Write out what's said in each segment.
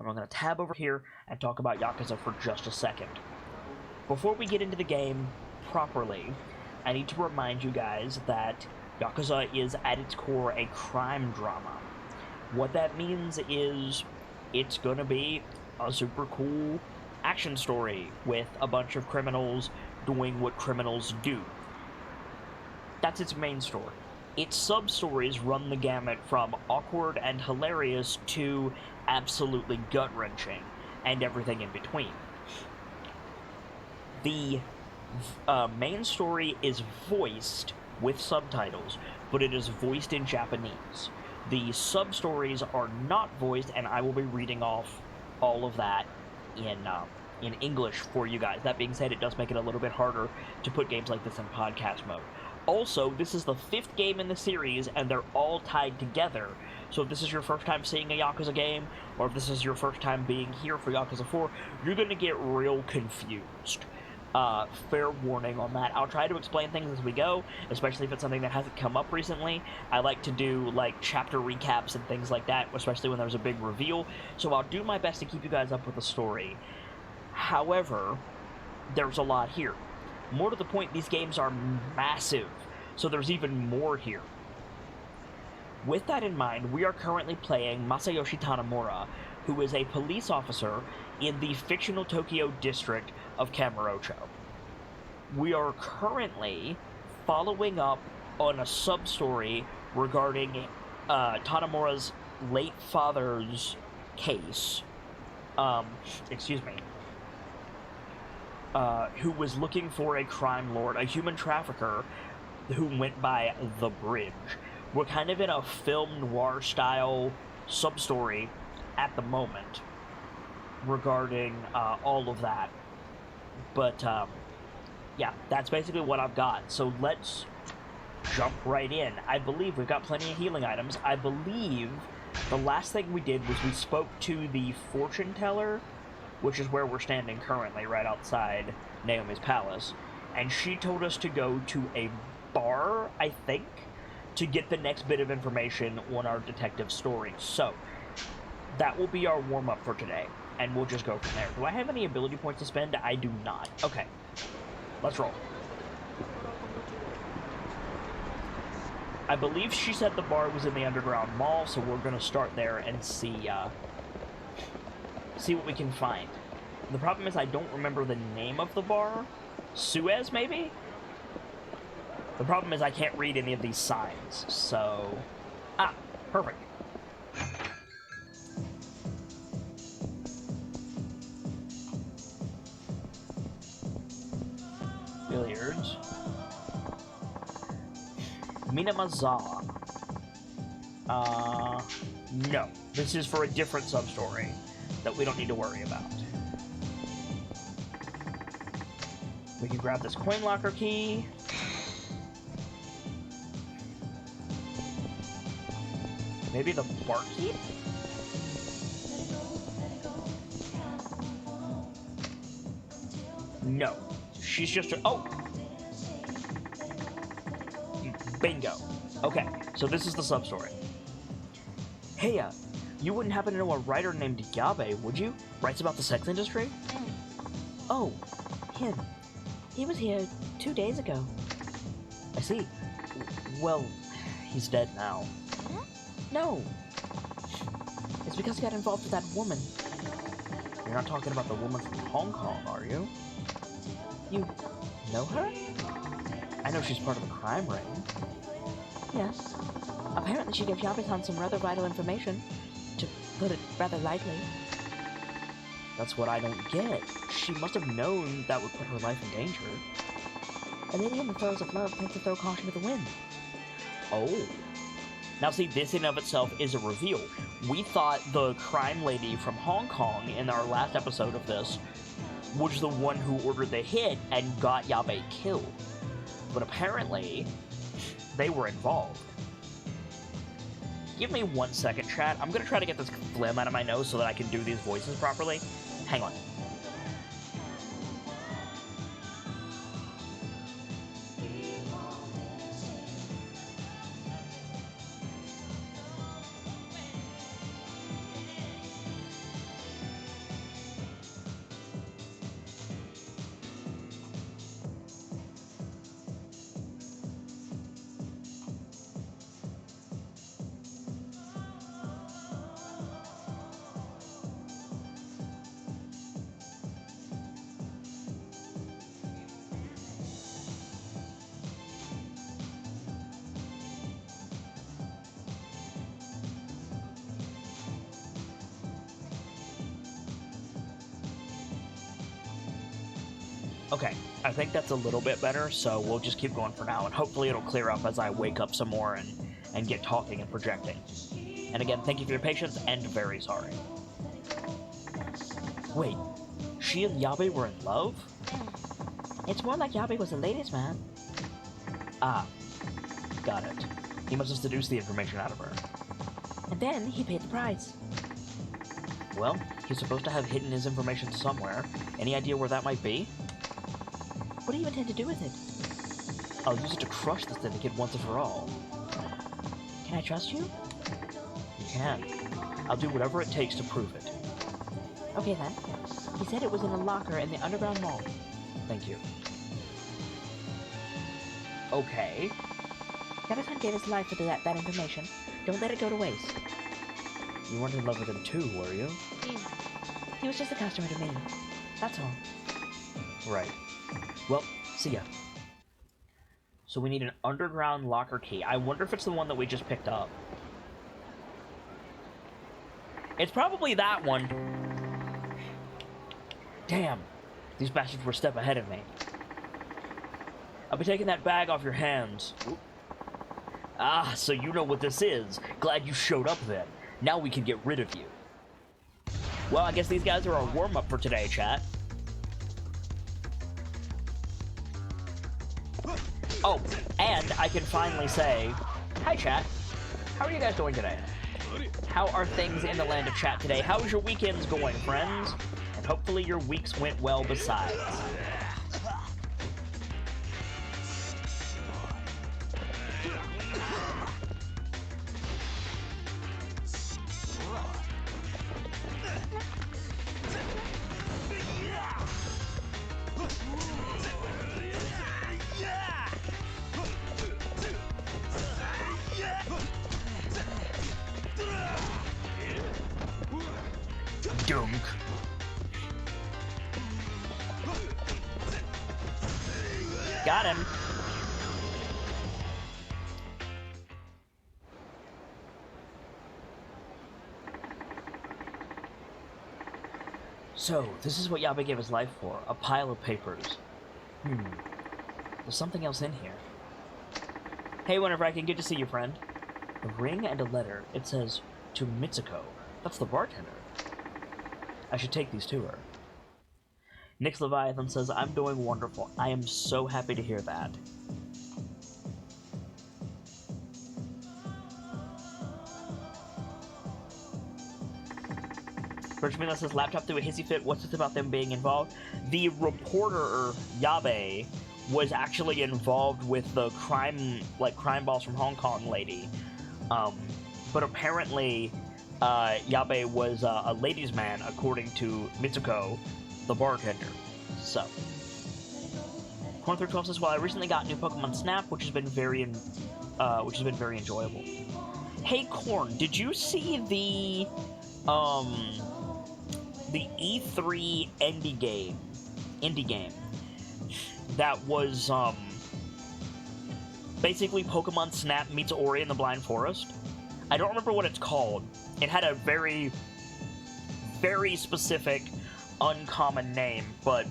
and we're going to tab over here and talk about Yakuza for just a second. Before we get into the game properly, I need to remind you guys that Yakuza is at its core a crime drama. What that means is it's going to be a super cool action story with a bunch of criminals doing what criminals do. That's its main story. Its sub-stories run the gamut from awkward and hilarious to absolutely gut-wrenching, and everything in between. The main story is voiced with subtitles, but it is voiced in Japanese. The sub-stories are not voiced, and I will be reading off all of that in English for you guys. That being said, it does make it a little bit harder to put games like this in podcast mode. Also, this is the 5th game in the series, and they're all tied together. So if this is your first time seeing a Yakuza game, or if this is your first time being here for Yakuza 4, you're going to get real confused. Fair warning on that. I'll try to explain things as we go, especially if it's something that hasn't come up recently. I like to do, like, chapter recaps and things like that, especially when there's a big reveal, so I'll do my best to keep you guys up with the story. However, there's a lot here. More to the point, these games are massive, so there's even more here. With that in mind, we are currently playing Masayoshi Tanemura, who is a police officer in the fictional Tokyo district of Kamurocho. We are currently following up on a sub-story regarding Tanemura's late father's case. Who was looking for a crime lord, a human trafficker, who went by the bridge. We're kind of in a film noir style sub-story at the moment regarding all of that. But, yeah, that's basically what I've got. So let's jump right in. I believe we've got plenty of healing items. I believe the last thing we did was we spoke to the fortune teller, which is where we're standing currently, right outside Naomi's palace. And she told us to go to a bar, I think, to get the next bit of information on our detective story. So, that will be our warm-up for today, and we'll just go from there. Do I have any ability points to spend? I do not. Okay, let's roll. I believe she said the bar was in the underground mall, so we're going to start there and see what we can find. The problem is I don't remember the name of the bar. Suez, maybe? The problem is I can't read any of these signs, so... Ah, perfect. Billiards. Minamazawa. No. This is for a different sub-story that we don't need to worry about. We can grab this coin locker key. Maybe the barkeep? No. She's just a... Oh! Bingo. Okay, so this is the sub-story. Hey, you wouldn't happen to know a writer named Yabe, would you? Writes about the sex industry? Oh, him. He was here 2 days ago. I see. Well, he's dead now. Huh? No. It's because he got involved with that woman. You're not talking about the woman from Hong Kong, are you? You know her? I know she's part of a crime ring. Yes. Apparently she gave Yabe-san some rather vital information, to put it rather lightly. That's what I don't get. She must have known that would put her life in danger. A lady in the throes of love tends to throw caution to the wind. Oh. Now see, this in of itself is a reveal. We thought the crime lady from Hong Kong in our last episode of this was the one who ordered the hit and got Yabe killed. But apparently, they were involved. Give me 1 second, chat. I'm gonna try to get this phlegm out of my nose so that I can do these voices properly. Hang on. Okay, I think that's a little bit better, so we'll just keep going for now, and hopefully it'll clear up as I wake up some more and get talking and projecting. And again, thank you for your patience, and very sorry. Wait, she and Yabe were in love? It's more like Yabe was a ladies' man. Ah, got it. He must have seduced the information out of her. And then he paid the price. Well, he's supposed to have hidden his information somewhere. Any idea where that might be? What do you intend to do with it? I'll use it to crush the syndicate once and for all. Can I trust you? You can. I'll do whatever it takes to prove it. Okay then. He said it was in a locker in the underground mall. Thank you. Okay. Yabe-san gave his life for that information. Don't let it go to waste. You weren't in love with him too, were you? He was just a customer to me. That's all. Right. Well, see ya. So we need an underground locker key. I wonder if it's the one that we just picked up. It's probably that one. Damn. These bastards were a step ahead of me. I'll be taking that bag off your hands. Oop. Ah, so you know what this is. Glad you showed up then. Now we can get rid of you. Well, I guess these guys are our warm-up for today, chat. Oh, and I can finally say, hi, chat. How are you guys doing today? How are things in the land of chat today? How's your weekends going, friends? And hopefully your weeks went well besides. Dunk. Got him. So, this is what Yabe gave his life for. A pile of papers. There's something else in here. Hey, whenever I can, good to see you, friend. A ring and a letter. It says, to Mitsuko. That's the bartender. I should take these to her. Nick's Leviathan says, I'm doing wonderful. I am so happy to hear that. Birchmila says, laptop threw a hissy fit. What's this about them being involved? The reporter, Yabe, was actually involved with the crime boss from Hong Kong lady. But apparently, Yabe was a ladies' man, according to Mitsuko, the bartender. So, Corn312 says, well, I recently got new Pokemon Snap, which has been very enjoyable. Hey, Corn, did you see the E3 indie game that was basically Pokemon Snap meets Ori and the Blind Forest? I don't remember what it's called. It had a very, very specific, uncommon name, but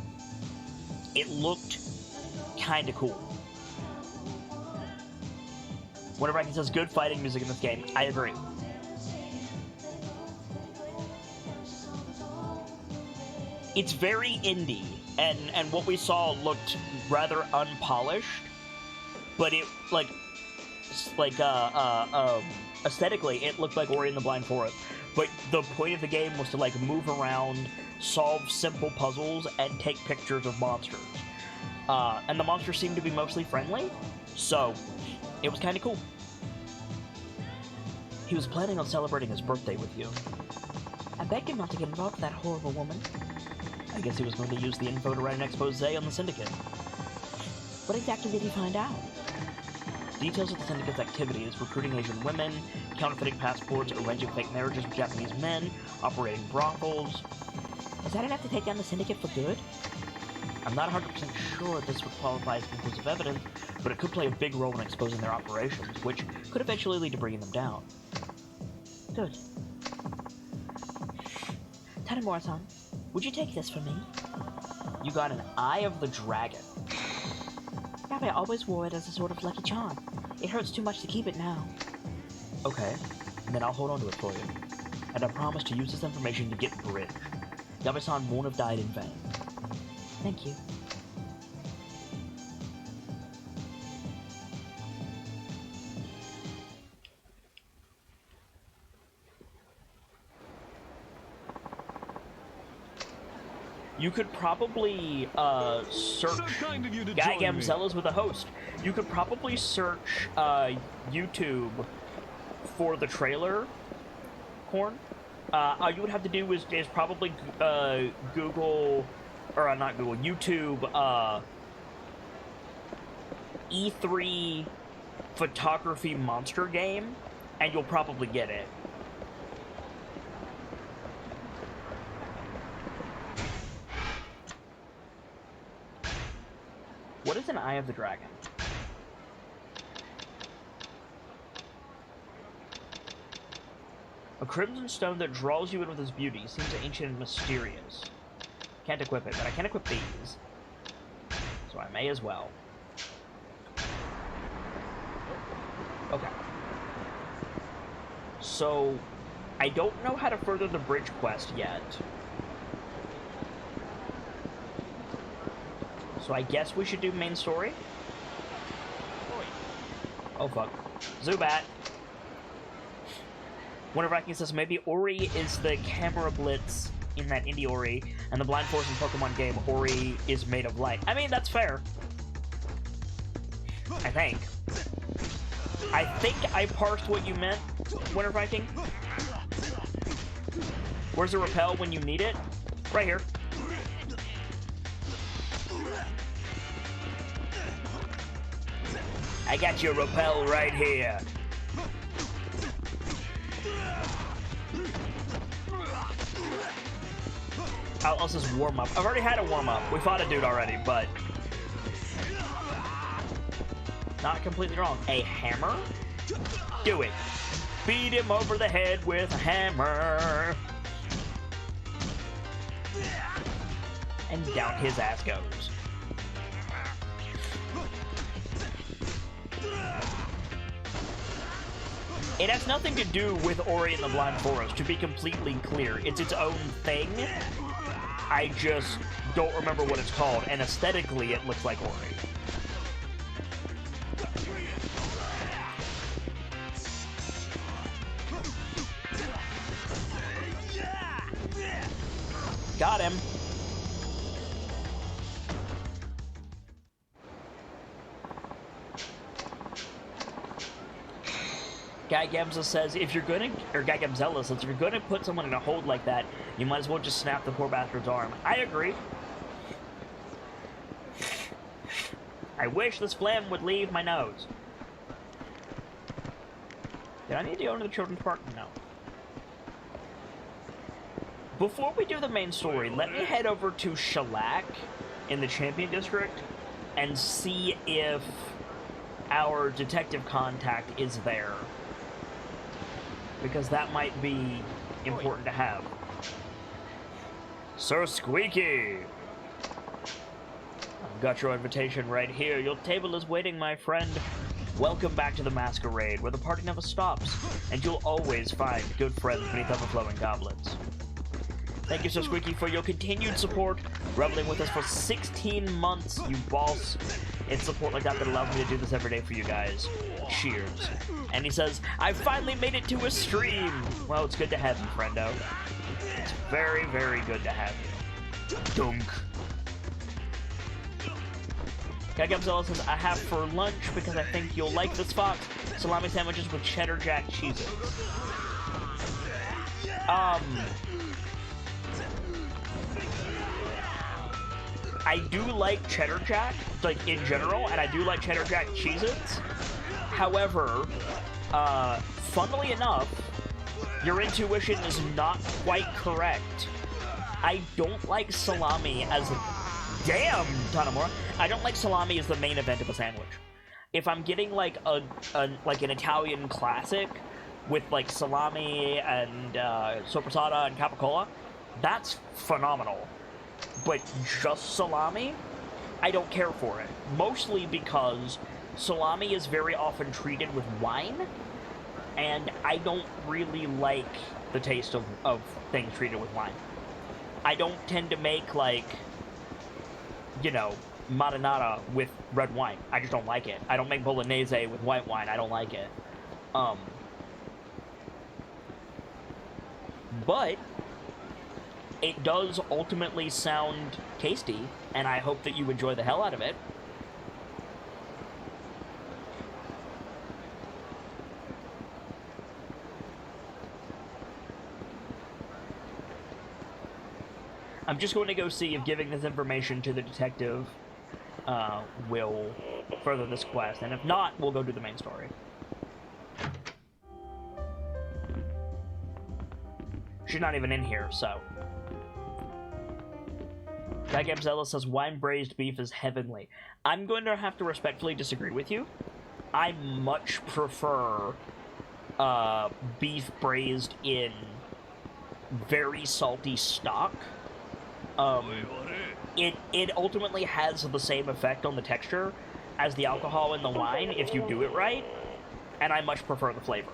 it looked kind of cool. Whenever I can says good fighting music in this game, I agree. It's very indie, and what we saw looked rather unpolished, but it aesthetically it looked like Ori and the Blind Forest. But the point of the game was to move around, solve simple puzzles, and take pictures of monsters. And the monsters seemed to be mostly friendly, so it was kind of cool. He was planning on celebrating his birthday with you. I begged him not to get involved with that horrible woman. I guess he was going to use the info to write an expose on the Syndicate. What exactly did he find out? Details of the Syndicate's activities: recruiting Asian women, counterfeiting passports, arranging fake marriages with Japanese men, operating brothels. Is that enough to take down the Syndicate for good? I'm not 100% sure this would qualify as conclusive evidence, but it could play a big role in exposing their operations, which could eventually lead to bringing them down. Good. Tanemura-san, would you take this for me? You got an Eye of the Dragon. Yabe always wore it as a sort of lucky charm. It hurts too much to keep it now. Okay, and then I'll hold on to it for you. And I promise to use this information to get Bridge. Yabe-san won't have died in vain. Thank you. You could probably search Guy Gamzella's with a host. You could probably search YouTube for the trailer, Corn. All you would have to do is probably Google, or not Google, YouTube E3 photography monster game, and you'll probably get it. What is an Eye of the Dragon? A crimson stone that draws you in with its beauty. Seems ancient and mysterious. Can't equip it, but I can equip these. So I may as well. Okay. So, I don't know how to further the bridge quest yet. So I guess we should do main story? Oh fuck. Zubat! Whenever I can says maybe Ori is the camera blitz in that indie Ori, and the Blind Force in Pokemon game, Ori is made of light. I mean, that's fair. I think. I think I parsed what you meant, Winter Viking. Where's the repel when you need it? Right here. I got your repel right here. I'll just warm up. I've already had a warm up. We fought a dude already, but not completely wrong. A hammer? Do it. Beat him over the head with a hammer. And down his ass goes. It has nothing to do with Ori and the Blind Forest, to be completely clear. It's its own thing. I just don't remember what it's called, and aesthetically it looks like Ori. Got him. Guy Gamza says, if you're gonna, or Guy Gamzella says, if you're gonna put someone in a hold like that, you might as well just snap the poor bastard's arm. I agree. I wish this phlegm would leave my nose. Did I need to go into the children's park? No. Before we do the main story, let me head over to Shellac in the Champion District and see if our detective contact is there. Because that might be important to have. Sir Squeaky! I've got your invitation right here. Your table is waiting, my friend. Welcome back to the Masquerade, where the party never stops, and you'll always find good friends beneath overflowing goblets. Thank you, Sir Squeaky, for your continued support, reveling with us for 16 months, you boss. It's support like that allows me to do this every day for you guys. Cheers. And he says, I finally made it to a stream! Well, it's good to have you, friendo. It's very, very good to have you. Dunk. Gagabzilla says, I have for lunch, because I think you'll like this fox, salami sandwiches with cheddar jack cheeses. I do like cheddar jack, like, in general, and I do like cheddar jack cheeses. However, funnily enough, your intuition is not quite correct. I don't like salami as a... Damn, Tanamura! I don't like salami as the main event of a sandwich. If I'm getting, like, like an Italian classic with, like, salami and, soppressata and capicola, that's phenomenal. but just salami, I don't care for it. Mostly because salami is very often treated with wine, and I don't really like the taste of things treated with wine. I don't tend to make, like, you know, marinara with red wine. I just don't like it. I don't make bolognese with white wine. I don't like it. But it does ultimately sound tasty, and I hope that you enjoy the hell out of it. I'm just going to go see if giving this information to the detective will further this quest, and if not, we'll go do the main story. She's not even in here, so. Guy Gamzella says wine braised beef is heavenly. I'm going to have to respectfully disagree with you. I much prefer beef braised in very salty stock. It ultimately has the same effect on the texture as the alcohol in the wine if you do it right, and I much prefer the flavor.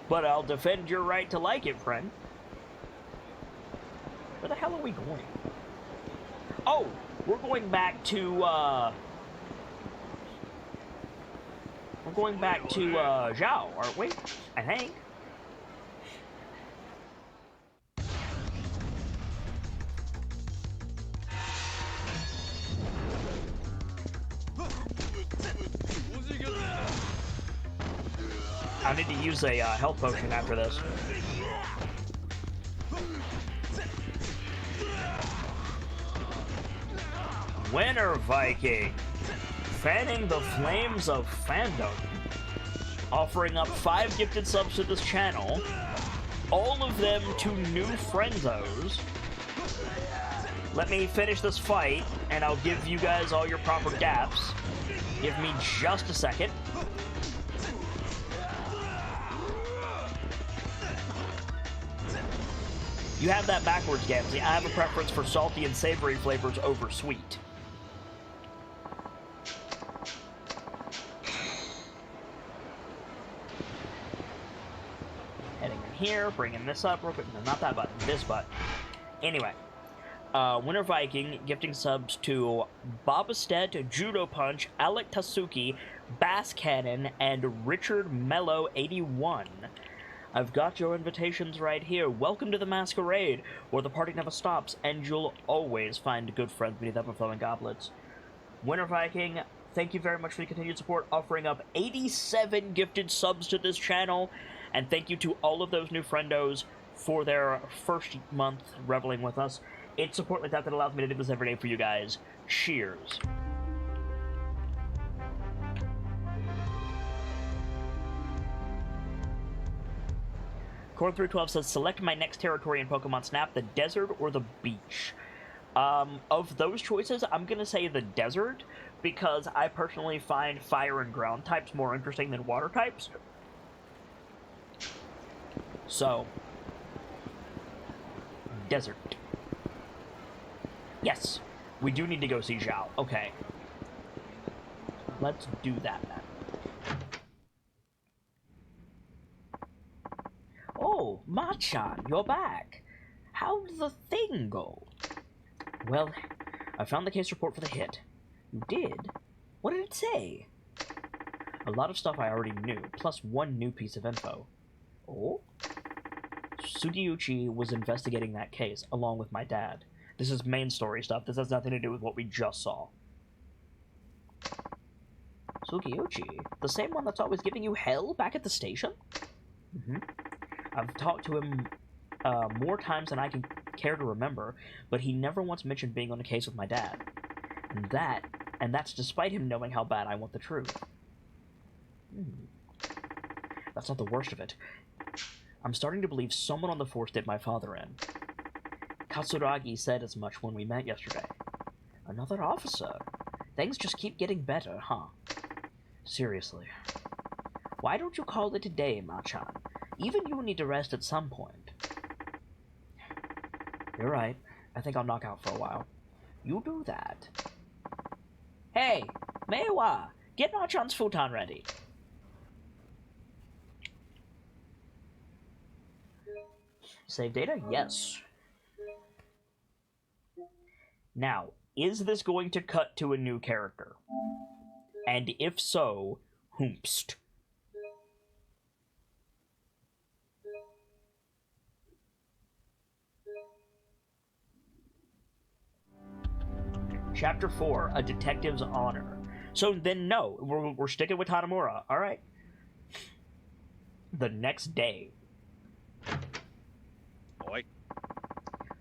But I'll defend your right to like it, friend. Where the hell are we going? Oh, we're going back to, Zhao, aren't we? I think. I need to use a health potion after this. Winter Viking, fanning the flames of fandom, offering up 5 gifted subs to this channel, all of them to new friendzos. Let me finish this fight, and I'll give you guys all your proper gaps. Give me just a second. You have that backwards, Gamsey. I have a preference for salty and savory flavors over sweet. Heading in here, bringing this up real quick. No, not that button, this button. Anyway, Winter Viking gifting subs to Bobastet, Judo Punch, Alec Tasuki, Bass Cannon, and Richard Mello 81. I've got your invitations right here. Welcome to the masquerade, where the party never stops, and you'll always find good friends beneath ever-flowing goblets. Winter Viking, thank you very much for the continued support, offering up 87 gifted subs to this channel, and thank you to all of those new friendos for their first month reveling with us. It's support like that that allows me to do this every day for you guys. Cheers. Corn312 says, select my next territory in Pokemon Snap, the desert or the beach. Of those choices, I'm going to say the desert, because I personally find fire and ground types more interesting than water types. So, desert. Yes, we do need to go see Zhao. Okay. Let's do that then. Oh, Machan, you're back. How did the thing go? Well, I found the case report for the hit. You did? What did it say? A lot of stuff I already knew, plus one new piece of info. Oh? Sugiyuchi was investigating that case, along with my dad. This is main story stuff. This has nothing to do with what we just saw. Sugiyuchi? The same one that's always giving you hell back at the station? Mm-hmm. I've talked to him more times than I can care to remember, but he never once mentioned being on a case with my dad. And that's despite him knowing how bad I want the truth. That's not the worst of it. I'm starting to believe someone on the force did my father in. Katsuragi said as much when we met yesterday. Another officer? Things just keep getting better, huh? Seriously. Why don't you call it a day, Machan? Even you need to rest at some point. You're right. I think I'll knock out for a while. You do that. Hey, Meiwa, get Machan's futon ready. Save data? Yes. Now, is this going to cut to a new character? And if so, whomst? Chapter 4, A Detective's Honor. So then no, we're sticking with Tanamura. Alright. The next day. Oi.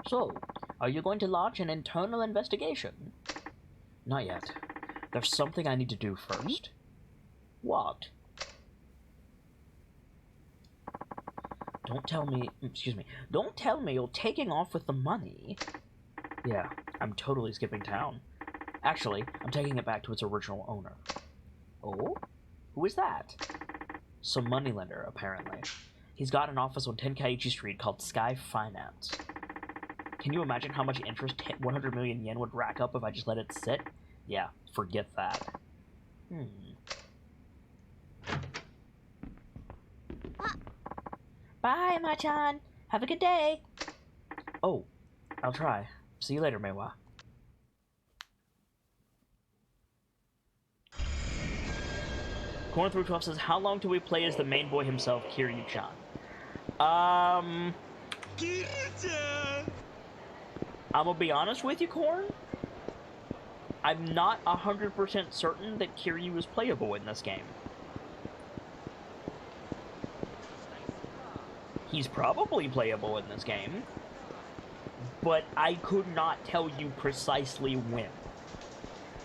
So, are you going to launch an internal investigation? Not yet. There's something I need to do first. What? Don't tell me you're taking off with the money. Yeah, I'm totally skipping town. Actually, I'm taking it back to its original owner. Oh? Who is that? Some moneylender, apparently. He's got an office on Tenkaichi Street called Sky Finance. Can you imagine how much interest 100 million yen would rack up if I just let it sit? Yeah, forget that. Bye, Machan. Have a good day. Oh, I'll try. See you later, Meiwa. Corn through 12 says, how long do we play as the main boy himself, Kiryu-chan? Kiryu-chan! I'm gonna be honest with you, Corn. I'm not 100% certain that Kiryu is playable in this game. He's probably playable in this game, but I could not tell you precisely when.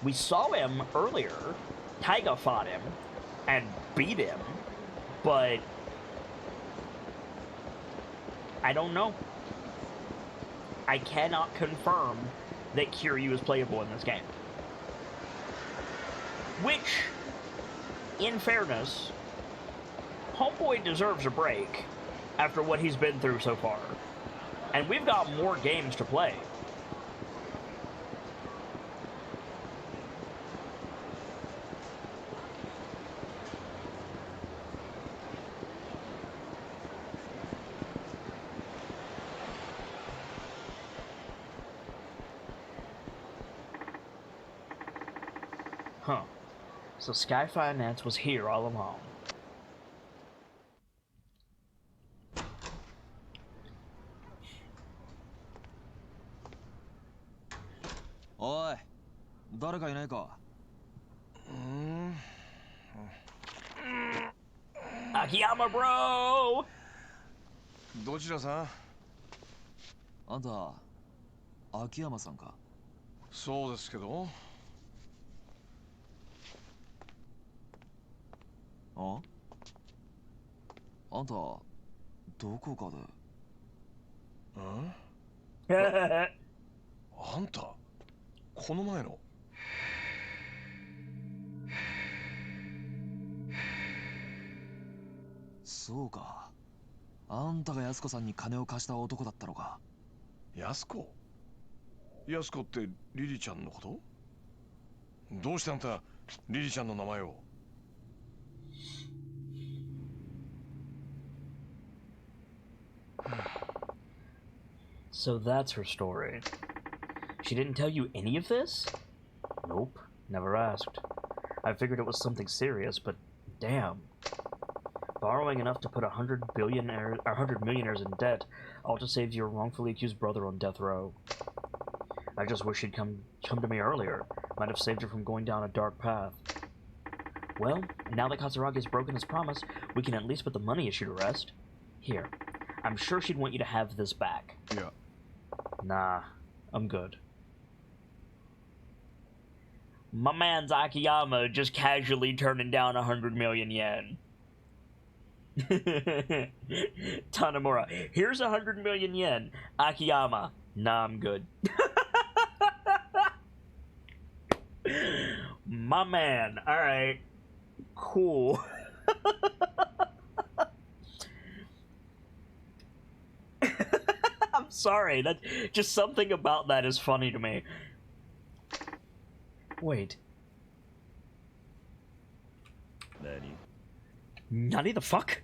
We saw him earlier. Taiga fought him and beat him, but I don't know. I cannot confirm that Kiryu is playable in this game. Which, in fairness, Homeboy deserves a break after what he's been through so far. And we've got more games to play. Huh. So Sky Finance was here all along. Oi, 誰かいないか? Akiyama, bro! どちらさん? あんた、秋山さんか? そうですけど。あ? あんた、どこかで。あんた、この前の。そうか。あんたが安子さんに金を貸した男だったのか。安子？安子ってリリちゃんのこと？どうしてあんたリリちゃんの名前を？ So that's her story. She didn't tell you any of this? Nope, never asked. I figured it was something serious, but damn. Borrowing enough to put 100 millionaires in debt, all to save your wrongfully accused brother on death row. I just wish she'd come to me earlier. Might have saved her from going down a dark path. Well, now that Katsuragi has broken his promise, we can at least put the money issue to rest. Here, I'm sure she'd want you to have this back. Yeah. Nah, I'm good. My man's Akiyama just casually turning down 100 million yen. Tanamura, here's 100 million yen. Akiyama, nah, I'm good. My man, alright. Cool. I'm sorry. That just something about that is funny to me. Wait. Nani the fuck?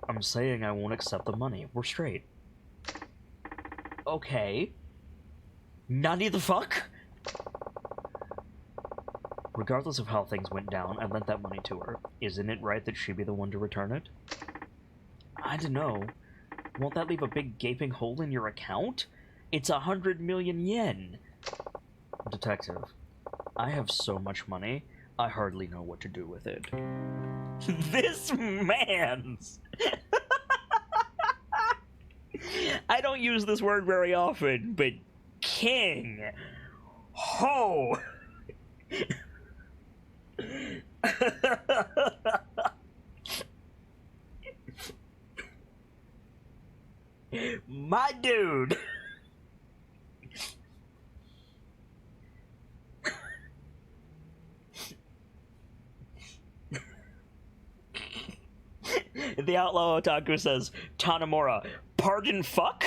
I'm saying I won't accept the money. We're straight. Okay. Nani the fuck? Regardless of how things went down, I lent that money to her. Isn't it right that she be the one to return it? I don't know. Won't that leave a big gaping hole in your account? It's 100 million yen. Detective, I have so much money, I hardly know what to do with it. This man's... I don't use this word very often, but king. Ho! My dude. The Outlaw Otaku says, Tanemura, pardon fuck?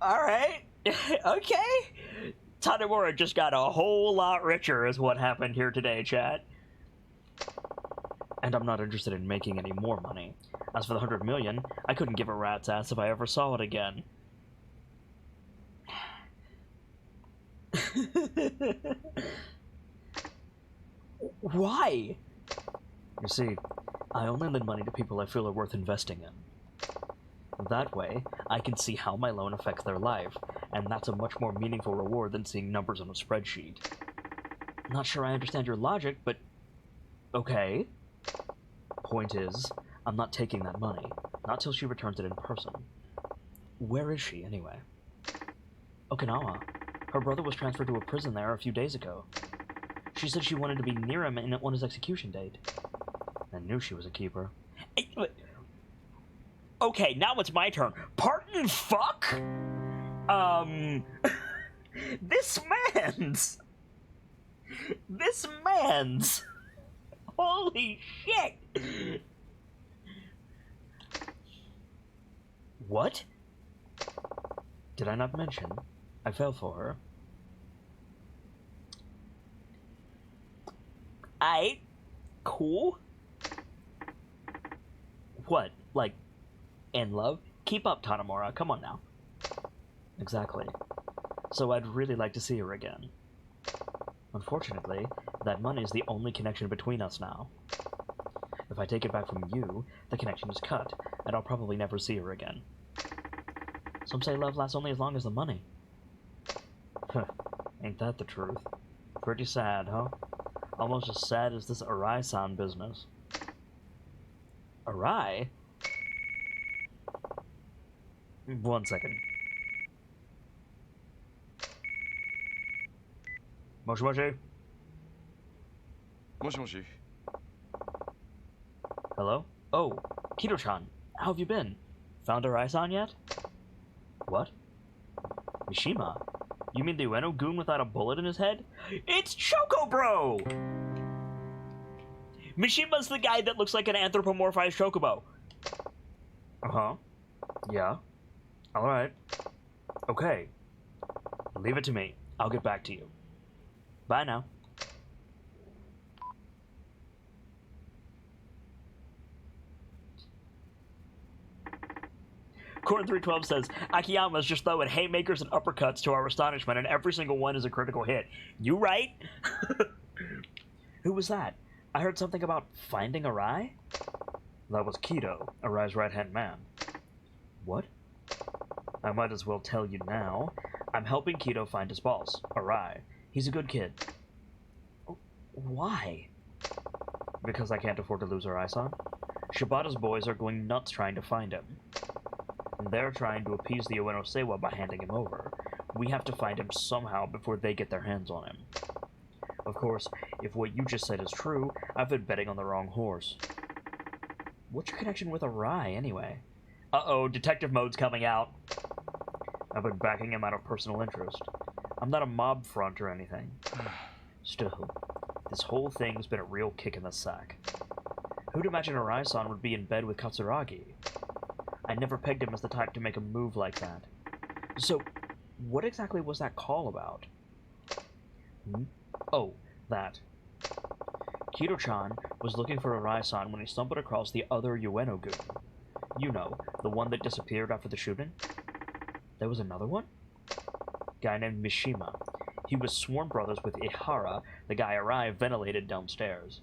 Alright. Okay. Tanemura just got a whole lot richer is what happened here today, chat. And I'm not interested in making any more money. As for the 100 million, I couldn't give a rat's ass if I ever saw it again. Why? You see, I only lend money to people I feel are worth investing in. That way, I can see how my loan affects their life, and that's a much more meaningful reward than seeing numbers on a spreadsheet. Not sure I understand your logic, but... okay. Point is, I'm not taking that money. Not till she returns it in person. Where is she, anyway? Okinawa. Her brother was transferred to a prison there a few days ago. She said she wanted to be near him on his execution date. I knew she was a keeper. Okay, now it's my turn. Pardon fuck? This man's... Holy shit! What? Did I not mention? I fell for her. Aight. Cool. What? Like, in love? Keep up, Tanemura. Come on now. Exactly. So I'd really like to see her again. Unfortunately, that money is the only connection between us now. If I take it back from you, the connection is cut, and I'll probably never see her again. Some say love lasts only as long as the money. Ain't that the truth? Pretty sad, huh? Almost as sad as this Arai-san business. Arai? One second. Moshi moshi? Moshi moshi. Hello? Oh, Kito-chan. How have you been? Found Arai-san yet? What? Mishima? You mean the Ueno-goon without a bullet in his head? It's Choco Bro! Mishima's the guy that looks like an anthropomorphized chocobo. Uh-huh. Yeah. Alright. Okay. Leave it to me. I'll get back to you. Bye now. Corn312 says, Akiyama's just throwing haymakers and uppercuts to our astonishment, and every single one is a critical hit. You right? Who was that? I heard something about finding Arai? That was Kido, Arai's right-hand man. What? I might as well tell you now. I'm helping Kido find his boss, Arai. He's a good kid. Why? Because I can't afford to lose Arai-san. Shibata's boys are going nuts trying to find him. And they're trying to appease the Ueno Seiwa by handing him over. We have to find him somehow before they get their hands on him. Of course, if what you just said is true, I've been betting on the wrong horse. What's your connection with Arai, anyway? Uh-oh, detective mode's coming out. I've been backing him out of personal interest. I'm not a mob front or anything. Still, This whole thing's been a real kick in the sack. Who'd imagine Arai-san would be in bed with Katsuragi? I never pegged him as the type to make a move like that. So, what exactly was that call about? Oh, that. Kiro-chan was looking for Arai-san when he stumbled across the other Ueno-gun. You know, the one that disappeared after the shooting? There was another one? Guy named Mishima. He was sworn brothers with Ihara, the guy Arai ventilated downstairs.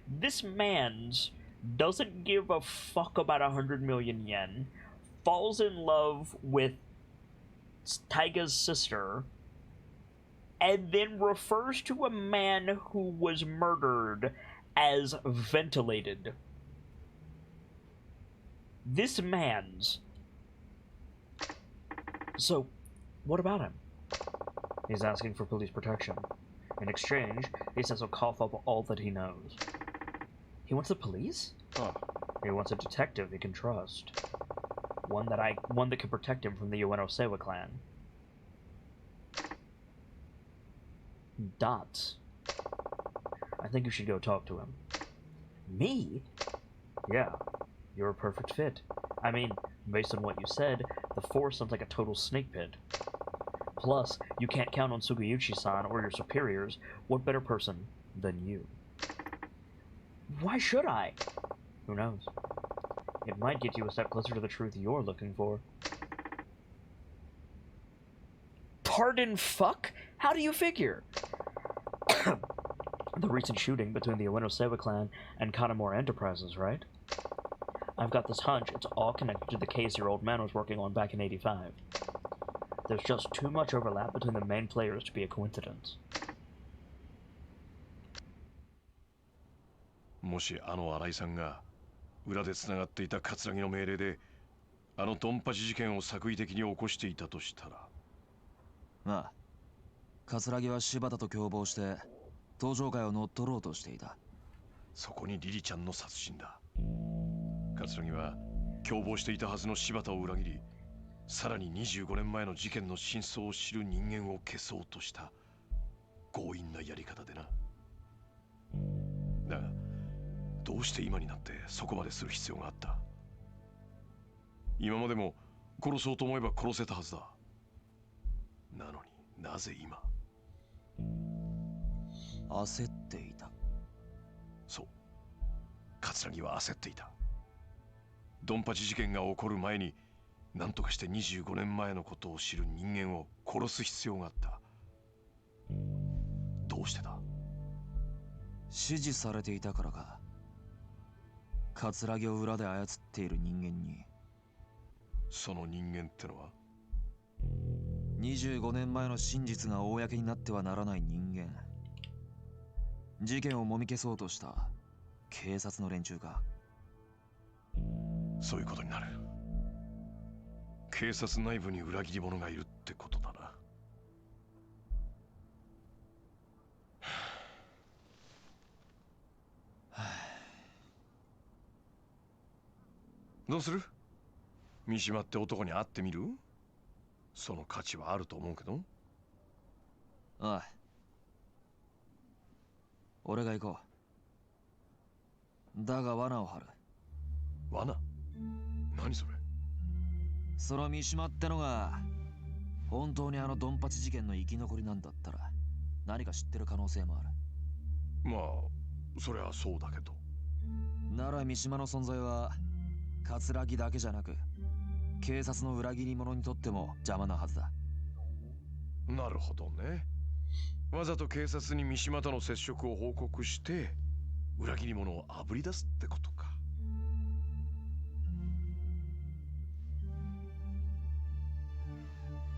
This man's doesn't give a fuck about 100 million yen, falls in love with Taiga's sister, and then refers to a man who was murdered as ventilated. This man's... So, what about him? He's asking for police protection. In exchange, he says he'll cough up all that he knows. He wants the police? Ah. He wants a detective he can trust. One that can protect him from the Ueno Sewa clan. Dots. I think you should go talk to him. Me? Yeah, you're a perfect fit. I mean, based on what you said, the force sounds like a total snake pit. Plus, you can't count on Sugiyuchi-san or your superiors. What better person than you? Why should I? Who knows? It might get you a step closer to the truth you're looking for. Pardon fuck? How do you figure? The recent shooting between the Ueno Sewa clan and Kanamura Enterprises, right? I've got this hunch it's all connected to the case your old man was working on back in '85. There's just too much overlap between the main players to be a coincidence. もしあの新井さんが裏でつながっていた葛城の命令であのドンパチ事件を作為的に起こしていたとしたら、まあ葛城は柴田と共謀して登場会を乗っ取ろうとしていた。そこにリリちゃんの殺人だ。葛城は共謀していたはずの柴田を裏切り、さらに25年前の事件の真相を知る人間を消そうとした強引なやり方でな。だがどうして今になってそこまでする必要があった？今までも殺そうと思えば殺せたはずだ。なのになぜ今？焦っていた。そう、葛城は焦っていた。ドンパチ事件が起こる前に何とかして25年前のことを知る人間を殺す必要があった。どうしてだ？指示されていたからか。葛城を裏で操っている人間に。その人間ってのは25年前の真実が公になってはならない人間。事件をもみ消そうとした警察の連中か。そういうことになる。警察内部に裏切り者がいるってことだな。どうする？三島って男に会ってみる？その価値はあると思うけど。ああ、俺が行こう。だが罠を張る。罠？何それ？その三島ってのが本当にあのドンパチ事件の生き残りなんだったら何か知ってる可能性もある。まあそりゃそうだけど。なら三島の存在は葛城だけじゃなく警察の裏切り者にとっても邪魔なはずだ。なるほどね。わざと警察に三島との接触を報告して裏切り者をあぶり出すってことか。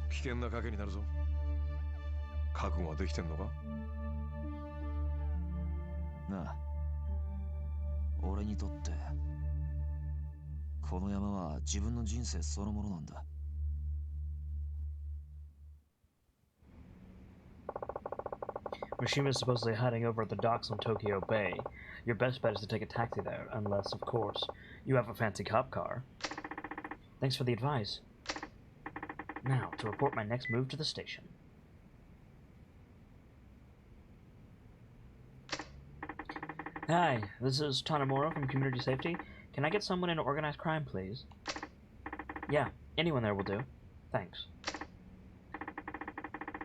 危険な賭けになるぞ。覚悟はできてんのか？なあ、俺にとってこの山は自分の人生そのものなんだ。Mishima is supposedly hiding over at the docks on Tokyo Bay. Your best bet is to take a taxi there, unless, of course, you have a fancy cop car. Thanks for the advice. Now, to report my next move to the station. Hi, this is Tanemura from Community Safety. Can I get someone in organized crime, please? Yeah, anyone there will do. Thanks.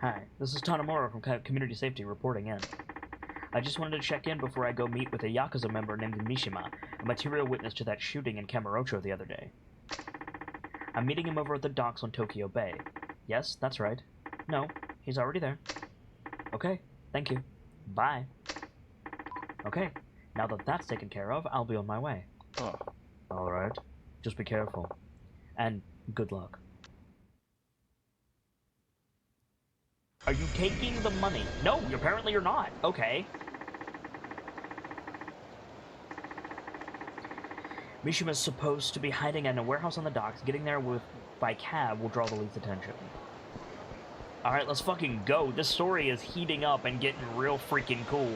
Hi, this is Tanemura from Community Safety reporting in. I just wanted to check in before I go meet with a Yakuza member named Mishima, a material witness to that shooting in Kamurocho the other day. I'm meeting him over at the docks on Tokyo Bay. Yes, that's right. No, he's already there. Okay, thank you. Bye. Okay, now that that's taken care of, I'll be on my way. Oh. Alright, just be careful. And good luck. Are you taking the money? No, apparently you're not. Okay. Mishima's supposed to be hiding in a warehouse on the docks. Getting there by cab will draw the least attention. Alright, let's fucking go. This story is heating up and getting real freaking cool.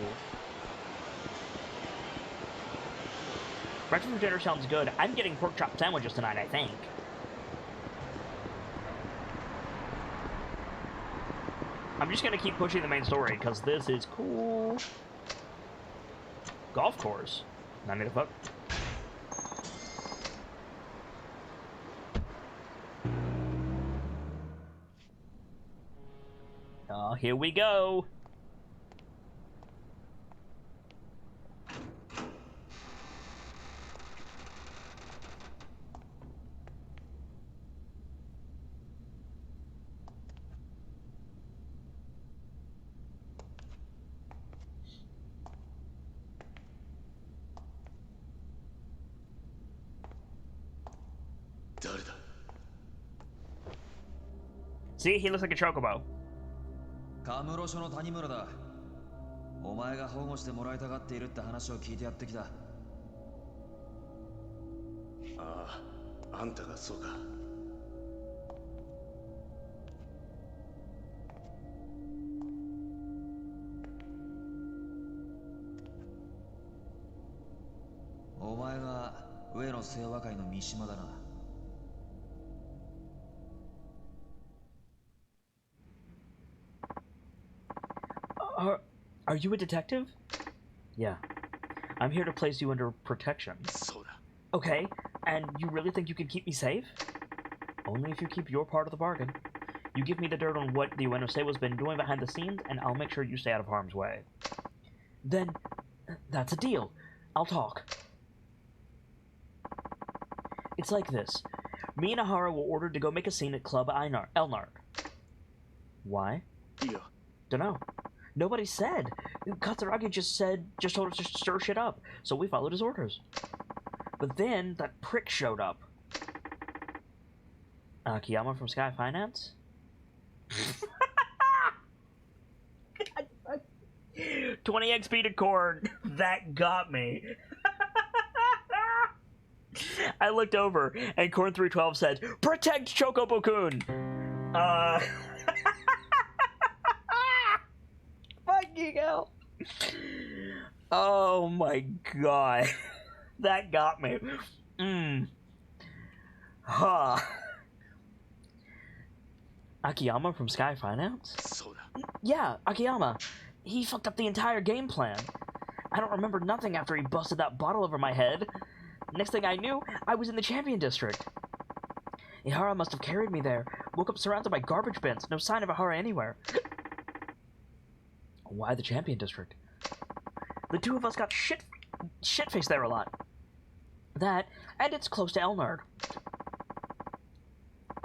Breakfast for dinner sounds good. I'm getting pork chop sandwiches tonight, I think. I'm just gonna keep pushing the main story, because this is cool. Golf course. Not need to fuck. Oh, here we go. See, he looks like a chocobo. カムロ署の谷村だ。お前が保護してもらいたがっているって話を聞いてやってきた。ああ、あんたがそうか。お前が上野清和会の三島だな。Are you a detective? Yeah. I'm here to place you under protection. そうだ。 Okay, and you really think you can keep me safe? Only if you keep your part of the bargain. You give me the dirt on what the Uenosewa's been doing behind the scenes, and I'll make sure you stay out of harm's way. Then, that's a deal. I'll talk. It's like this. Me and Ahara were ordered to go make a scene at Club Elnar. Why? いいよ。 Dunno. Nobody said. Katsuragi just told us to stir shit up, so we followed his orders. But then, that prick showed up. Akiyama from Sky Finance? 20 XP to Korn. That got me. I looked over, and Korn 312 said, "Protect Chocobo-kun!" Fucking hell. Oh my god. That got me. Huh. Akiyama from Sky Finance? そうだ。 Yeah, Akiyama. He fucked up the entire game plan. I don't remember nothing after he busted that bottle over my head. Next thing I knew, I was in the Champion District. Ihara must have carried me there. Woke up surrounded by garbage bins. No sign of Ihara anywhere. Why the Champion District? The two of us got shit-faced there a lot. That, and it's close to Elnard.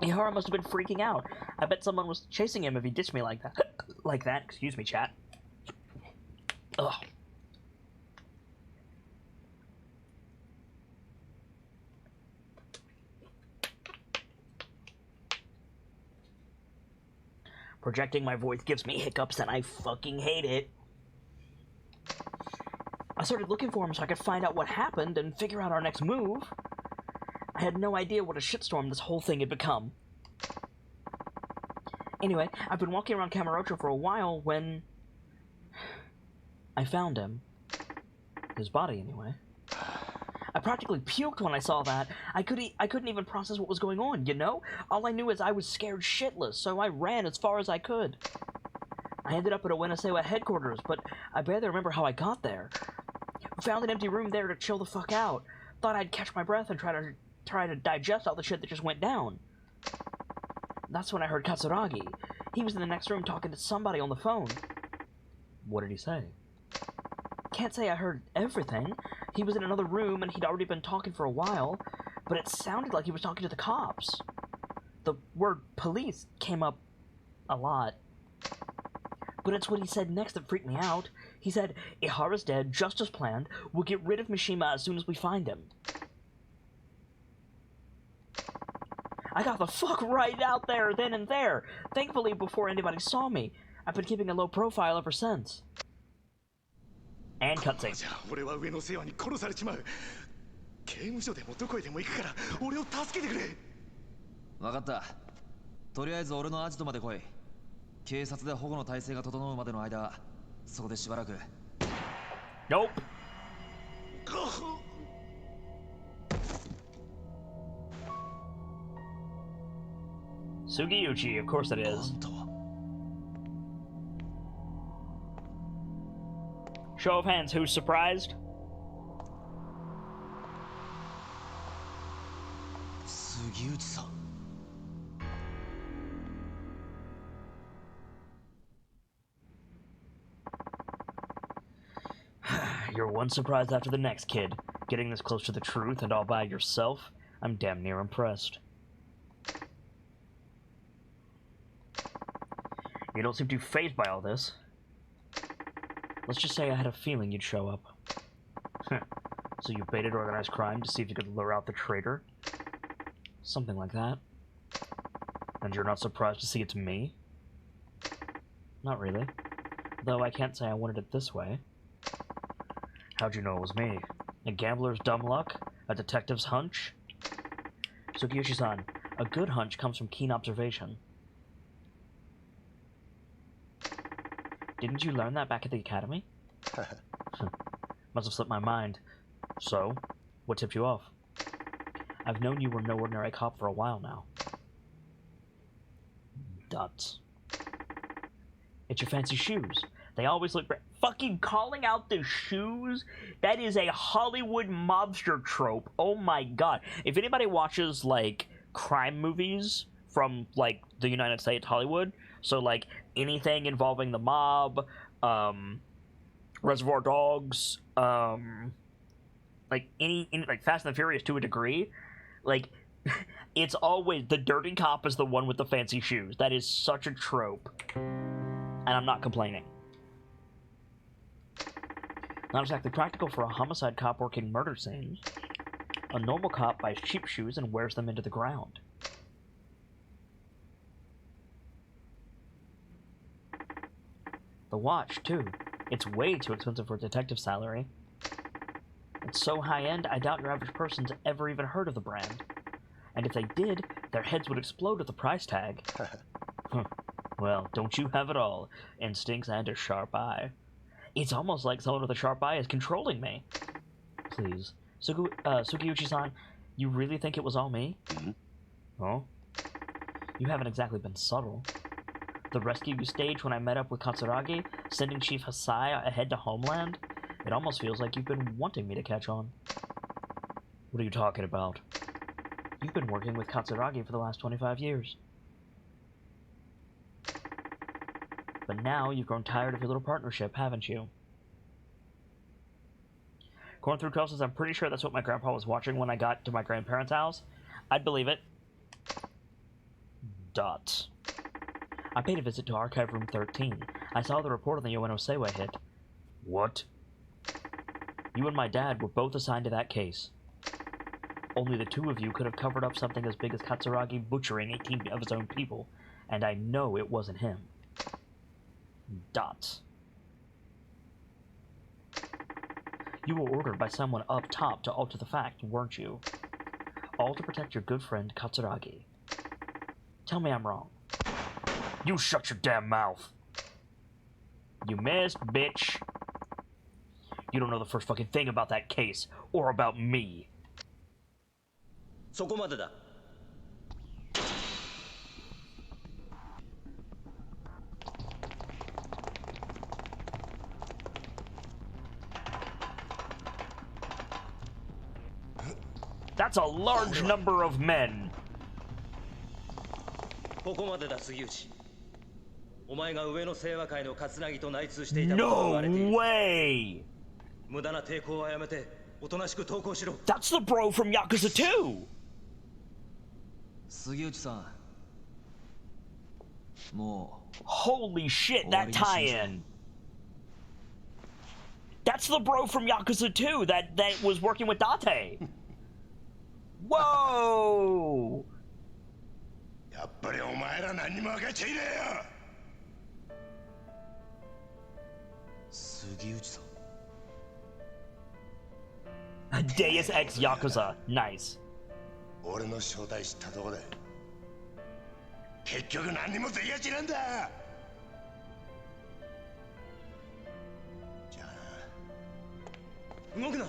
Ihara must have been freaking out. I bet someone was chasing him if he ditched me like that. Like that, excuse me, chat. Ugh. Projecting my voice gives me hiccups and I fucking hate it. I started looking for him so I could find out what happened and figure out our next move. I had no idea what a shitstorm this whole thing had become. Anyway, I've been walking around Kamurocho for a while when I found him. His body, anyway. I practically puked when I saw that. I couldn't even process what was going on, you know? All I knew is I was scared shitless, so I ran as far as I could. I ended up at Uenosewa headquarters, but I barely remember how I got there. Found an empty room there to chill the fuck out. Thought I'd catch my breath and try to digest all the shit that just went down. That's when I heard Katsuragi. He was in the next room talking to somebody on the phone. What did he say? Can't say I heard everything. He was in another room and he'd already been talking for a while, but it sounded like he was talking to the cops. The word police came up a lot. But it's what he said next that freaked me out. He said, Ihara's dead, just as planned. We'll get rid of Mishima as soon as we find him. I got the fuck right out there, then and there. Thankfully, before anybody saw me. I've been keeping a low profile ever since. And cutscene. じゃあ俺は上の世話に殺されちまう。刑務所でもどこへでも行くから俺を助けてくれ。分かった。とりあえず俺のアジトまで来い。警察で保護の体制が整うまでの間、そこでしばらく。Nope. Sugiyuchi, of course it is. Show of hands, who's surprised? Sugiyuchi-san. You're one surprise after the next, kid. Getting this close to the truth and all by yourself, I'm damn near impressed. You don't seem too fazed by all this. Let's just say I had a feeling you'd show up. So you baited organized crime to see if you could lure out the traitor? Something like that. And you're not surprised to see it's me? Not really. Though I can't say I wanted it this way. How'd you know it was me? A gambler's dumb luck? A detective's hunch? Sugiyuchi-san, a good hunch comes from keen observation. Didn't you learn that back at the academy? Must have slipped my mind. So, what tipped you off? I've known you were no ordinary cop for a while now. Dots. It's your fancy shoes. They always look great. Fucking calling out the shoes? That is a Hollywood mobster trope. Oh my god. If anybody watches, like, crime movies from, like, the United States, Hollywood, so, like, anything involving the mob, Reservoir Dogs, like, any like, Fast and the Furious to a degree, like, it's always, the dirty cop is the one with the fancy shoes. That is such a trope. And I'm not complaining. Not exactly practical for a homicide cop working murder scenes. A normal cop buys cheap shoes and wears them into the ground. The watch, too. It's way too expensive for a detective's salary. It's so high-end, I doubt your average person's ever even heard of the brand. And if they did, their heads would explode at the price tag. Well, don't you have it all? Instincts and a sharp eye. It's almost like someone with a sharp eye is controlling me. Please. Sugiyuchi-san, you really think it was all me? Mm-hmm. Oh? You haven't exactly been subtle. The rescue you staged when I met up with Katsuragi, sending Chief Hasai ahead to Homeland? It almost feels like you've been wanting me to catch on. What are you talking about? You've been working with Katsuragi for the last 25 years. But now you've grown tired of your little partnership, haven't you? Corn through Coast says, I'm pretty sure that's what my grandpa was watching when I got to my grandparents' house. I'd believe it. Dots. I paid a visit to Archive Room 13. I saw the report on the Yoenosewa hit. What? You and my dad were both assigned to that case. Only the two of you could have covered up something as big as Katsuragi butchering 18 of his own people, and I know it wasn't him. Dots. You were ordered by someone up top to alter the fact, weren't you? All to protect your good friend Katsuragi. Tell me I'm wrong. You shut your damn mouth. You missed, bitch. You don't know the first fucking thing about that case, or about me. そこまでだ。That's a large number of men. ここまでだ杉内。お前が上の清和会のカツナギと内通していたことが No 言われている。 way! 無駄な抵抗はやめておとなしく投降しろ。 That's the bro from Yakuza 2! 杉内さん、もう Holy shit, that tie-in! That's the bro from Yakuza 2 that was working with Date! Whoa! やっぱりお前ら何にも分かっちゃいねえよ。杉内さん。 Deus Ex Yakuza. Nice. 俺の正体知ったとこで結局何にもできやしなんだ。じゃあ動くな。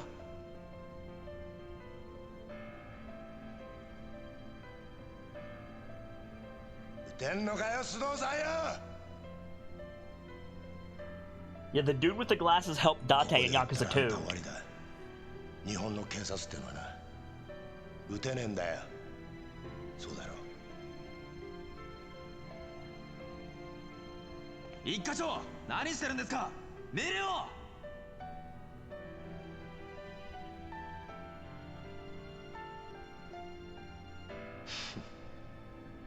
撃てんのかよ須藤さんよ。 Yeah, the dude with the glasses helped Date in Yakuza 2. 終わりだ。日本の警察ってのはな、撃てねえんだよ。そうだろ。一課長、何してるんですか。命令を。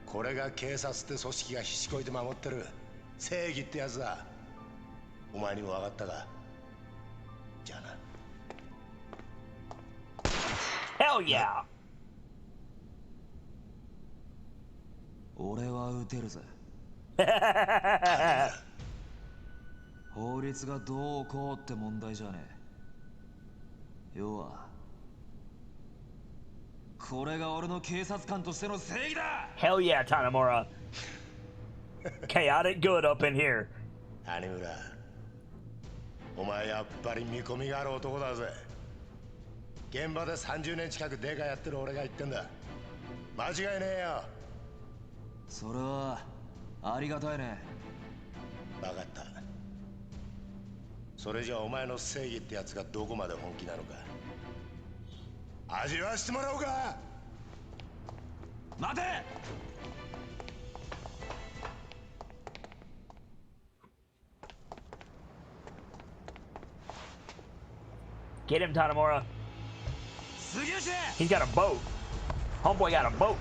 これが警察って組織がひしこいて守ってる正義ってやつだ。お前にも分かったか。じゃあな。 Hell yeah! 俺は撃てるぜ。法律がどうこうって問題じゃねえ。要はこれが俺の警察官としての正義だ。 Hell yeah, Tanamura. Chaotic good up in here. 谷村、お前やっぱり見込みがある男だぜ。現場で30年近くデカやってる俺が言ってんだ。間違いねえよ。それはありがたいね。分かった。それじゃお前の正義ってやつがどこまで本気なのか味わわしてもらおうか。待て。 Get him, Tanamura. He's got a boat. Homeboy got a boat.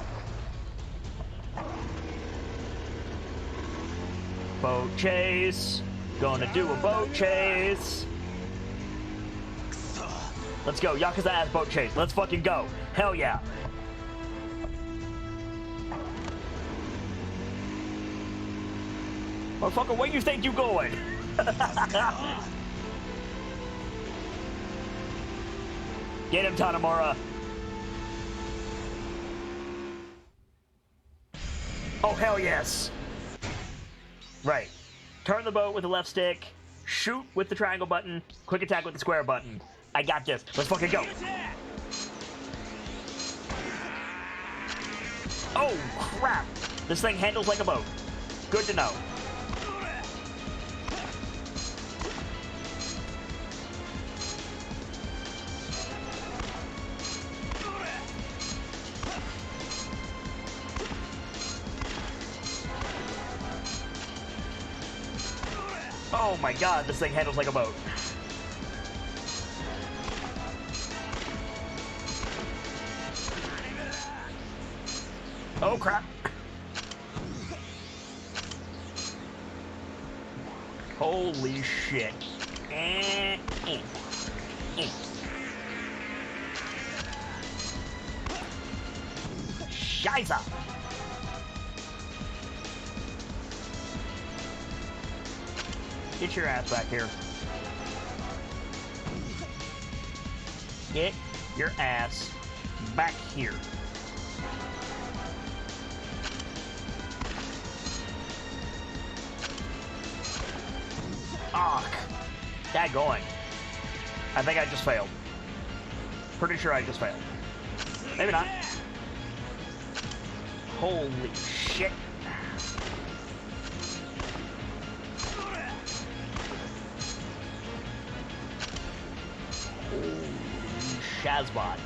Boat chase. Gonna do a boat chase. Let's go. Yakuza ass boat chase. Let's fucking go. Hell yeah. Motherfucker, where you think you going? Get him, Tanamura. Oh, hell yes. Right. Turn the boat with the left stick. Shoot with the triangle button. Quick attack with the square button. I got this. Let's fucking go. Oh, crap. This thing handles like a boat. Good to know. Oh my god, this thing handles like a boat. Oh crap. Holy shit. Scheiße. Get your ass back here. Get your ass back here. Ah, daggone. I think I just failed. Pretty sure I just failed. Maybe not. Holy shit. Shazbot.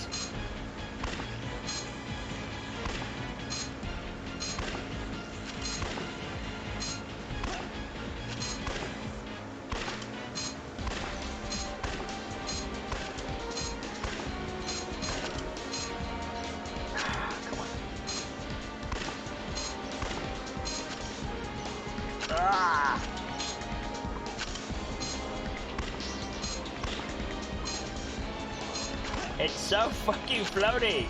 It's so fucking floaty.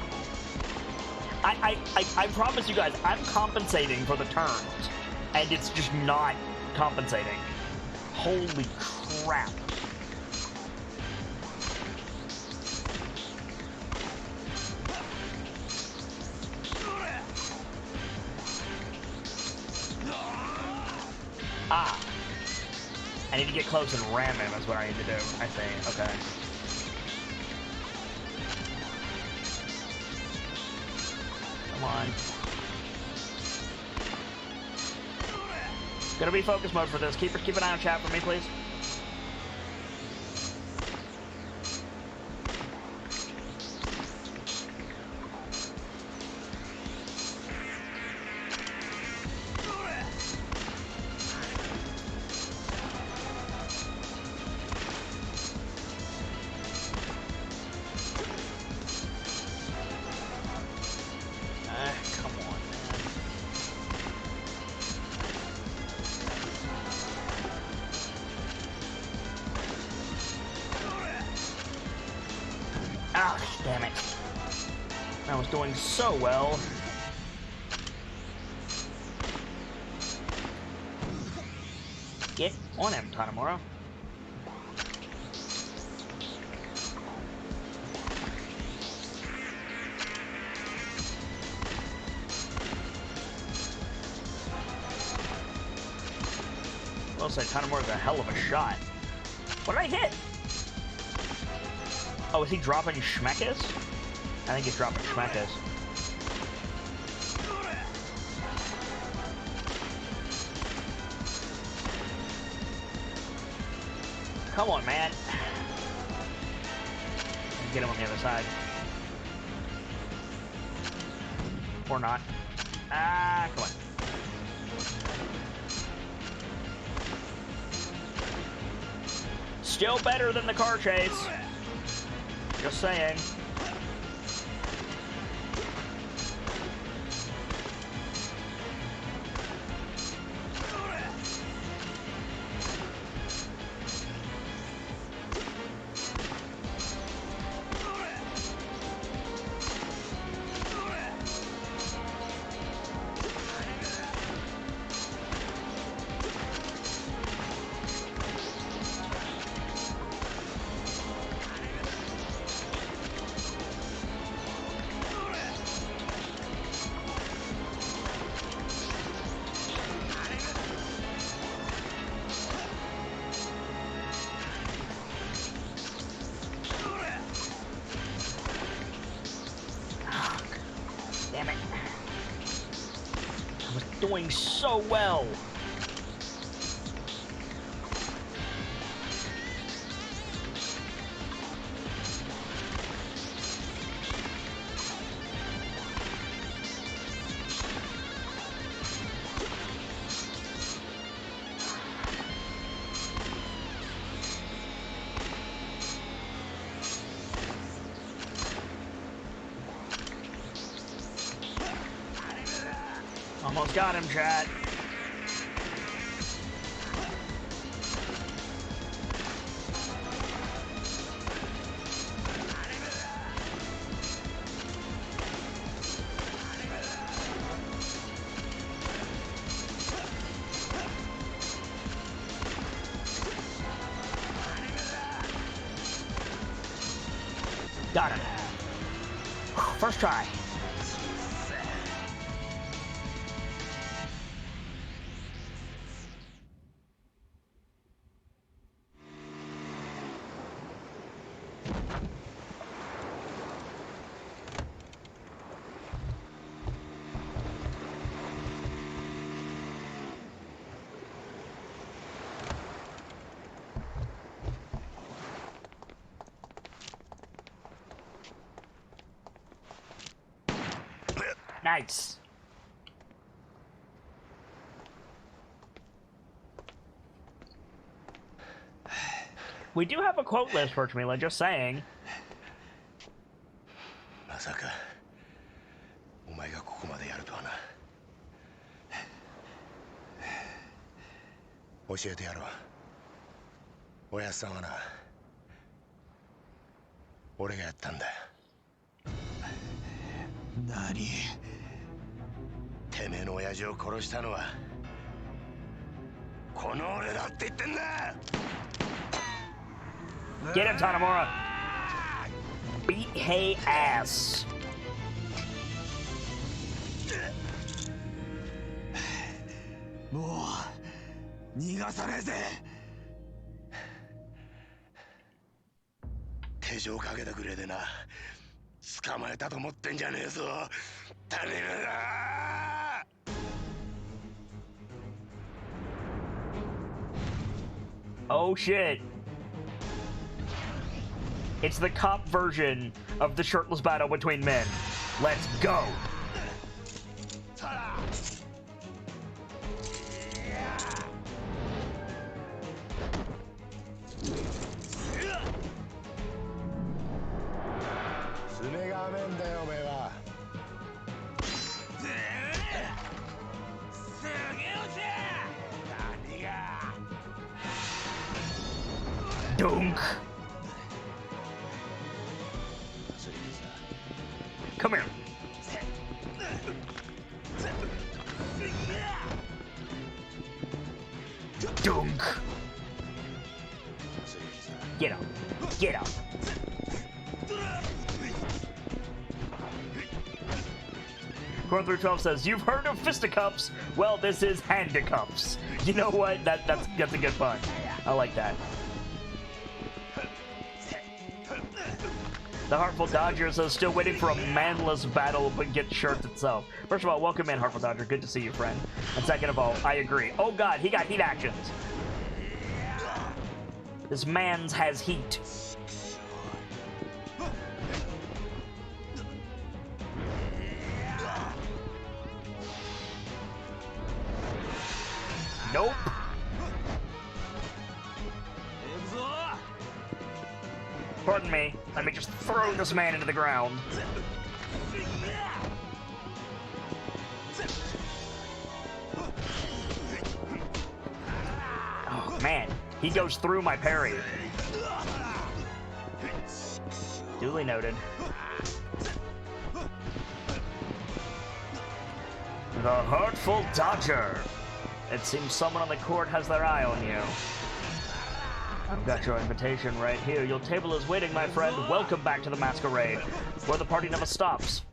I promise you guys, I'm compensating for the turns, and it's just not compensating. Holy crap. Ah. I need to get close and ram him is what I need to do, I think. Okay. Come on. Gonna be focus mode for this. Keep an eye on chat for me, please. Come on, man. Ah, damn it. I was doing so well. Get on him, Tanemura. I'll say Tanemura's a hell of a shot. What did I hit? Oh, is he dropping Schmeckes? I think he's dropping Schmeckes. Come on, man. Get him on the other side. Or not. Ah, come on. Still better than the car chase. Just saying. Damn it. I was doing so well. Almost got him, chat. Got him. First try. Nice. We do have a quote list for Camila, just saying. まさかお前がここまでやるとはな。教えてやろう。おやっさんはな、俺がやったんだ。何？てめえの親父を殺したのはこの俺だって言ってんだ。 Get him, Tanemura. Beat hey ass. もう逃がさねえぜ。手錠かけたくれでな、捕まえたと思ってんじゃねえぞ、種目だ。 Oh shit. It's the cop version of the shirtless battle between men. Let's go. Dunk. Come here. Dunk. Get up. Get up. Corn 312 says, "You've heard of fisticuffs? Well, this is handicuffs." You know what? That's a good pun. I like that. The Heartful Dodger says, "Still waiting for a manless battle, but get shirts itself." First of all, welcome in, Heartful Dodger. Good to see you, friend. And second of all, I agree. Oh god, he got heat actions. This man's has heat. Nope. Pardon me. Let me just throw this man into the ground. Oh, man. He goes through my parry. Duly noted. The Heartful Dodger. It seems someone on the court has their eye on you. I've got your invitation right here. Your table is waiting, my friend. Welcome back to the masquerade, where the party never stops.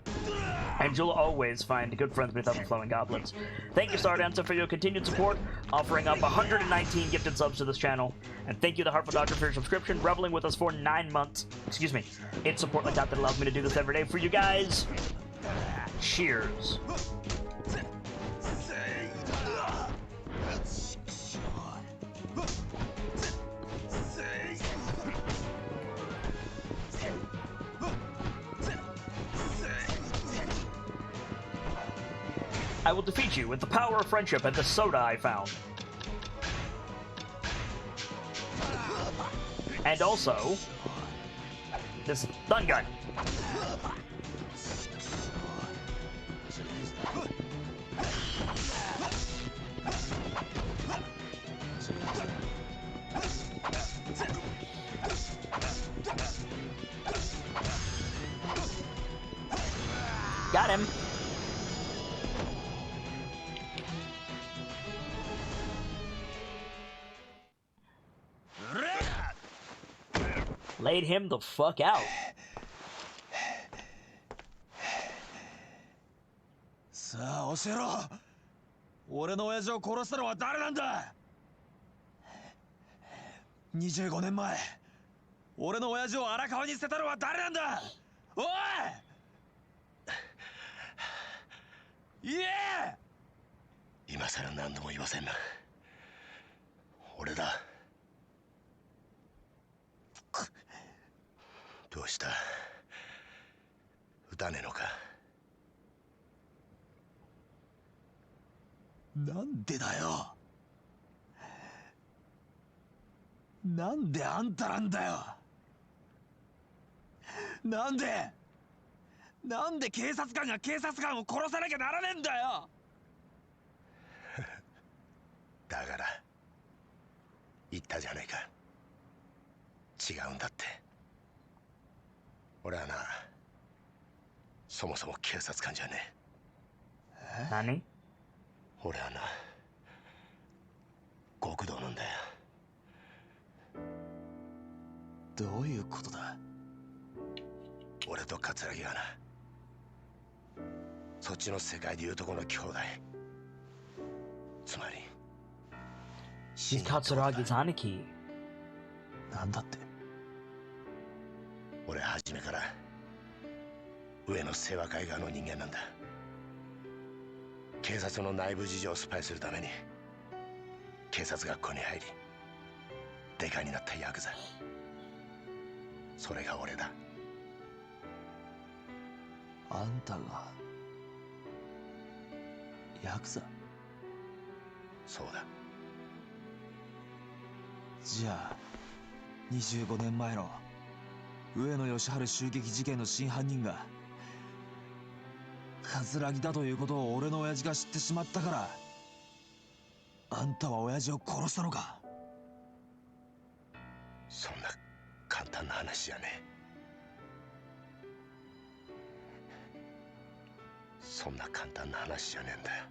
And you'll always find good friends beneath overflowing goblets. Thank you, Stardancer, for your continued support, offering up 119 gifted subs to this channel. And thank you, the Heartful Doctor, for your subscription, reveling with us for 9 months. Excuse me. It's support like that that allows me to do this every day for you guys. Cheers. I will defeat you with the power of friendship and the soda I found. And also, this stun gun. Got him. Laid him the fuck out. さあ教えろ。俺の親父を殺したのは誰なんだ。25年前、俺の親父を荒川に捨てたのは誰なんだ。おい。言え。今さら何度も言わせんな。俺だ。どうした？撃たねえのか？なんでだよ。なんであんたなんだよ。なんで警察官が警察官を殺さなきゃならねえんだよ。だから言ったじゃねえか。違うんだって。俺はな、そもそも警察官じゃねえ。何？俺はな、極道なんだよ。どういうことだ？俺と桂木はな、そっちの世界でいうとこの兄弟。つまり He's Katsuragi's兄. なんだって？俺は初めから上の清和会側の人間なんだ。警察の内部事情をスパイするために警察学校に入りデカになったヤクザ。それが俺だ。あんたがヤクザ？そうだ。じゃあ25年前の上野義治襲撃事件の真犯人が桂木だということを俺の親父が知ってしまったからあんたは親父を殺したのか？そんな簡単な話じゃねえ。そんな簡単な話じゃねえんだよ。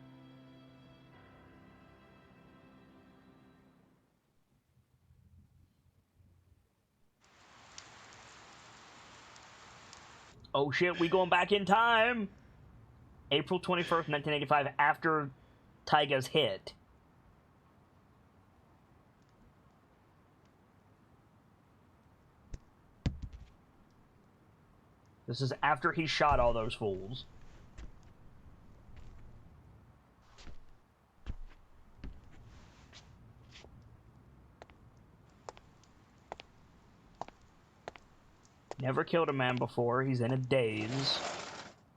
Oh shit, we going back in time! April 21st, 1985, after Taiga's hit. This is after he shot all those fools. Never killed a man before. He's in a daze.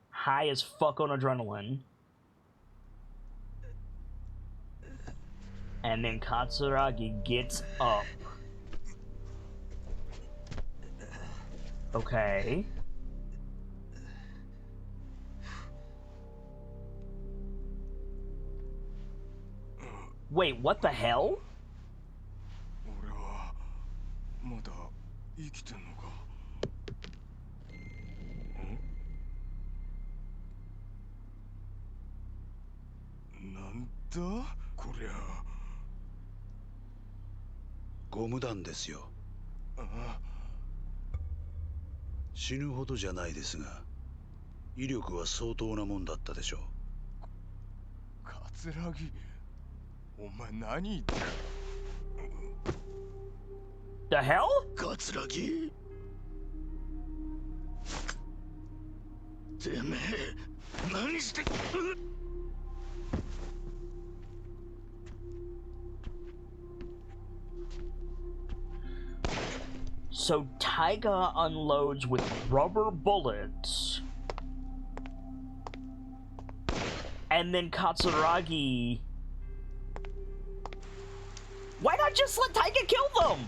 High as fuck on adrenaline. And then Katsuragi gets up. Okay. Wait, what the hell? 俺はまだ生きてんのか？なんだこりゃ。ゴム弾ですよ。あ、死ぬほどじゃないですが威力は相当なもんだったでしょう。桂木、お前何言ってる？ The hell? 桂木、てめえ何して。So Taiga unloads with rubber bullets. And then Katsuragi... Why not just let Taiga kill them?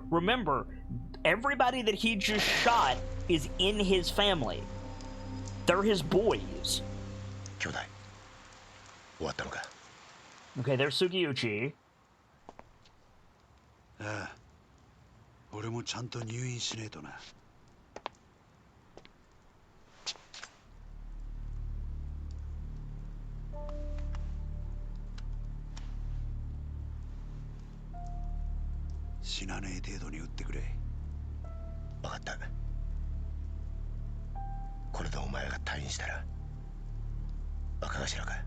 Remember, everybody that he just shot is in his family. They're his boys. 兄弟終わったのか？ Okay, there's Sugiyuchi. ああ、俺もちゃんと入院しねえとな。死なねえ程度に撃ってくれ。分かった。これでお前が退院したら若頭か？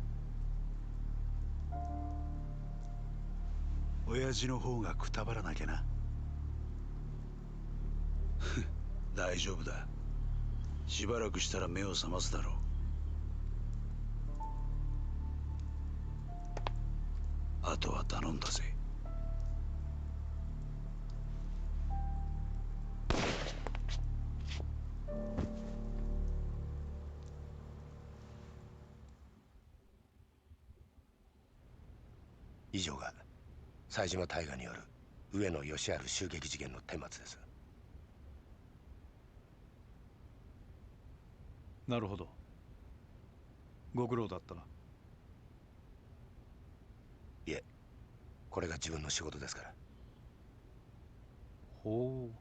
親父の方がくたばらなきゃな。大丈夫だ。しばらくしたら目を覚ますだろう。あとは頼んだぜ。以上が冴島大河による上野義治襲撃事件の顛末です。なるほど。ご苦労だったな。いえ、これが自分の仕事ですから。ほう。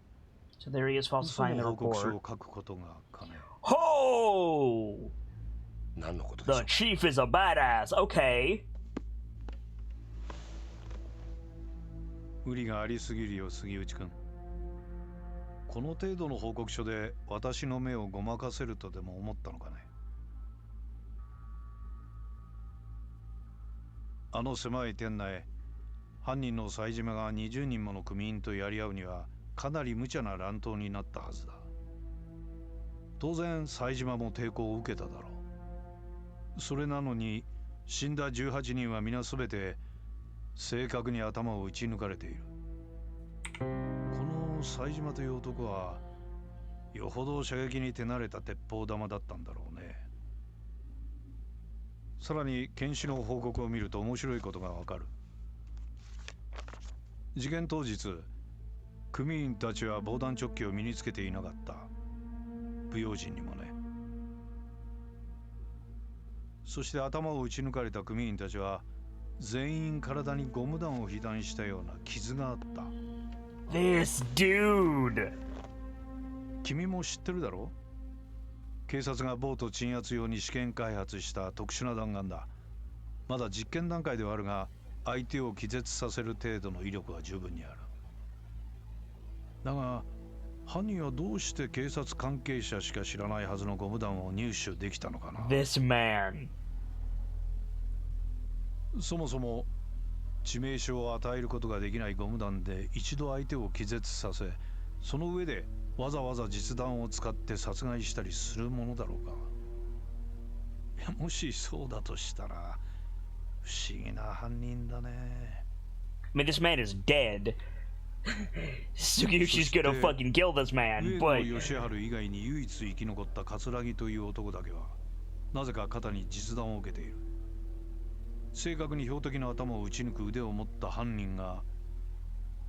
So there he is 嘘 falsifying の the 報告書 report. を書くことが可能。 Ho! 何のことでし The ょう。 chief is a badass. Okay. 無理がありすぎるよ、杉内くん。この程度の報告書で私の目をごまかせるとでも思ったのかね。あの狭い店内、犯人の冴島が20人もの組員とやり合うにはかなり無茶な乱闘になったはずだ。当然冴島も抵抗を受けただろう。それなのに死んだ18人は皆全て正確に頭を撃ち抜かれている。この冴島という男はよほど射撃に手慣れた鉄砲玉だったんだろうね。さらに検視の報告を見ると面白いことがわかる。事件当日、組員たちは防弾チョッキを身につけていなかった。不用心にもね。そして頭を撃ち抜かれた組員たちは全員体にゴム弾を被弾したような傷があった。 This dude. 君も知ってるだろう。警察がボート鎮圧用に試験開発した特殊な弾丸だ。まだ実験段階ではあるが相手を気絶させる程度の威力は十分にある。だが犯人はどうして警察関係者しか知らないはずのゴム弾を入手できたのかな。 This man. そもそも致命傷を与えることができないゴム弾で一度相手を気絶させ、その上でわざわざ実弾を使って殺害したりするものだろうか。いや、もしそうだとしたら不思議な犯人だね。 I mean, this man is dead. Sugiyoshi's gonna fucking kill this 上 man, 野 but 義治以外に唯一生き残った桂木という男だけはなぜか肩に実弾を受けている。正確に標的の頭を撃ち抜く腕を持った犯人が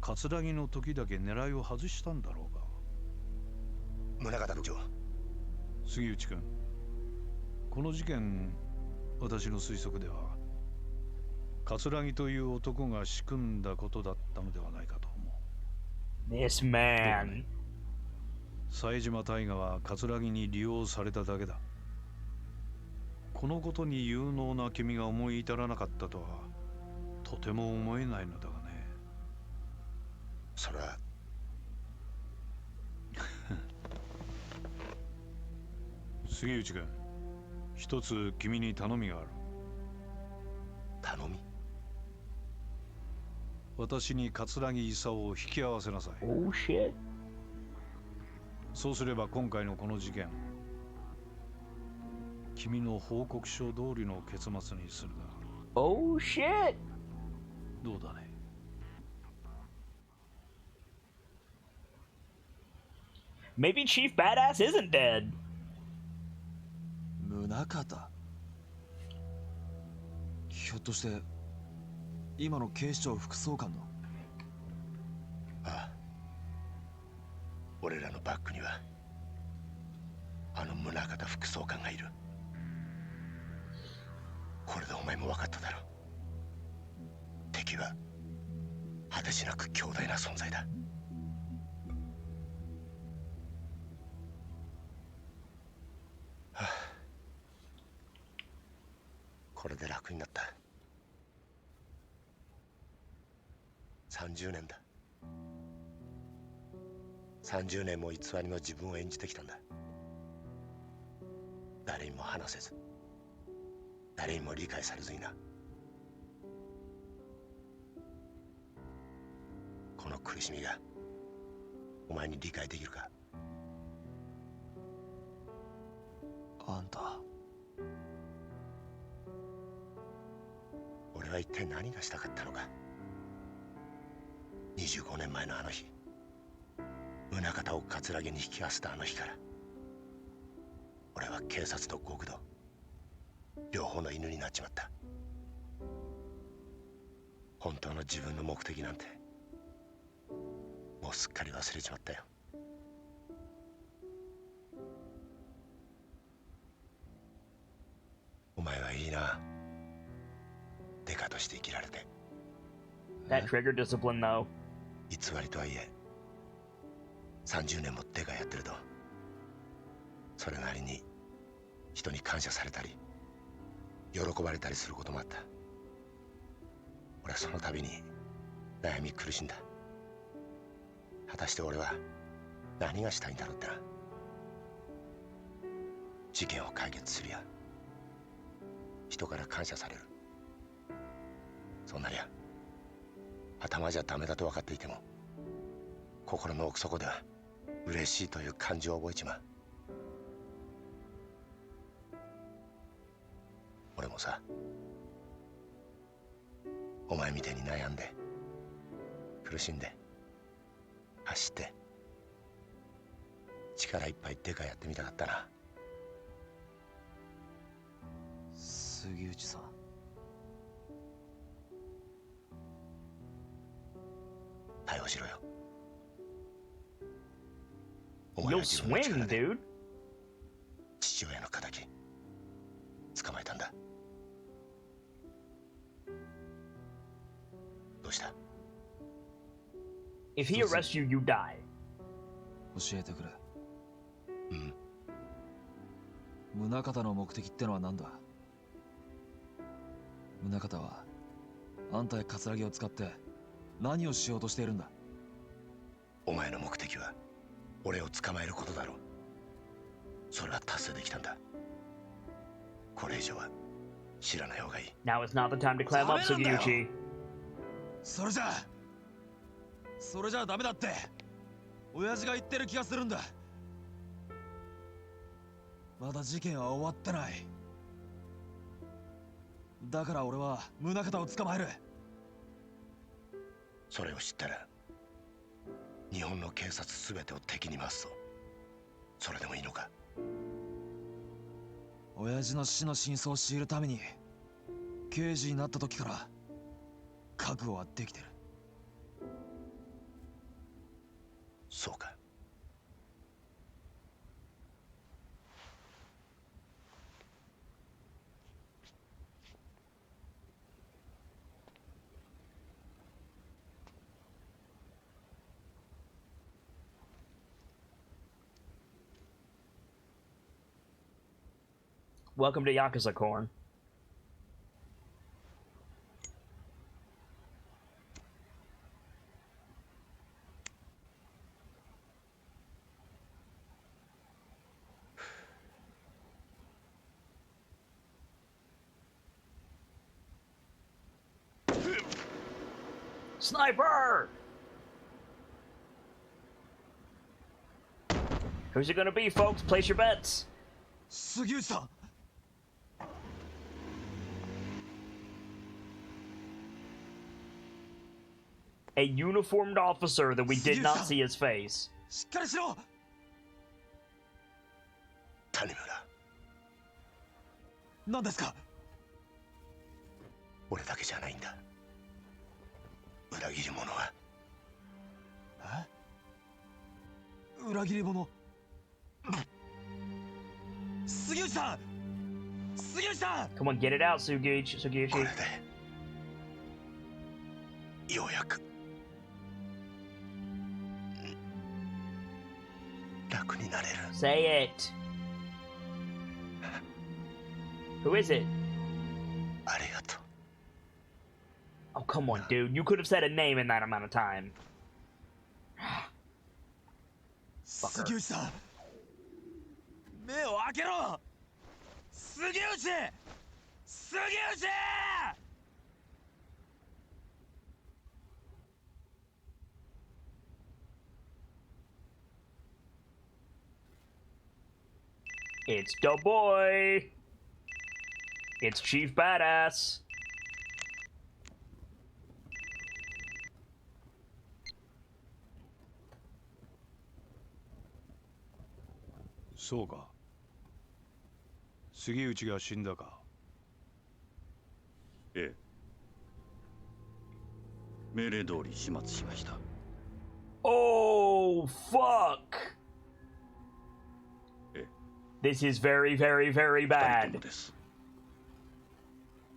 桂木の時だけ狙いを外したんだろうか。宗像部長、杉内君、この事件、私の推測では桂木という男が仕組んだことだったのではないかと思う。 this man. 冴島大河は桂木に利用されただけだ。このことに有能な君が思い至らなかったとはとても思えないのだがね。それは杉内君、一つ君に頼みがある。頼み。私に桂木功を引き合わせなさい。 Oh shit. そうすれば今回のこの事件、君の報告書通りの結末にするが Oh shit. どうだね。 Maybe Chief Badass isn't dead. 宗像。ひょっとして今の警視庁副総監の。ああ、俺らのバックにはあの宗像副総監がいる。これでお前も分かっただろう。敵は果てしなく強大な存在だ。はあ、これで楽になった。30年だ。30年も偽りの自分を演じてきたんだ。誰にも話せず、誰にも理解されずにな。この苦しみがお前に理解できるか。あんた。俺は一体何がしたかったのか。25年前のあの日、宗像を桂木に引き合わせたあの日から、俺は警察と極道両方の犬になっちまった。本当の自分の目的なんてもうすっかり忘れちまったよ。はいいな。デカとして生きられて。 That trigger discipline, though. 偽りとはいえ30年もデカやってるとそれなりに人に感謝されたり喜ばれたりすることもあった。俺はその度に悩み苦しんだ。果たして俺は何がしたいんだろうってな。事件を解決するや人から感謝される、そんなりゃ頭じゃダメだと分かっていても心の奥底では嬉しいという感情を覚えちまう。俺もさ、お前みたいに悩んで苦しんで走って力いっぱいデカやってみたかったな。杉内さん、逮捕しろよ。お前 You'll は自分の swing, 力で dude. 父親の敵捕まえたんだ。どうした？ If he arrests you, you die. 教えてくれ。うん。宗方の目的ってのは何だ？宗方はあんたや桂木を使って何をしようとしているんだ？お前の目的は俺を捕まえることだろう。それは達成できたんだ。これ以上は知らない方がいい。 Now is not the time to clam up, Sugiuchi. それじゃダメだって親父が言ってる気がするんだ。まだ事件は終わってない。だから俺は宗方を捕まえる。それを知ったら日本の警察すべてを敵に回すぞ。それでもいいのか？親父の死の真相を知るために刑事になった時から覚悟はできてる。そうか。Welcome to Yakuza Corn. Sniper! Who's it gonna be, folks? Place your bets. 杉内さん。A uniformed officer that we did not see his face. しっかりしろ。谷村、何ですか？俺だけじゃないんだ。裏切り者は。え？裏切り者？杉内さん！杉内さん！ Come on, get it out, Sugiuchi. これでようやく楽になれる。 Say it. Who is it? ありがとう。 Oh, come on, dude. You could have said a name in that amount of time. 杉内さん！目を開けろ！杉内！杉内！ It's the boy. It's Chief Badass.そうか。杉内が死んだか。ええ。命令通り始末しました。 Oh, fuck. ええ。 This is very, very, very 二人と bad. もです。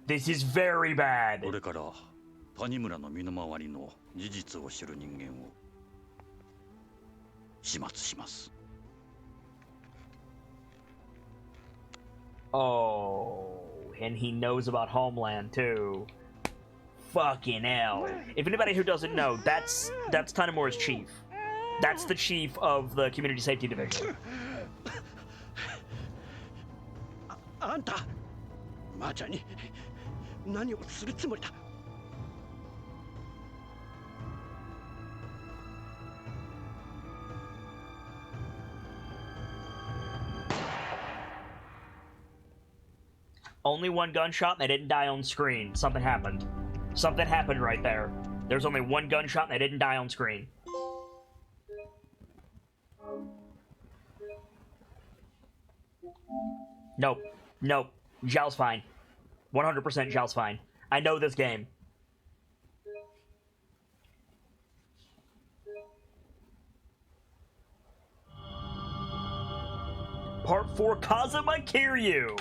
This is very bad. これから谷村の身の回りの事実を知る人間を始末します。 Oh, and he knows about Homeland too. Fucking hell. If anybody who doesn't know, that's Tanimura's chief. That's the chief of the Community Safety Division. あんた、マーちゃんに何をするつもりだ。 Only one gunshot and they didn't die on screen. Something happened. Something happened right there. There's only one gunshot and they didn't die on screen. Nope. Nope. Zhao's fine. 100% Zhao's fine. I know this game. Part 4, Kazuma Kiryu!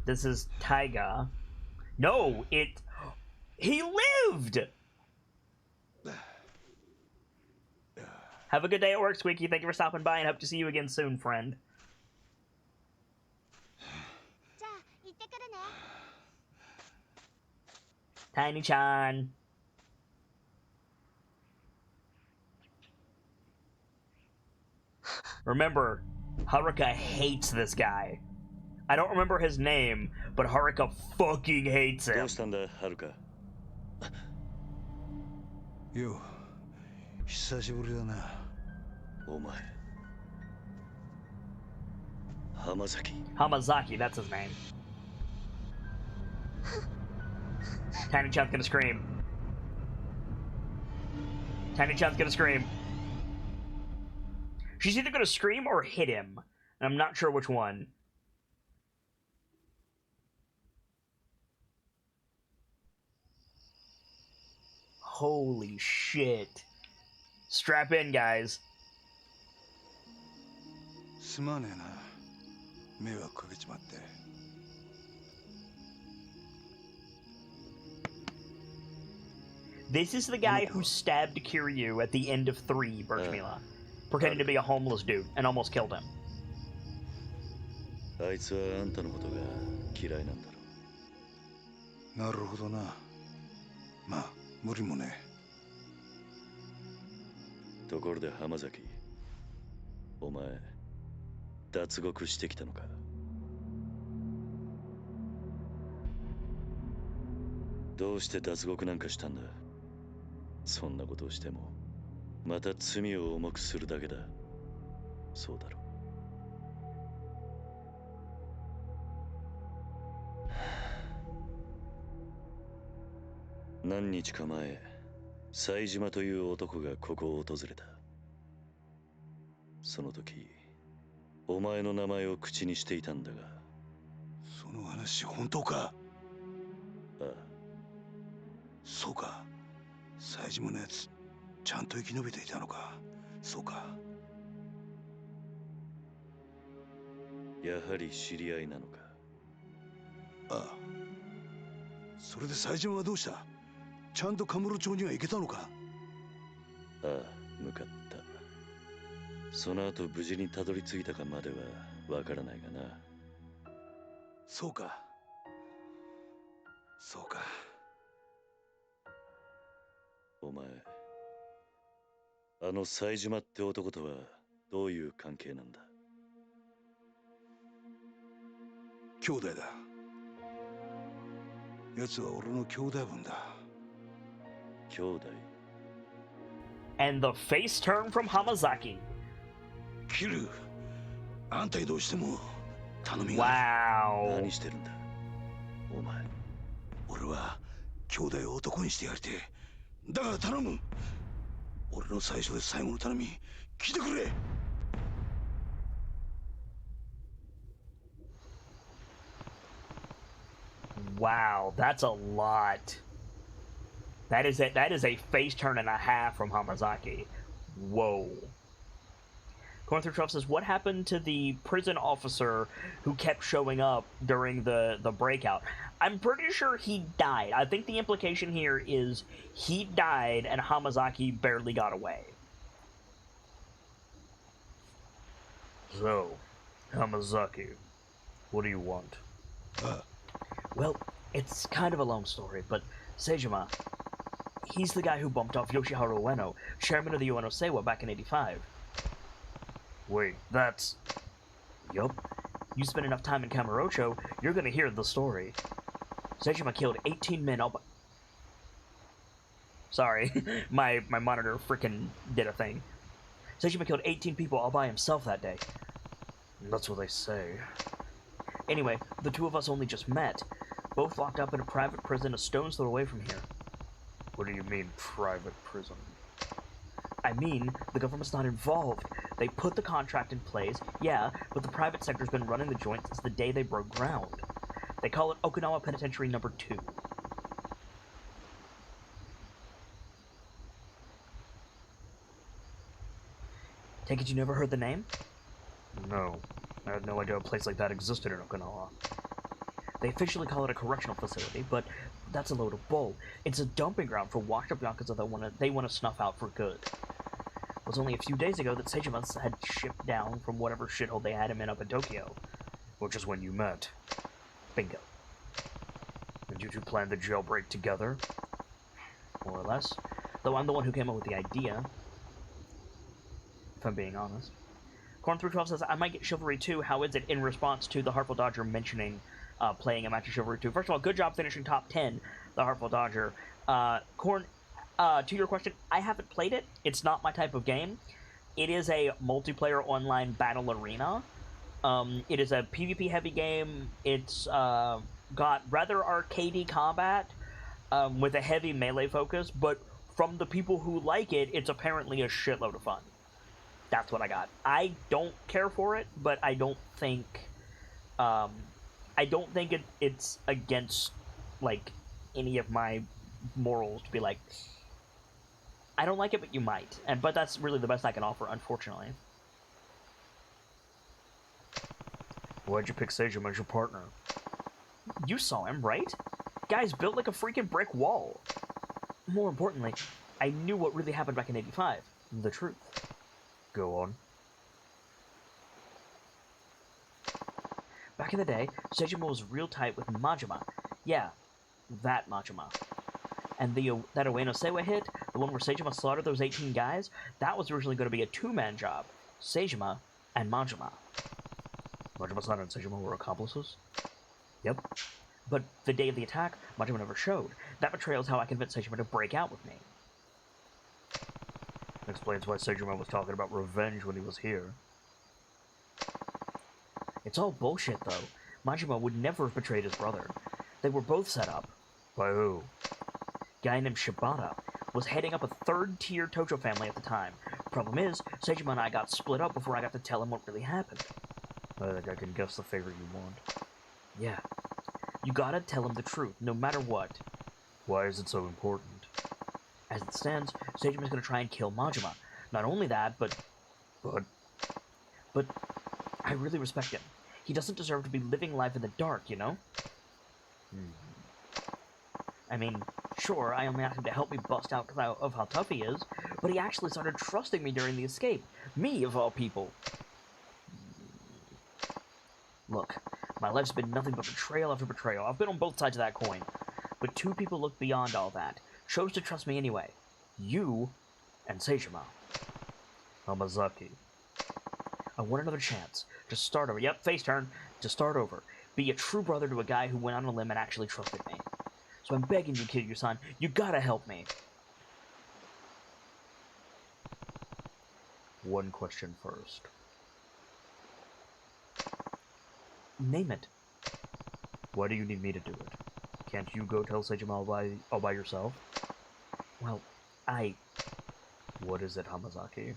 This is Taiga. No, he lived! Have a good day at work, Squeaky. Thank you for stopping by and hope to see you again soon, friend. Tiny-chan. Remember, Haruka hates this guy. I don't remember his name, but Haruka fucking hates him. どうしたんだ、はるか。よ、久しぶりだな。お前。浜崎。Hamazaki, that's his name. Tiny-chan's gonna scream. Tiny-chan's gonna scream. She's either gonna scream or hit him. And I'm not sure which one. Holy shit. Strap in, guys. すまねえな。迷惑かけちまって。This is the guy who stabbed Kiryu at the end of 3, Birchmila, pretending to be a homeless dude and almost killed him. あいつはあんたのことが嫌いなんだろ。なるほどな。まあ、無理もねところで浜崎、お前脱獄してきたのか。どうして脱獄なんかしたんだ。そんなことをしてもまた罪を重くするだけだ。そうだろう。何日か前、冴島という男がここを訪れた。その時お前の名前を口にしていたんだが。その話本当か。ああ、そうか。冴島のやつちゃんと生き延びていたのか。そうか。やはり知り合いなのか。ああ。それで冴島はどうした。ちゃんとカムロ町には行けたのか。ああ、向かった。その後無事にたどり着いたかまではわからないがな。そうか。そうか。お前、あの冴島って男とはどういう関係なんだ。兄弟だ。奴は俺の兄弟分だ。兄弟。And the face turn from Hamazaki. キル、あんたにどうしても頼みが。Wow. 何してるんだ。は兄弟を男にしてやりてえ。だから頼む。俺の最初で最後の頼み聞いてくれ。Wow, that's a lot. That is a face turn and a half from Hamazaki. Whoa. Going through Trump says, what happened to the prison officer who kept showing up during the breakout? I'm pretty sure he died. I think the implication here is he died and Hamazaki barely got away. So, Hamazaki, what do you want? Well, it's kind of a long story, but Seijima, he's the guy who bumped off Yoshiharu Ueno, chairman of the Ueno Seiwa back in '85. Wait, that's... Yup. You spend enough time in Kamurocho, you're gonna hear the story. Seijima killed 18 men all by... Sorry, my monitor frickin' did a thing. Seijima killed 18 people all by himself that day. That's what they say. Anyway, the two of us only just met. Both locked up in a private prison a stone's throw away from here. What do you mean, private prison? I mean, the government's not involved. They put the contract in place, yeah, but the private sector's been running the joint since the day they broke ground. They call it Okinawa Penitentiary Number 2. Take it you never heard the name? No. I had no idea a place like that existed in Okinawa. They officially call it a correctional facility, but that's a load of bull. It's a dumping ground for washed-up Yakuza that they want to snuff out for good. It was only a few days ago that Seijima had shipped down from whatever shithole they had him in up in Tokyo. Which is when you met. Bingo. And you two planned the jailbreak together? More or less. Though I'm the one who came up with the idea. If I'm being honest. Corn through 12 says, I might get Chivalry 2. How is it? In response to the Heartful Dodger mentioning playing a match of Chivalry 2. First of all, good job finishing top 10, the Heartful Dodger. Corn, to your question, I haven't played it. It's not my type of game. It is a multiplayer online battle arena. It is a PvP-heavy game. It's got rather arcadey combat with a heavy melee focus, but from the people who like it, it's apparently a shitload of fun. That's what I got. I don't care for it, but I don't think it's against like any of my morals to be like, I don't like it, but you might. But that's really the best I can offer, unfortunately. Why'd you pick Seijima as your partner? You saw him, right? Guy's built like a freaking brick wall. More importantly, I knew what really happened back in '85. The truth. Go on. Back in the day, Seijima was real tight with Majima. Yeah, that Majima. And that Ueno Seiwa hit, the one where Seijima slaughtered those 18 guys, that was originally going to be a two-man job. Seijima and Majima. Majima-san and Seijima were accomplices? Yep. But the day of the attack, Majima never showed. That betrayal is how I convinced Seijima to break out with me. Explains why Seijima was talking about revenge when he was here. It's all bullshit, though. Majima would never have betrayed his brother. They were both set up. By who? Guy named Shibata was heading up a third-tier Tojo family at the time. Problem is, Seijima and I got split up before I got to tell him what really happened. I think I can guess the favor you want. Yeah. You gotta tell him the truth, no matter what. Why is it so important? As it stands, Seijima's gonna try and kill Majima. Not only that, but I really respect him. He doesn't deserve to be living life in the dark, you know? I mean, sure, I only asked him to help me bust out because of how tough he is, but he actually started trusting me during the escape. Me, of all people. Look, my life's been nothing but betrayal after betrayal. I've been on both sides of that coin. But two people looked beyond all that. Chose to trust me anyway. You and Seijima. Hamazaki. I want another chance. To start over. Yep, face turn. To start over. Be a true brother to a guy who went on a limb and actually trusted me. So I'm begging you, Kiryu-san. You gotta help me. One question first. Name it. Why do you need me to do it? Can't you go tell Sejima all by yourself? Well, What is it, Hamazaki?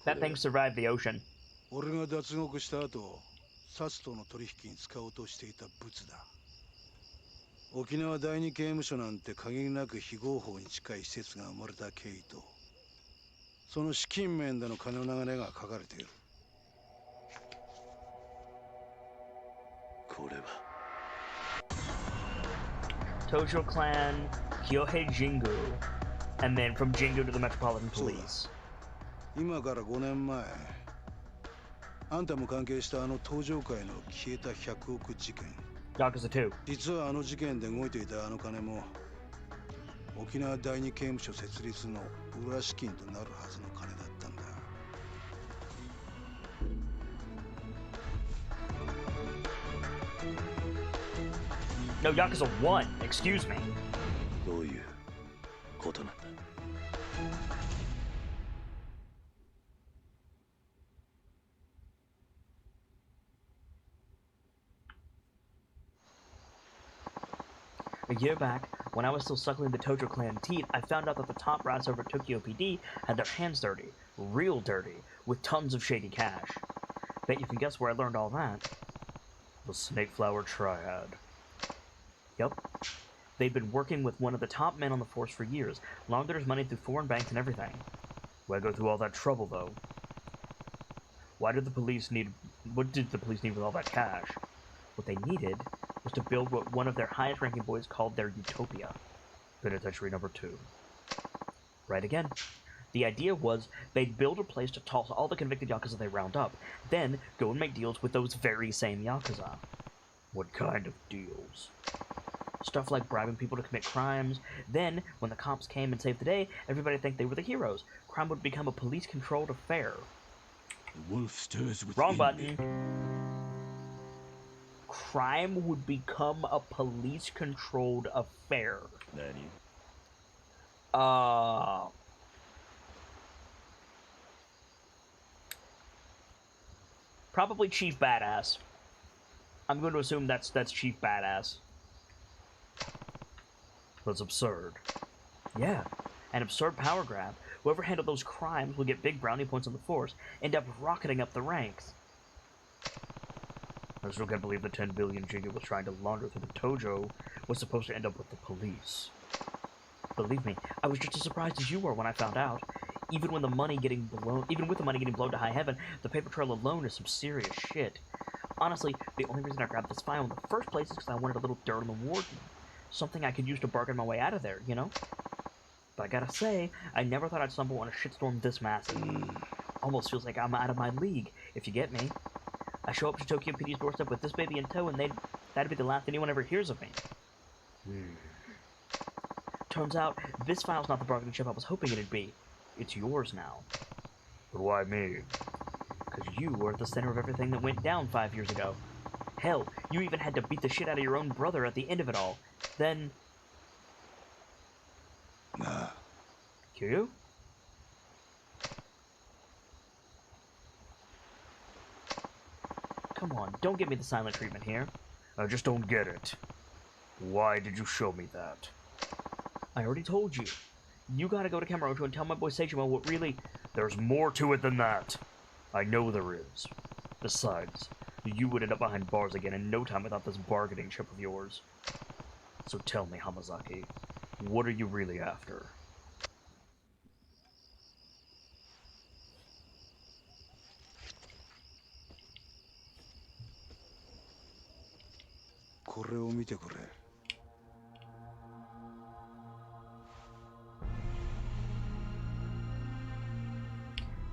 That thing survived the ocean. 俺が脱獄した後、サツとの取引に使おうとしていた物だ。沖縄第二刑務所なんて限りなく非合法に近い施設が生まれた経緯と、その資金面での金の流れが書かれている。これは Tojo Clan, Kyohei Jingu, and then from Jingu to the Metropolitan Police. 今から5年前、あんたも関係したあの東上界の消えた100億事件。Yakuza 2. 実はあの事件で動いていたあの金も、沖縄第二刑務所設立の裏資金となるはずの金だったんだ。No, Yakuza 1, excuse me. どういうことなんだ。A year back, when I was still suckling the Tojo clan teeth, I found out that the top brass over at Tokyo PD had their hands dirty, real dirty, with tons of shady cash. Bet you can guess where I learned all that. The Snakeflower Triad. Yup. They'd been working with one of the top men on the force for years, laundered his money through foreign banks and everything. Why go through all that trouble, though? What did the police need with all that cash? What they needed was to build what one of their highest-ranking boys called their utopia. Penitentiary number 2. Right again. The idea was they'd build a place to toss all the convicted Yakuza they round up, then go and make deals with those very same Yakuza. What kind of deals? Stuff like bribing people to commit crimes. Then, when the cops came and saved the day, everybody'd think they were the heroes. Crime would become a police-controlled affair. The wolf stirs within Wrong button. Crime would become a police-controlled affair. Nani? Probably Chief Badass. I'm going to assume that's Chief Badass. That's absurd. Yeah, an absurd power grab. Whoever handled those crimes would get big brownie points on the force, end up rocketing up the ranks. I still can't believe the 10 billion Jingu was trying to launder through the Tojo was supposed to end up with the police. Believe me, I was just as surprised as you were when I found out. Even with the money getting blown to high heaven, the paper trail alone is some serious shit. Honestly, the only reason I grabbed this file in the first place is because I wanted a little dirt on the warden. Something I could use to bargain my way out of there, you know? But I gotta say, I never thought I'd stumble on a shitstorm this massive. Almost feels like I'm out of my league, if you get me. I show up to Tokyo PD's doorstep with this baby in tow, and that'd be the last anyone ever hears of me. Turns out, this file's not the bargaining chip I was hoping it'd be. It's yours now. But why me? Because you were at the center of everything that went down 5 years ago. Hell, you even had to beat the shit out of your own brother at the end of it all. Then... Nah. Kiryu? Come on, don't give me the silent treatment here. I just don't get it. Why did you show me that? I already told you. You gotta go to Kamurocho and tell my boy Seijima what really... There's more to it than that. I know there is. Besides, you would end up behind bars again in no time without this bargaining chip of yours. So tell me, Hamazaki, what are you really after?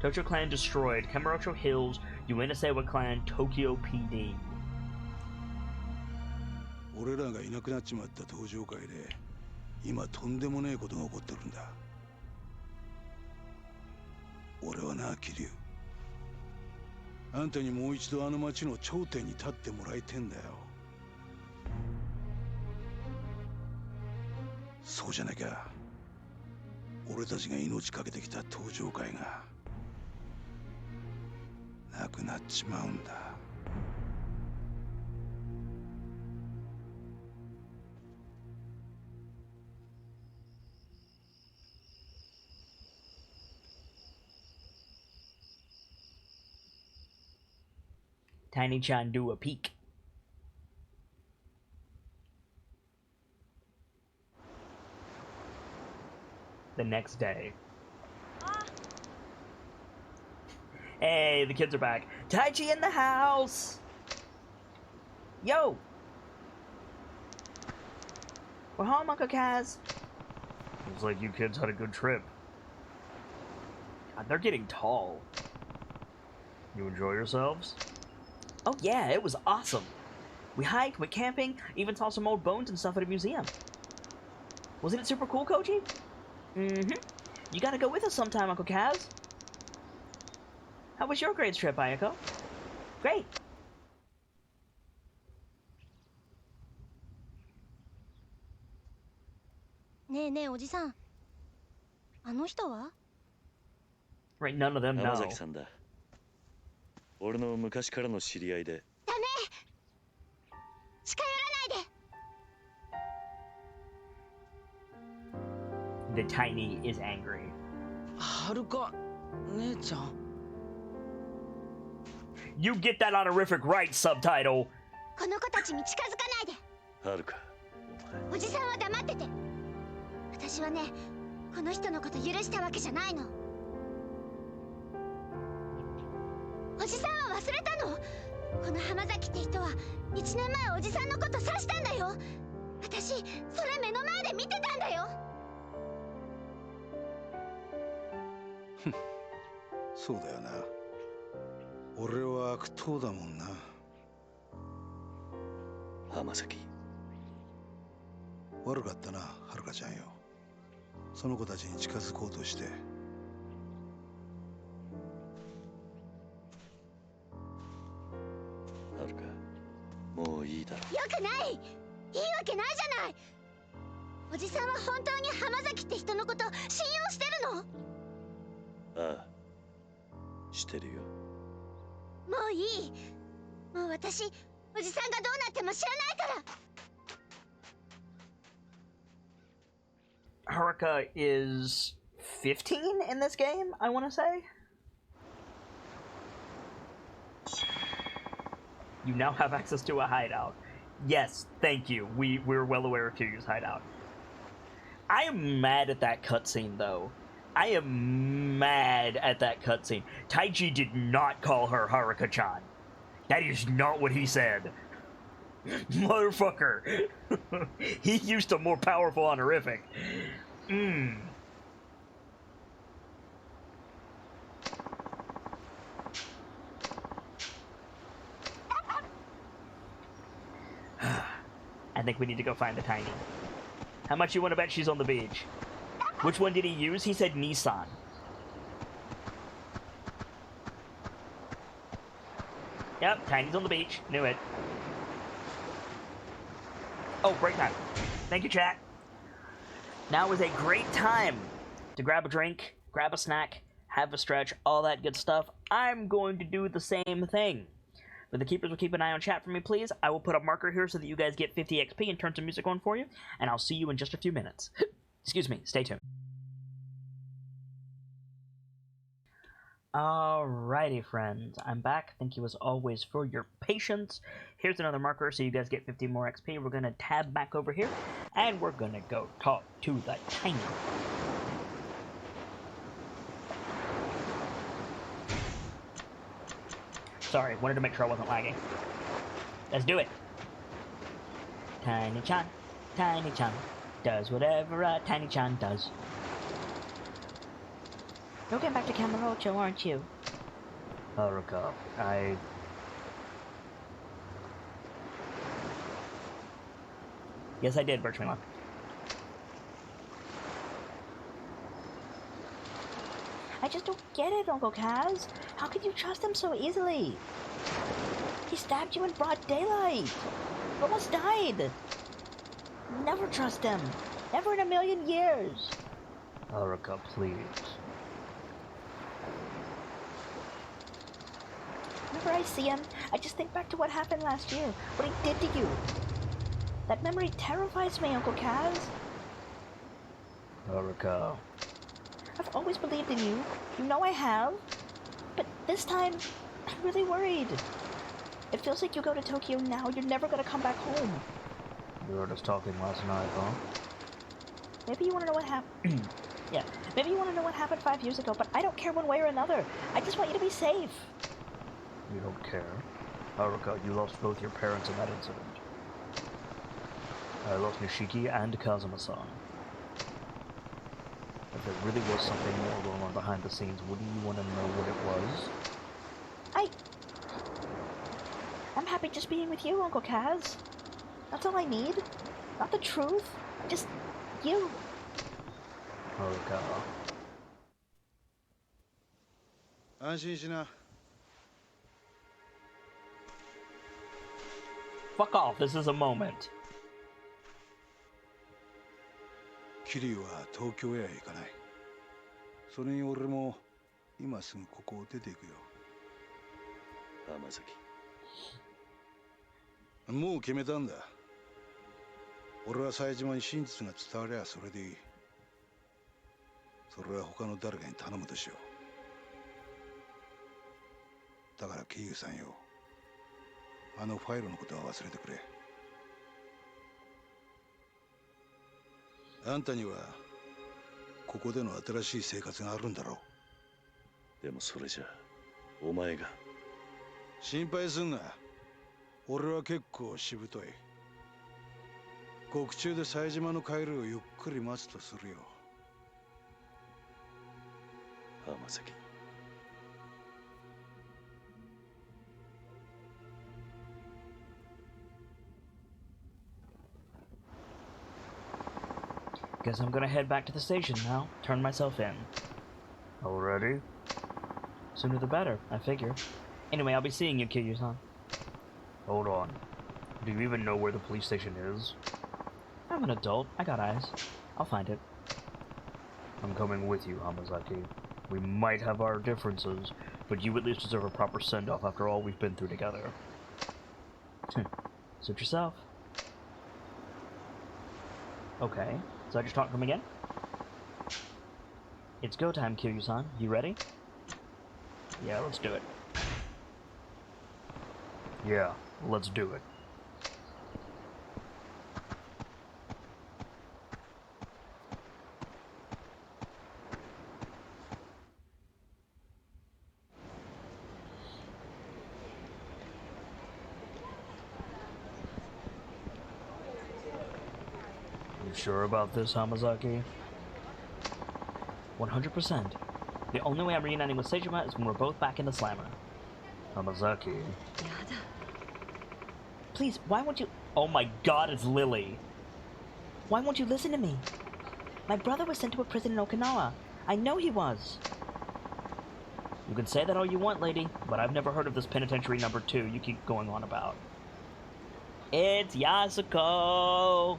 Tojo Clan destroyed. Kamurocho Hills, Uenasewa Clan, Tokyo PD. 俺らがいなくなっちまった東上界で今とんでもねえことが起こってるんだ。俺はな、桐生、あんたにもう一度あの町の頂点に立ってもらいてんだよ。そうじゃなきゃ俺たちが命かけてきた登場会がなくなっちまうんだ。Tiny-chan do a peek. The next day. Hey, the kids are back. Taichi in the house! Yo! We're home, Uncle Kaz. Looks like you kids had a good trip. God, they're getting tall. You enjoy yourselves? Oh yeah, it was awesome. We hiked, went camping, even saw some old bones and stuff at a museum. Wasn't it super cool, Koji? Mm-hmm. You gotta go with us sometime, Uncle Kaz. How was your grades trip, Ayako? Great. ねえねえおじさん、あの人は？ Right, none of them know. 山崎さんだ。俺の昔からの知り合いで。ダメ！近寄らないで。 The Tiny is angry. はるか姉ちゃん。 You get that honorific right, subtitle. この子たちに近づかないで。はるか、おじさんは黙ってて。私はね、この人のこと許したわけじゃないの。おじさんは忘れたの？この浜崎って人は1年前おじさんのこと刺したんだよ。私、それ目の前で見てたんだよ。そうだよな。俺は悪党だもんな。浜崎。悪かったな、はるかちゃんよ。その子たちに近づこうとして。はるか、もういいだろ。よくない。いいわけないじゃない。おじさんは本当に浜崎って人のこと信用してるの？ああ、してるよ。もういい。もう私、おじさんがどうなっても知らないから。Haruka is 15 in this game, I want to say. You now have access to a hideout. Yes, thank you. We're well aware of Kiryu's hideout. I am mad at that cutscene, though. I am mad at that cutscene. Taichi did not call her Haruka-chan. That is not what he said. Motherfucker. He used a more powerful honorific. I think we need to go find the Tiny. How much you want to bet she's on the beach? Which one did he use? He said Nissan. Yep, Tiny's on the beach. Knew it. Oh, break time. Thank you, chat. Now is a great time to grab a drink, grab a snack, have a stretch, all that good stuff. I'm going to do the same thing. But the keepers will keep an eye on chat for me, please. I will put a marker here so that you guys get 50 XP and turn some music on for you. And I'll see you in just a few minutes. Excuse me. Stay tuned. Alrighty, friends. I'm back. Thank you as always for your patience. Here's another marker so you guys get 50 more XP. We're going to tab back over here. And we're going to go talk to the Tiny. Sorry, wanted to make sure I wasn't lagging. Let's do it. Tiny-chan, Tiny-chan, does whatever a Tiny-chan does. You're getting back to Kamurocho, aren't you? Haruka, Yes, I did, Birchmila. I just don't get it, Uncle Kaz. How could you trust him so easily? He stabbed you in broad daylight. You almost died. Never trust him. Never in a million years. Haruka, please. Whenever I see him, I just think back to what happened last year, what he did to you. That memory terrifies me, Uncle Kaz. Haruka. I've always believed in you. You know I have. But this time, I'm really worried. It feels like you go to Tokyo now, you're never gonna come back home. You heard us talking last night, huh? Maybe you want to know what happened. Yeah, maybe you want to know what happened 5 years ago, but I don't care one way or another. I just want you to be safe. You don't care? Haruka, you lost both your parents in that incident. I lost Nishiki and Kazuma-san. If there really was something more going on behind the scenes, wouldn't you want to know what it was? I'm happy just being with you, Uncle Kaz. That's all I need. Not the truth. Just you. Haruka. 安心しな。 Fuck off, this is a moment. キリは東京へは行かない。それに俺も今すぐここを出ていくよ。浜崎。もう決めたんだ。俺は冴島に真実が伝わりゃそれでいい。それは他の誰かに頼むとしよう。だから桐生さんよ、あのファイルのことは忘れてくれ。あんたにはここでの新しい生活があるんだろう。でもそれじゃお前が。心配すんな。俺は結構しぶとい。獄中で冴島の帰りをゆっくり待つとするよ。浜崎。Guess I'm gonna head back to the station now. Turn myself in. Already? Sooner the better, I figure. Anyway, I'll be seeing you, Kiryu-san. Hold on. Do you even know where the police station is? I'm an adult. I got eyes. I'll find it. I'm coming with you, Hamazaki. We might have our differences, but you at least deserve a proper send-off after all we've been through together. Suit yourself. Okay, so I just talk to him again? It's go time, Kiryu-san. You ready? Yeah, let's do it. Yeah, let's do it. You sure about this, Hamazaki? 100%. The only way I'm reuniting with Seijima is when we're both back in the slammer. Hamazaki. Please, why won't you... Oh my god, it's Lily. Why won't you listen to me? My brother was sent to a prison in Okinawa. I know he was. You can say that all you want, lady, but I've never heard of this penitentiary number 2 you keep going on about. It's Yasuko!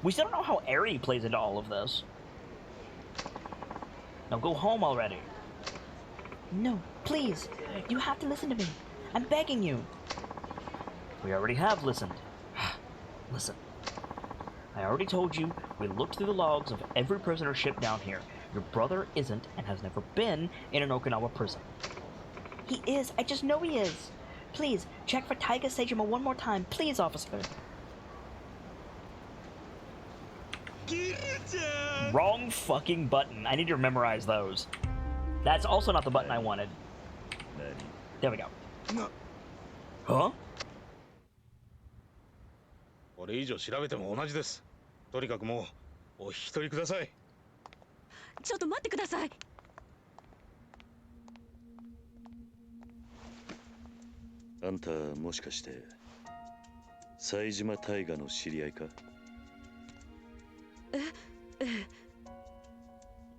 We still don't know how Eri plays into all of this. Now go home already. No, please. You have to listen to me. I'm begging you. We already have listened. Listen. I already told you we looked through the logs of every prisoner ship down here. Your brother isn't and has never been in an Okinawa prison. He is. I just know he is. Please, check for Taiga Seijima one more time. Please, officer. Wrong fucking button. I need to memorize those. That's also not the button I wanted. There we go. Huh? これ以上調べても同じです。とにかくもうお引き取りください。ちょっと待ってください。あんたもしかして冴島大河の知り合いか？ええ。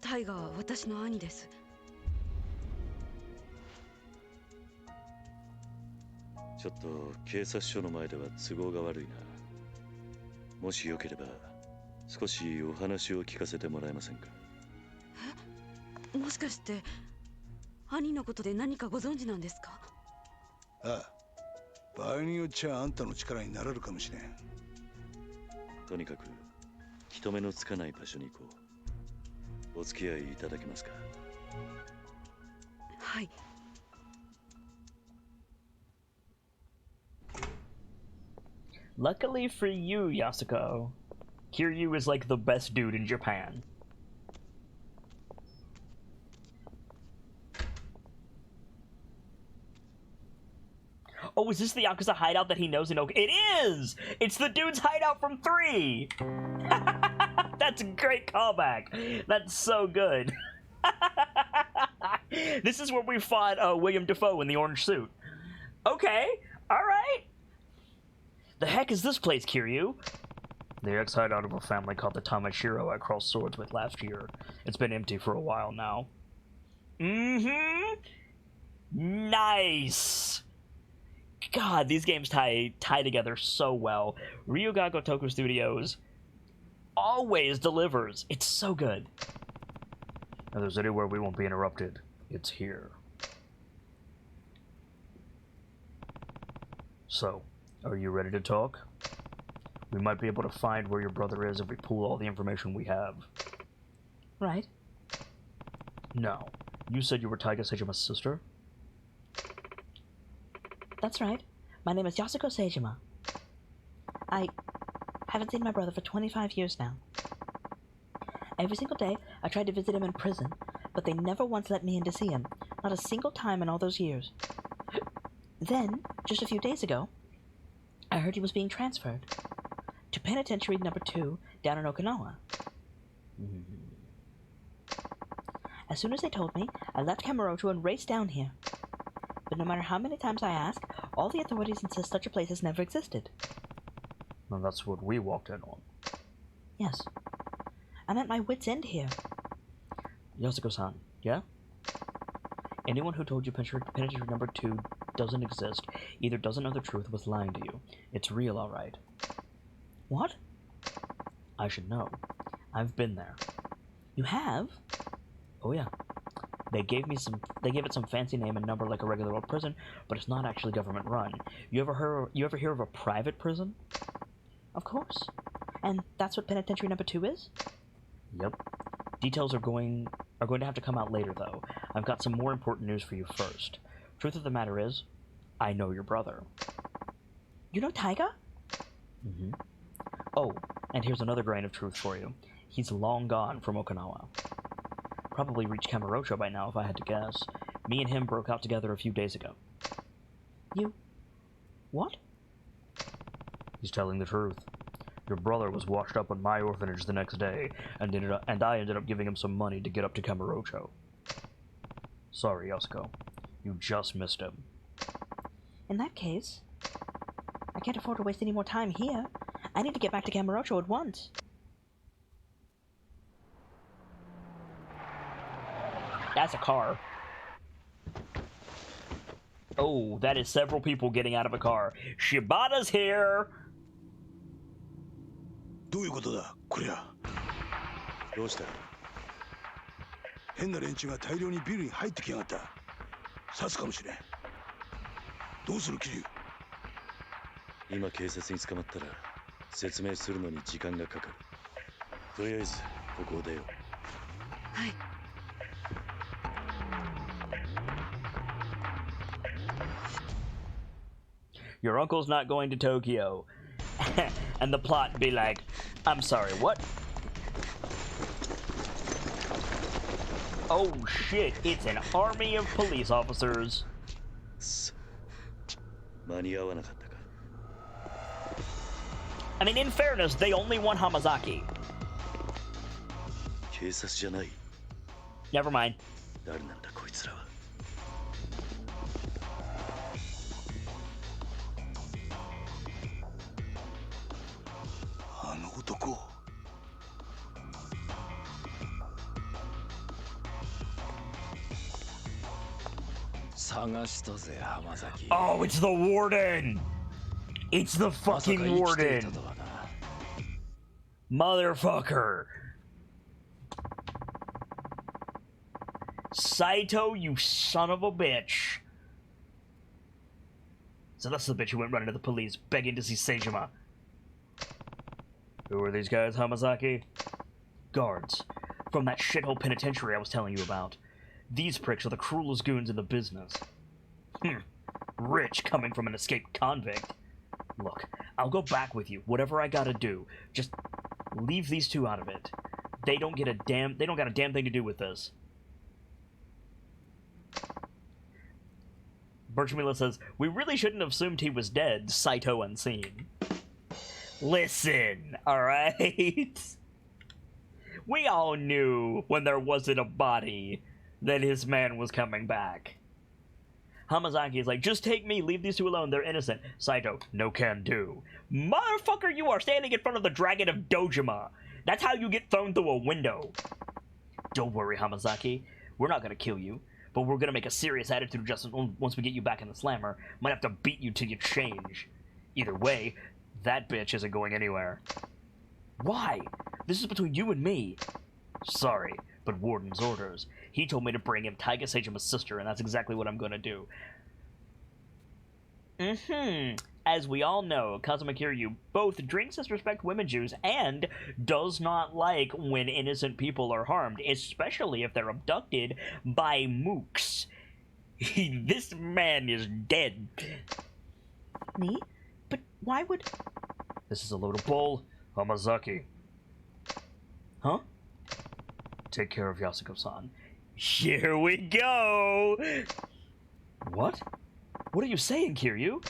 タイガは私の兄です。ちょっと警察署の前では都合が悪いな。もしよければ少しお話を聞かせてもらえませんか？もしかして兄のことで何かご存知なんですか？ああ、場合によっちゃあんたの力になれるかもしれん。とにかく人目のつかない場所に行こう。お付き合いいただけますか？はい。Luckily for you, Yasuko, Kiryu is like the best dude in Japan. Oh, is this the Yakuza hideout that he knows in It is! It's the dude's hideout from 3! That's a great callback. That's so good. This is where we fought William Dafoe in the orange suit. Okay, alright. The heck is this place, Kiryu? The ex-hideout of a family called the Tamashiro I crossed swords with last year. It's been empty for a while now. Mm-hmm. Nice. God, these games tie together so well. Ryuga Gotoku Studios always delivers. It's so good. If there's anywhere we won't be interrupted, it's here. So, are you ready to talk? We might be able to find where your brother is if we pool all the information we have. Right. Now, you said you were Taiga Seijima's sister? That's right. My name is Yasuko Seijima. I haven't seen my brother for 25 years now. Every single day, I tried to visit him in prison, but they never once let me in to see him. Not a single time in all those years. Then, just a few days ago, I heard he was being transferred to Penitentiary Number 2 down in Okinawa. As soon as they told me, I left Kamurocho and raced down here. But no matter how many times I ask, all the authorities insist such a place has never existed. Well, that's what we walked in on. Yes. I'm at my wit's end here. Yasuko-san, yeah? Anyone who told you Penitentiary Number 2 doesn't exist either doesn't know the truth or was lying to you. It's real, alright. What? I should know. I've been there. You have? Oh yeah. They gave it some fancy name and number like a regular old prison, but it's not actually government run. You ever hear of a private prison? Of course. And that's what Penitentiary Number 2 is? Yep. Details are going to have to come out later, though. I've got some more important news for you first. Truth of the matter is, I know your brother. You know Taiga? Mm-hmm. Oh, and here's another grain of truth for you. He's long gone from Okinawa. Probably reached Kamurocho by now, if I had to guess. Me and him broke out together a few days ago. You... what? He's telling the truth. Your brother was washed up in my orphanage the next day, and I ended up giving him some money to get up to Kamurocho. Sorry, Yasuko. You just missed him. In that case, I can't afford to waste any more time here. I need to get back to Kamurocho at once. That's a car. Oh, that is several people getting out of a car. Shibata's here! どういうことだ、こりゃ。どうした？変な連中が大量にビルに入ってきやがった。刺すかもしれん。どうする、桐生？今警察に捕まったら説明するのに時間がかかる。とりあえずここを出よう。はい。Your uncle's not going to Tokyo. And the plot be like, I'm sorry, what? Oh shit, it's an army of police officers. 間に合わなかったか。I mean, in fairness, they only want Hamazaki. 警察じゃない。Never mind. 誰なんだこいつらは。あの男。探したぜ、浜崎。Oh, it's the warden! It's the fucking warden! Motherfucker! Saito, you son of a bitch! So that's the bitch who went running to the police, begging to see Seijima. Who are these guys, Hamazaki? Guards. From that shithole penitentiary I was telling you about. These pricks are the cruelest goons in the business. Rich coming from an escaped convict. Look, I'll go back with you, whatever I gotta do. Just leave these two out of it. They don't got a damn thing to do with this. Birchmila says, we really shouldn't have assumed he was dead, Saito unseen. Listen, alright? We all knew when there wasn't a body that his man was coming back. Hamazaki is like, just take me, leave these two alone, they're innocent. Saito, no can do. Motherfucker, you are standing in front of the Dragon of Dojima. That's how you get thrown through a window. Don't worry, Hamazaki. We're not gonna kill you, but we're gonna make a serious attitude adjustment once we get you back in the slammer. Might have to beat you till you change. Either way, that bitch isn't going anywhere. Why? This is between you and me. Sorry, but Warden's orders. He told me to bring him Taiga Seijima's sister, and that's exactly what I'm gonna do. As we all know, Kazuma Kiryu both drinks disrespect women Jews and does not like when innocent people are harmed, especially if they're abducted by mooks. This man is dead. Me? But why would... This is a load of bull. Hamazaki. Huh? Take care of Yasuko-san. Here we go! What? What are you saying, Kiryu?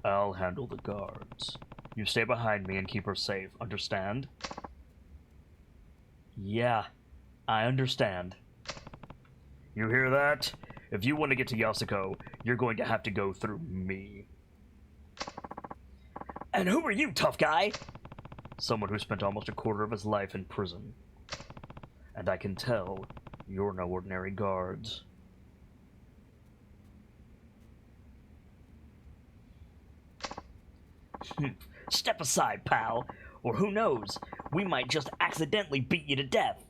I'll handle the guards. You stay behind me and keep her safe, understand? Yeah, I understand. You hear that? If you want to get to Yasuko, you're going to have to go through me. And who are you, tough guy? Someone who spent almost a quarter of his life in prison. And I can tell you're no ordinary guards. Step aside, pal. Or who knows, we might just accidentally beat you to death.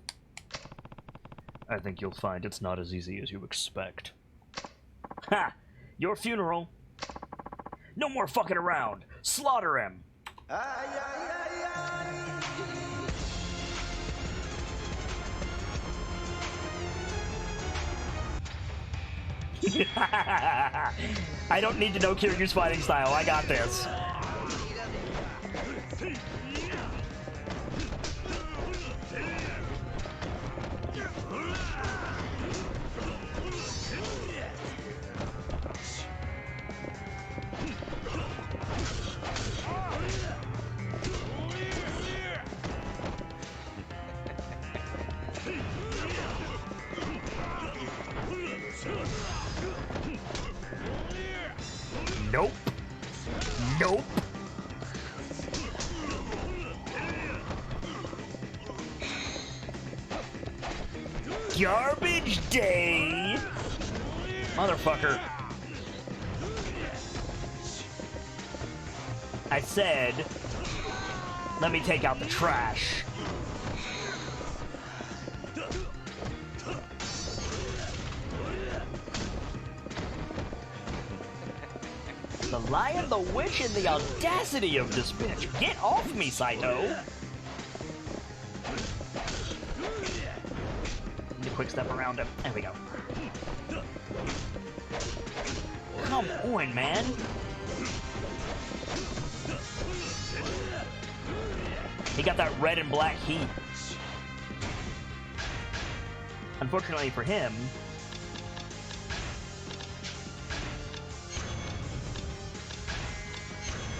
I think you'll find it's not as easy as you expect. Ha! Your funeral. No more fucking around. Slaughter him. I don't need to know Kiryu's fighting style. I got this. Nope. Nope. Garbage day! Motherfucker. I said, let me take out the trash. The Lion, the Witch, and the audacity of this bitch. Get off me, Saito! Need a quick step around him. There we go. Come on, man. He got that red and black heat. Unfortunately for him,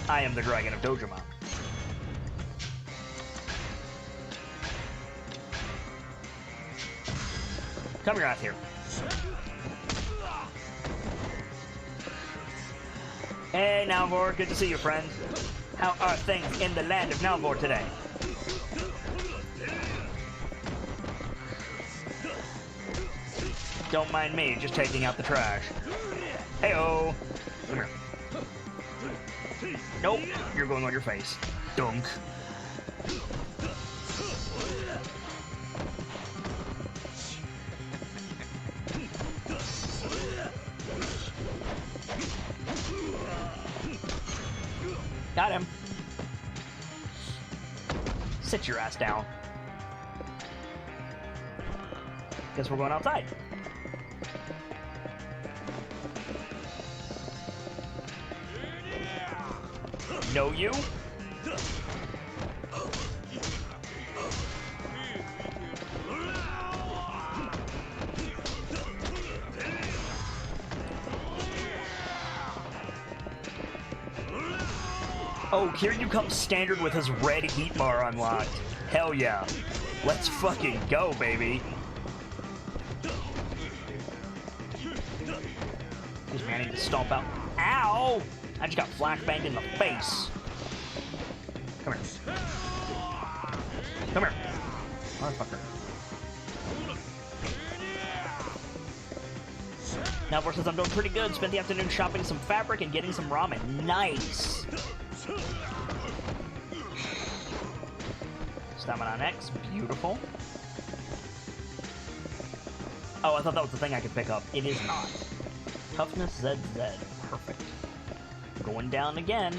I am the Dragon of Dojima. Come your ass here. Hey, Nalvor, good to see you, friend. How are things in the land of Nalvor today? Don't mind me, just taking out the trash. Hey-oh. Come here. Nope, you're going on your face. Dunk. Got him. Sit your ass down. Guess we're going outside. Know you? Oh, here you come standard with his red heat bar unlocked. Hell yeah. Let's fucking go, baby. Excuse me, I need to stomp out. Ow! I just got flashbanged in the face. Come here. Come here. Motherfucker. Now, since I'm doing pretty good, spent the afternoon shopping some fabric and getting some ramen. Nice! Stamina on X, beautiful. Oh, I thought that was the thing I could pick up. It is not. Toughness ZZ, perfect. Going down again.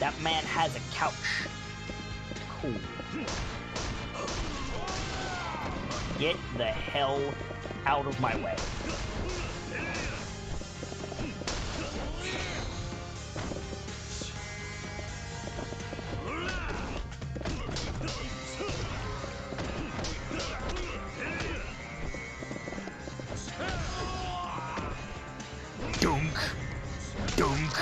That man has a couch. Cool. Get the hell out of my way. Dunk. Dunk.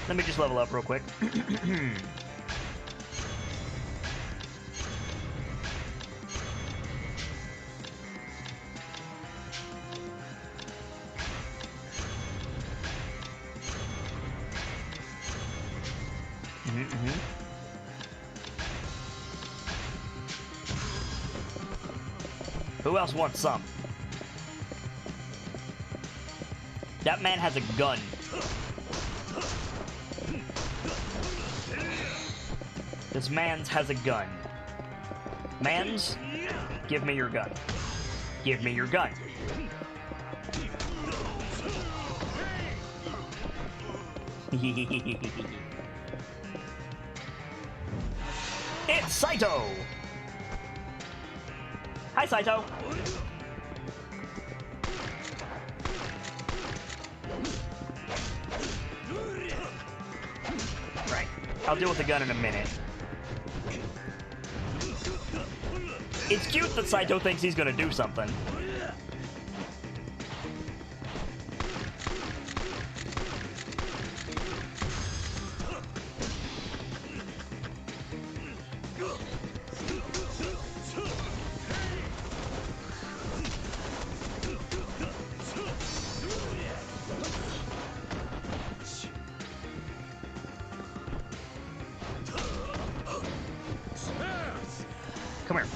Let me just level up real quick. Who else wants some? That man has a gun. This man's has a gun. Mans, give me your gun. Give me your gun. It's Saito! Hi, Saito! Right. I'll deal with the gun in a minute. It's cute that Saito thinks he's gonna do something. Come here.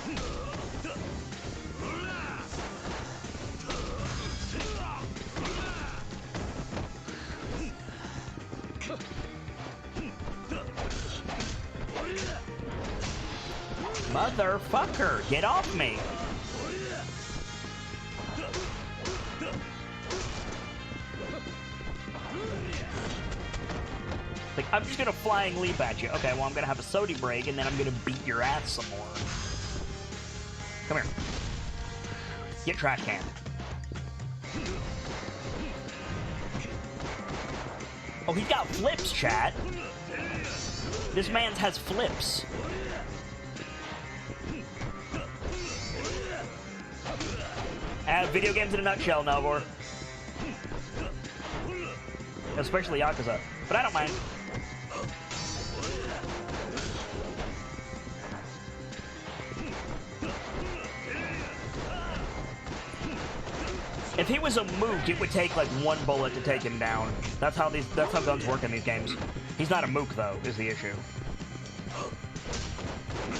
Motherfucker, get off me! Like, I'm just gonna flying leap at you. Okay, well, I'm gonna have a sody break, and then I'm gonna beat your ass some more. Come here. Get trash can. Oh, he's got flips, chat. This man's has flips. Video games in a nutshell, Nalvor. Especially Yakuza. But I don't mind. If he was a mook, it would take like one bullet to take him down. That's how guns work in these games. He's not a mook though, is the issue.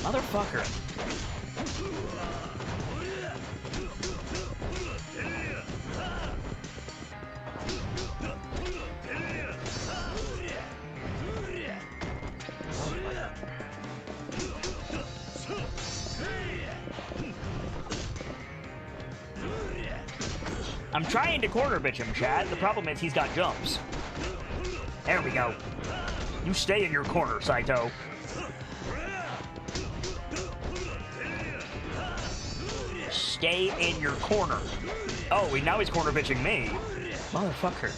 Motherfucker. I'm trying to corner bitch him, Chad. The problem is he's got jumps. There we go. You stay in your corner, Saito. Stay in your corner. Oh, now he's corner bitching me. Motherfucker.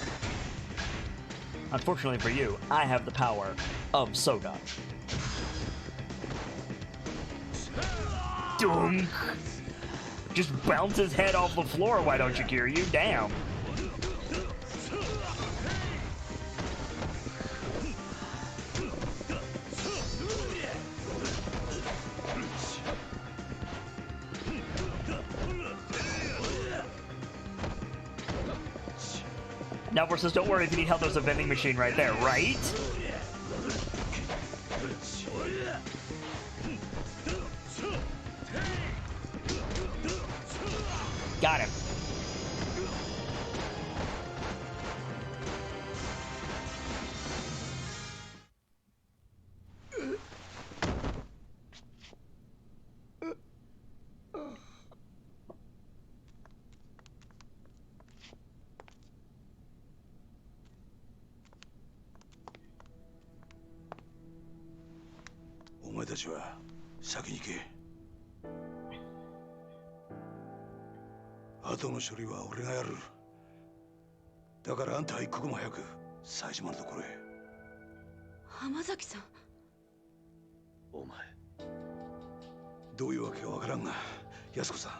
Unfortunately for you, I have the power of Soda. Dunk! Just bounce his head off the floor, why don't you, Kiryu? Damn. Now versus, don't worry if you need help, there's a vending machine right there, right? Got him.お前たちは先に行け。後の処理は俺がやる。だからあんたは一刻も早く冴島のところへ。浜崎さん。お前。どういうわけかわからんが、安子さん、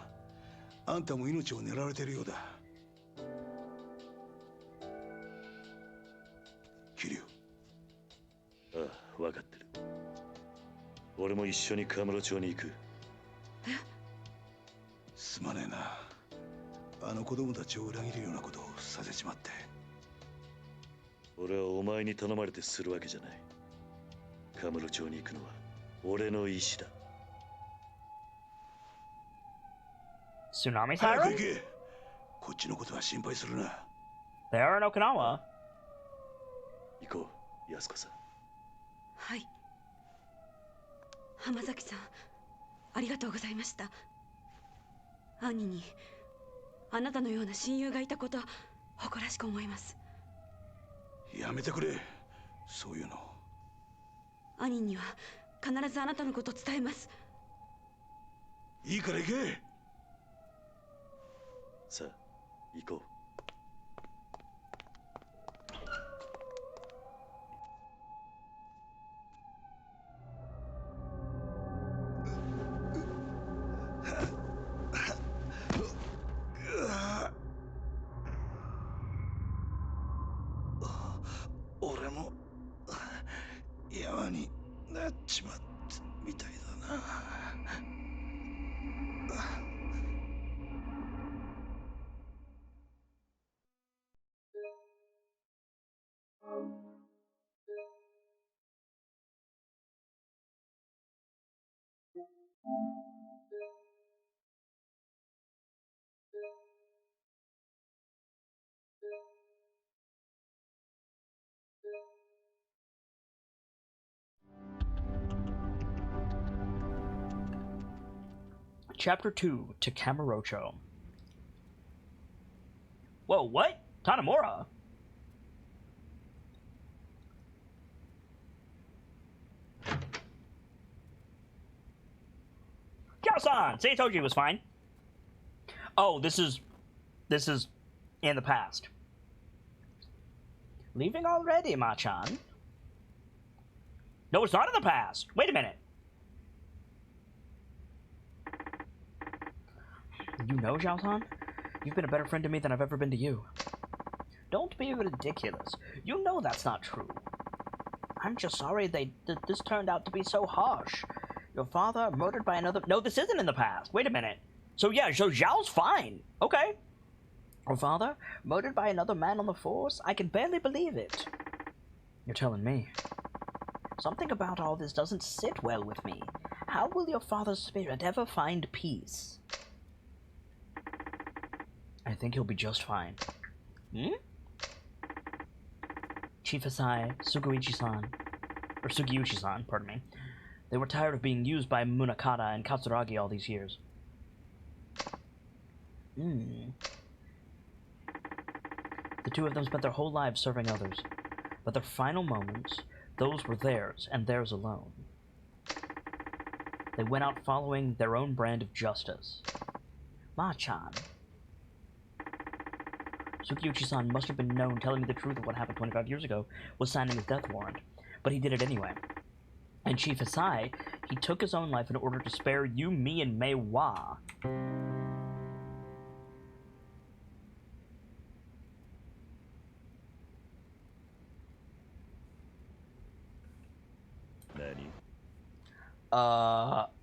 あんたも命を狙われているようだ。桐生。ああ、分かってる。俺も一緒にカムロ町に行く。すまねえな。あの子供たちを裏切るようなことをさせちまって。俺はお前に頼まれてするわけじゃない。カムロ町に行くのは俺の意志だ。Tsunami 早く siren? 行け。こっちのことは心配するな。They are in Okinawa. 行こう、安子さん。はい。浜崎さん、ありがとうございました。兄にあなたのような親友がいたこと誇らしく思います。やめてくれ、そういうの。兄には必ずあなたのことを伝えます。いいから行け。さあ、行こう。俺も山になっちまったみたいだな。Chapter 2 to Kamurocho. Whoa, what? Tanemura? Kyo-san! See, I told you it was fine. Oh, this is in the past. Leaving already, Ma-chan? No, it's not in the past. Wait a minute. You know, Zhao-san? You've been a better friend to me than I've ever been to you. Don't be ridiculous. You know that's not true. I'm just sorry this turned out to be so harsh. Your father murdered by another... No, this isn't in the past. Wait a minute. So yeah, so Zhao's fine. Okay. Your father murdered by another man on the force? I can barely believe it. You're telling me. Something about all this doesn't sit well with me. How will your father's spirit ever find peace? I think he'll be just fine. Hmm? Chief Asai, Sugiuchi-san, pardon me. They were tired of being used by Munakata and Katsuragi all these years. The two of them spent their whole lives serving others, but their final moments, those were theirs, and theirs alone. They went out following their own brand of justice. Ma-chan. Sukiuchi-san must have been known telling me the truth of what happened 25 years ago was signing his death warrant, but he did it anyway. And Chief Hisai, he took his own life in order to spare you, me, and Mei Wa.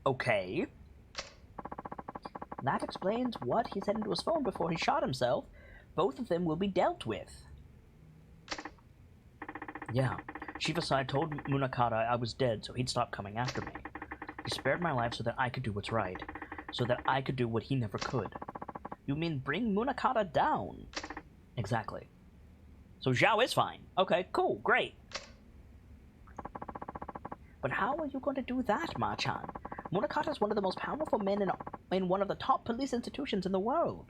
Okay. That explains what he said into his phone before he shot himself. Both of them will be dealt with. Yeah, Shivasai told Munakata I was dead, so he'd stop coming after me. He spared my life so that I could do what's right, so that I could do what he never could. You mean bring Munakata down? Exactly. So Zhao is fine. Okay, cool, great. But how are you going to do that, Ma-chan? Munakata is one of the most powerful men in one of the top police institutions in the world.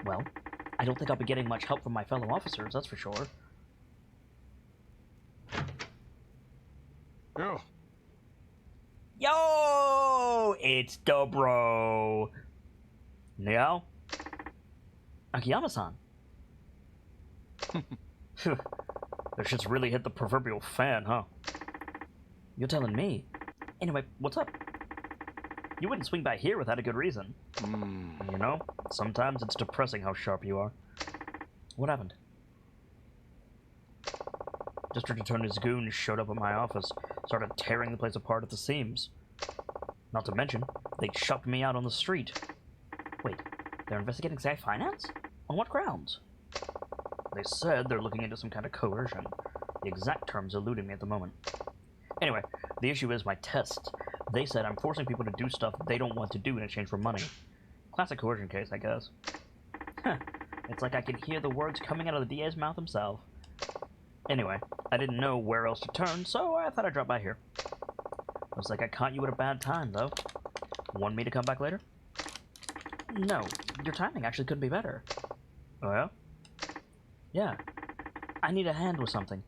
Well, I don't think I'll be getting much help from my fellow officers, that's for sure. Yo! Yo! It's Dobro! Now? Akiyama-san. That shit's really hit the proverbial fan, huh? You're telling me. Anyway, what's up? You wouldn't swing by here without a good reason. You know, sometimes it's depressing how sharp you are. What happened? District Attorney's goons showed up at my office, started tearing the place apart at the seams. Not to mention, they shoved me out on the street. Wait, they're investigating Zai Finance? On what grounds? They said they're looking into some kind of coercion. The exact terms eluding me at the moment. Anyway, the issue is my tests. They said I'm forcing people to do stuff they don't want to do in exchange for money. Classic coercion case, I guess. It's like I can hear the words coming out of the DA's mouth himself. Anyway, I didn't know where else to turn, so I thought I'd drop by here. Looks like I caught you at a bad time, though. Want me to come back later? No, your timing actually couldn't be better. Oh yeah? Yeah. I need a hand with something.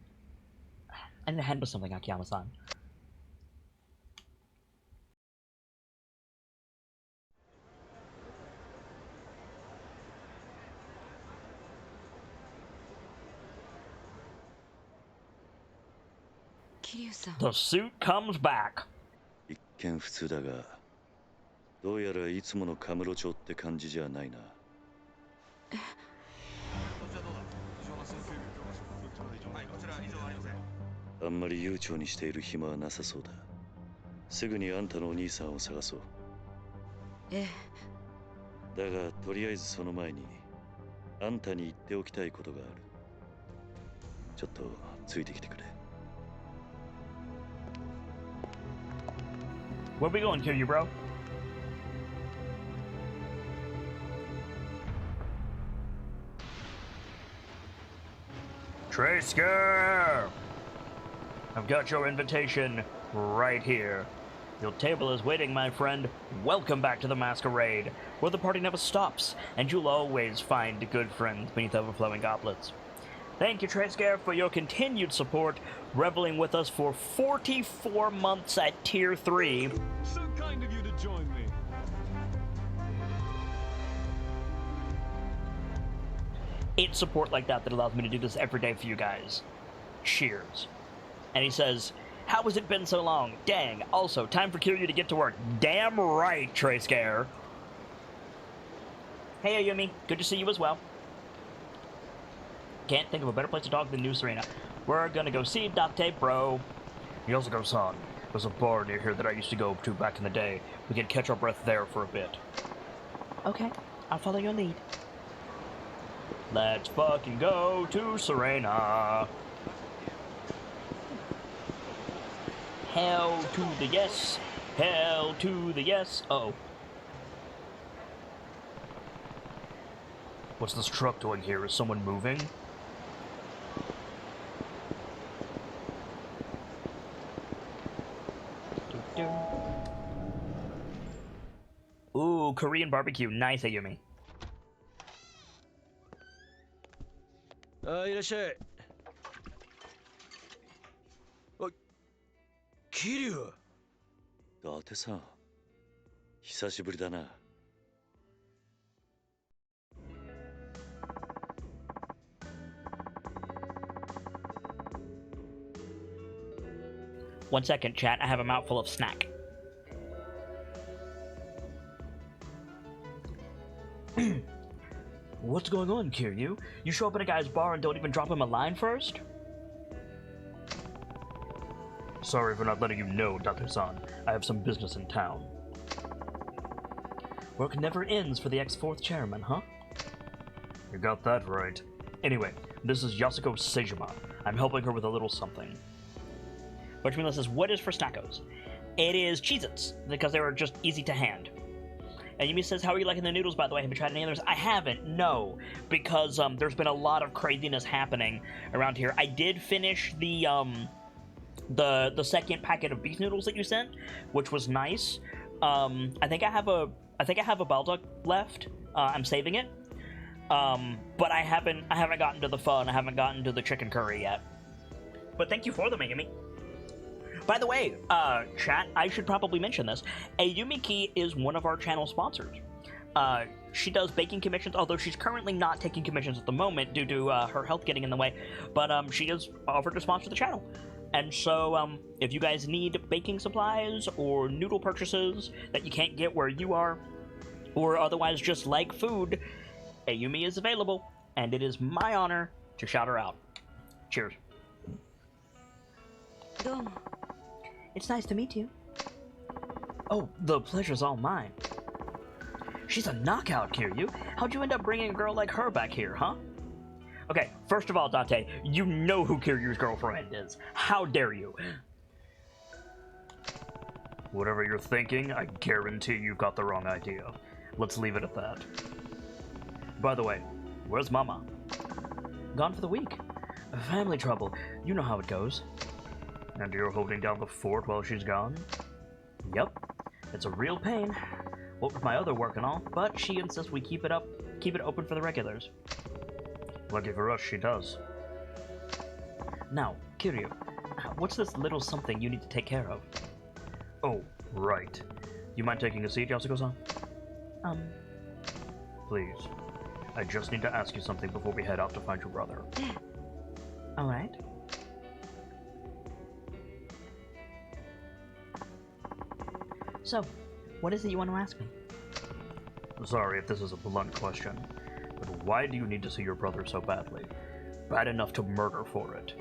Akiyama-san. The suit comes back. 一見普通だが、どうやらいつものカムロ町って感じじゃないな。あんまり悠長にしている暇はなさそうだ。すぐにあんたのお兄さんを探そう。ええ。だがとりあえずその前にあんたに言っておきたいことがある。ちょっとついてきてくれ。Where we going, Kiryu, bro? Tracer! I've got your invitation right here. Your table is waiting, my friend. Welcome back to the masquerade, where the party never stops, and you'll always find good friends beneath overflowing goblets. Thank you, Tracer, for your continued support, reveling with us for 44 months at Tier 3. So kind of you to join me. It's support like that that allows me to do this every day for you guys. Cheers. And he says, how has it been so long? Dang. Also, time for Kiryu to get to work. Damn right, Tracer. Hey, Ayumi. Good to see you as well. Can't think of a better place to talk than New Serena. We're gonna go see Date, bro. Yosuko-san, there's a bar near here that I used to go to back in the day. We can catch our breath there for a bit. Okay, I'll follow your lead. Let's fucking go to Serena. Hell to the yes. Hell to the yes. Uh-oh. What's this truck doing here? Is someone moving? Ooh, Korean barbecue. Nice, Ayumi. ああ、いらっしゃい。あ、桐生。伊達さん、久しぶりだな。One second, chat. I have a mouthful of snack. What's going on, Kiryu? You show up at a guy's bar and don't even drop him a line first? Sorry for not letting you know, Date-san. I have some business in town. Work never ends for the ex-4th chairman, huh? You got that right. Anyway, this is Yasuko Seijima. I'm helping her with a little something. Which says, what is for Snackos? It is Cheez-Its, because they were just easy to hand. And Yumi says, how are you liking the noodles, by the way? Have you tried any others? I haven't, no. Because there's been a lot of craziness happening around here. I did finish the second packet of beef noodles that you sent, which was nice. I think I have a Balduck left. I'm saving it. But I haven't gotten to the pho, and I haven't gotten to the chicken curry yet. But thank you for them, Yumi. By the way, chat, I should probably mention this. Ayumiki is one of our channel sponsors. She does baking commissions, although she's currently not taking commissions at the moment due to her health getting in the way. But she has offered to sponsor the channel. And so, if you guys need baking supplies or noodle purchases that you can't get where you are, or otherwise just like food, Ayumi is available, and it is my honor to shout her out. Cheers. Domo. It's nice to meet you. Oh, the pleasure's all mine. She's a knockout, Kiryu. How'd you end up bringing a girl like her back here, huh? Okay, first of all, Date, you know who Kiryu's girlfriend is. How dare you? Whatever you're thinking, I guarantee you've got the wrong idea. Let's leave it at that. By the way, where's Mama? Gone for the week. Family trouble. You know how it goes. And you're holding down the fort while she's gone? Yep. It's a real pain. What with my other work and all, but she insists we keep it open for the regulars. Lucky for us, she does. Now, Kiryu, what's this little something you need to take care of? Oh, right. You mind taking a seat, Yasuko-san? Please. I just need to ask you something before we head out to find your brother. Alright. So, what is it you want to ask me? Sorry if this is a blunt question, but why do you need to see your brother so badly? Bad enough to murder for it.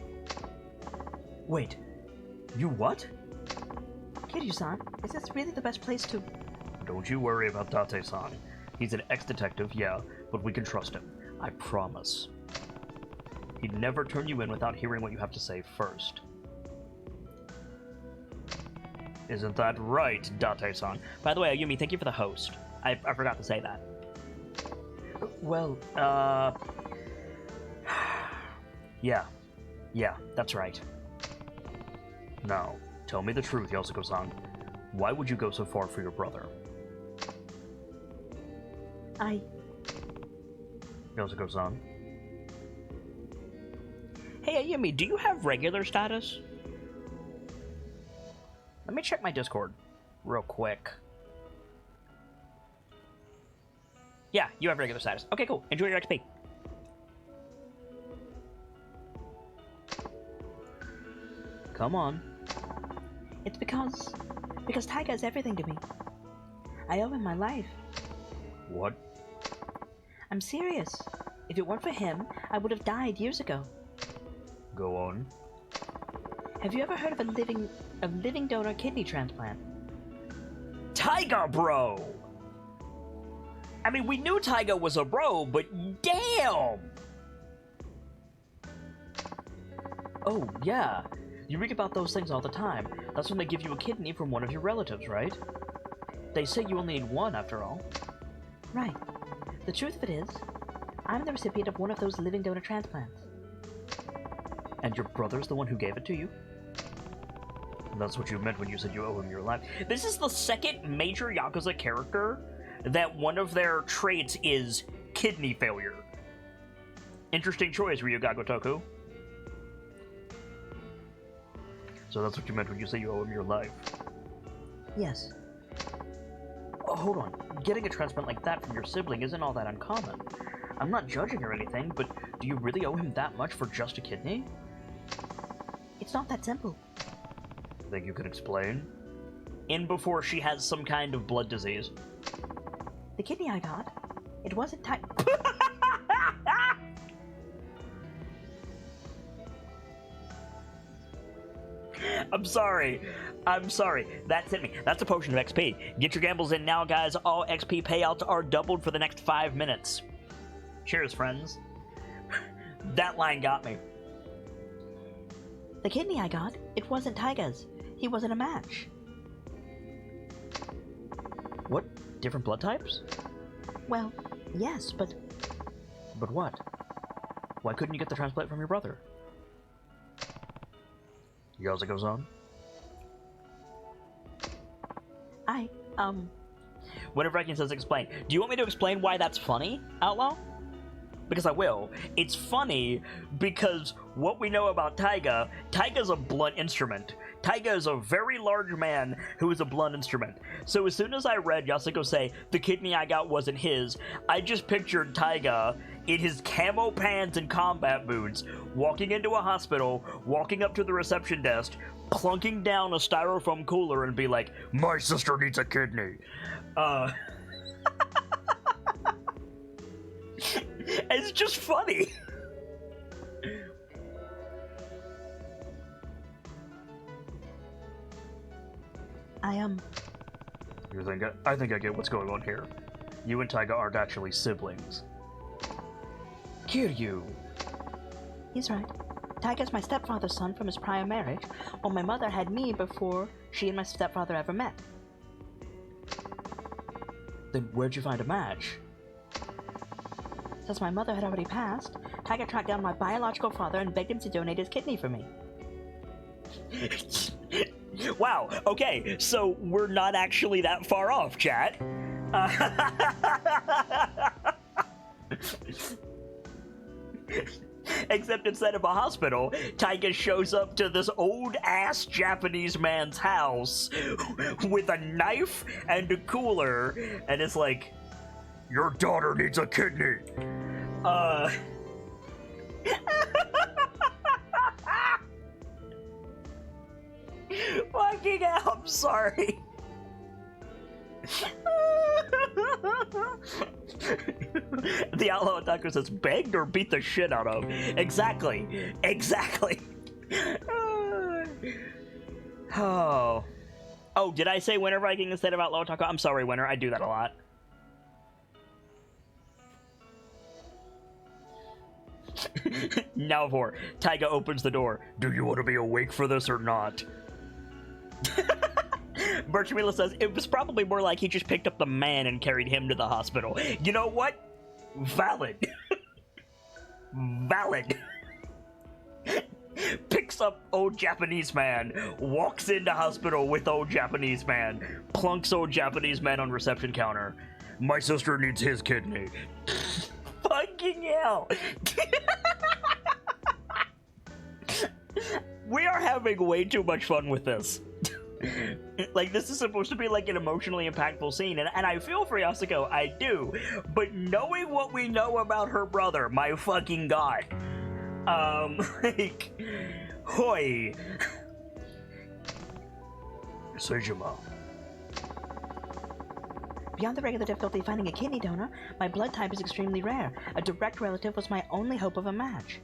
Wait, you what? Kiryu-san, is this really the best place to... Don't you worry about Date-san. He's an ex-detective, yeah, but we can trust him. I promise. He'd never turn you in without hearing what you have to say first. Isn't that right, Date-san? By the way, Ayumi, thank you for the host. I forgot to say that. Well, Yeah, that's right. Now, tell me the truth, Yasuko-san. Why would you go so far for your brother? Yasuko-san? Hey, Ayumi, do you have regular status? Let me check my Discord real quick. Yeah, you have regular status. Okay, cool. Enjoy your XP. Come on. It's because Taiga is everything to me. I owe him my life. What? I'm serious. If it weren't for him, I would have died years ago. Go on. Have you ever heard of a living donor kidney transplant? Taiga, bro! I mean, we knew Taiga was a bro, but damn! Oh, yeah. You read about those things all the time. That's when they give you a kidney from one of your relatives, right? They say you only need one, after all. Right. The truth of it is, I'm the recipient of one of those living donor transplants. And your brother's the one who gave it to you? That's what you meant when you said you owe him your life. This is the second major Yakuza character that one of their traits is kidney failure. Interesting choice, Ryuga Gotoku. So that's what you meant when you say you owe him your life. Yes. Oh, hold on. Getting a transplant like that from your sibling isn't all that uncommon. I'm not judging or anything, but do you really owe him that much for just a kidney? It's not that simple. Think you could explain? In before she has some kind of blood disease. The kidney I got, it wasn't tight. I'm sorry. That's hit me. That's a potion of XP. Get your gambles in now, guys. All XP payouts are doubled for the next 5 minutes. Cheers, friends. That line got me. The kidney I got, it wasn't Taiga's. He wasn't a match. What? Different blood types? Well, yes, but... But what? Why couldn't you get the transplant from your brother? Yakuza-san? Whenever I can says explain. Do you want me to explain why that's funny, Outlaw? Because I will. It's funny because what we know about Taiga's a blunt instrument. Taiga is a very large man who is a blunt instrument. So as soon as I read Yasuko say, the kidney I got wasn't his, I just pictured Taiga in his camo pants and combat boots, walking into a hospital, walking up to the reception desk, plunking down a styrofoam cooler and be like, my sister needs a kidney. It's just funny. I think I get what's going on here. You and Taiga aren't actually siblings. Kiryu! He's right. Taiga's my stepfather's son from his prior marriage, while my mother had me before she and my stepfather ever met. Then where'd you find a match? Since my mother had already passed, Taiga tracked down my biological father and begged him to donate his kidney for me. Wow, okay, so we're not actually that far off, chat. Except instead of a hospital, Taiga shows up to this old-ass Japanese man's house with a knife and a cooler, and it's like, your daughter needs a kidney. Fucking hell, I'm sorry. The Outlaw Attacker says, begged or beat the shit out of. Exactly. Oh, did I say Winter Viking instead of Outlaw Attacker? I'm sorry, Winter. I do that a lot. Now for Taiga opens the door. Do you want to be awake for this or not? Birchmila says, it was probably more like he just picked up the man and carried him to the hospital. You know what? Valid. Valid. Picks up old Japanese man, walks into hospital with old Japanese man, plunks old Japanese man on reception counter. My sister needs his kidney. Fucking hell. We are having way too much fun with this. Like, this is supposed to be like an emotionally impactful scene, and I feel for Yasuko, I do, but knowing what we know about her brother, my fucking god. Like, hoi. Seijima. Beyond the regular difficulty finding a kidney donor, my blood type is extremely rare. A direct relative was my only hope of a match.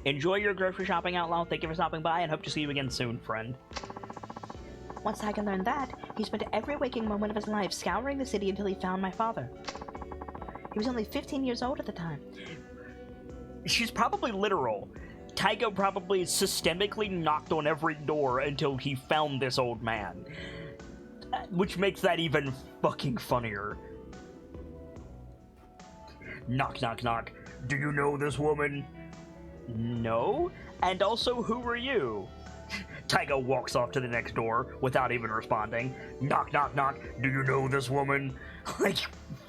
Enjoy your grocery shopping, Outlaw. Thank you for stopping by, and hope to see you again soon, friend. Once Taiga learned that, he spent every waking moment of his life scouring the city until he found my father. He was only 15 years old at the time. She's probably literal. Taiga probably systemically knocked on every door until he found this old man. Which makes that even fucking funnier. Knock, knock, knock. Do you know this woman? No? And also, who are you? Taiga walks off to the next door without even responding. Knock, knock, knock. Do you know this woman? Like,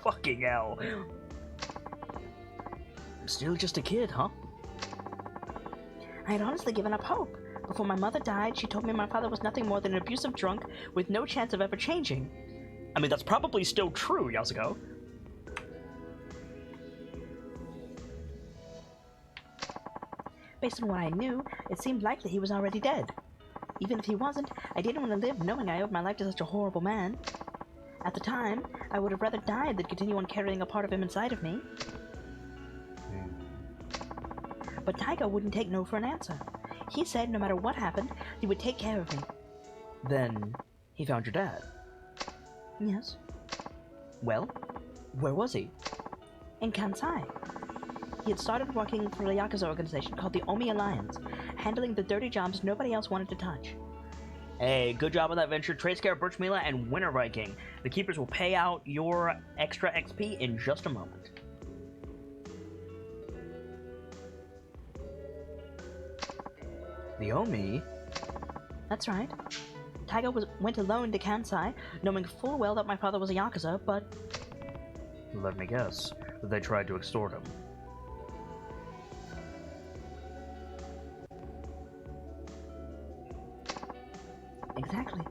fucking hell. Still just a kid, huh? I had honestly given up hope. Before my mother died, she told me my father was nothing more than an abusive drunk with no chance of ever changing. I mean, that's probably still true, Yasuko. Based on what I knew, it seemed likely he was already dead. Even if he wasn't, I didn't want to live knowing I owed my life to such a horrible man. At the time, I would have rather died than continue on carrying a part of him inside of me. But Taiga wouldn't take no for an answer. He said no matter what happened, he would take care of me. Then, he found your dad? Yes. Well, where was he? In Kansai. He had started working for a Yakuza organization called the Omi Alliance, handling the dirty jobs nobody else wanted to touch. Hey, good job on that venture, Tracecare, Birchmila, and Winter Viking. The Keepers will pay out your extra XP in just a moment. The Omi? That's right. Taiga went alone to Kansai, knowing full well that my father was a Yakuza, but... Let me guess. They tried to extort him. Exactly.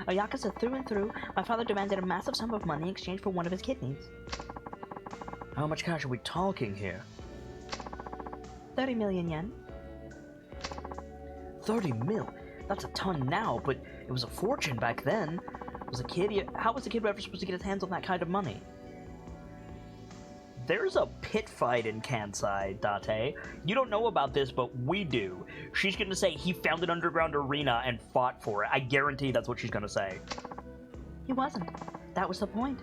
A Yakuza through and through, my father demanded a massive sum of money in exchange for one of his kidneys. How much cash are we talking here? 30 million yen. 30 mil? That's a ton now, but it was a fortune back then. How was a kid ever supposed to get his hands on that kind of money? There's a pit fight in Kansai, Date. You don't know about this, but we do. She's gonna say he found an underground arena and fought for it. I guarantee that's what she's gonna say. He wasn't. That was the point.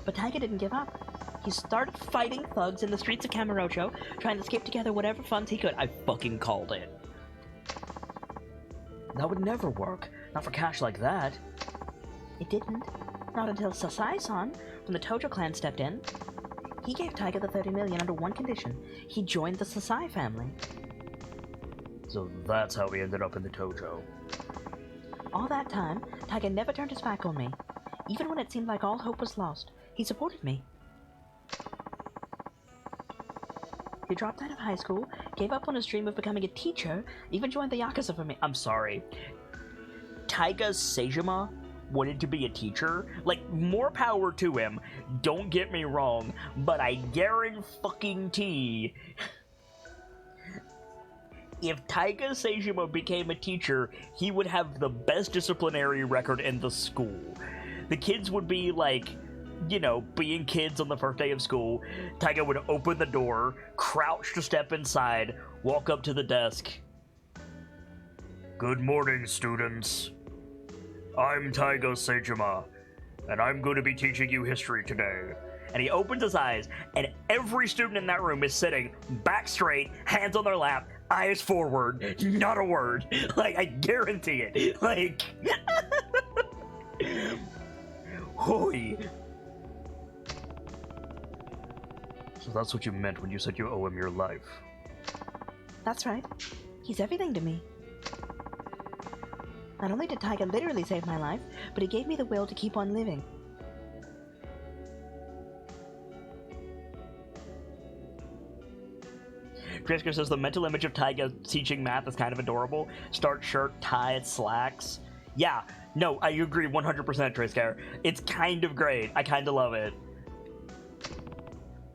But Taiga didn't give up. He started fighting thugs in the streets of Kamurocho, trying to scrape together whatever funds he could. I fucking called it. That would never work. Not for cash like that. It didn't. Not until Sasai-san from the Tojo clan stepped in. He gave Taiga the 30 million under one condition. He joined the Sasai family. So that's how we ended up in the Tojo. All that time, Taiga never turned his back on me. Even when it seemed like all hope was lost, he supported me. He dropped out of high school, gave up on his dream of becoming a teacher, even joined the Yakuza for me. I'm sorry. Taiga Seijima wanted to be a teacher. Like, more power to him. Don't get me wrong, but I guarantee if Taiga Seijima became a teacher, he would have the best disciplinary record in the school. The kids would be like, you know, being kids on the first day of school. Taiga would open the door, crouch to step inside, walk up to the desk. Good morning, students. I'm Taiga Seijima, and I'm going to be teaching you history today. And he opens his eyes, and every student in that room is sitting back straight, hands on their lap, eyes forward, not a word. Like, I guarantee it. Like, hoy. So that's what you meant when you said you owe him your life. That's right. He's everything to me. Not only did Taiga literally save my life, but he gave me the will to keep on living. Trisker says the mental image of Taiga teaching math is kind of adorable. Start shirt, tie, slacks. Yeah, no, I agree 100%, Trisker. It's kind of great. I kind of love it.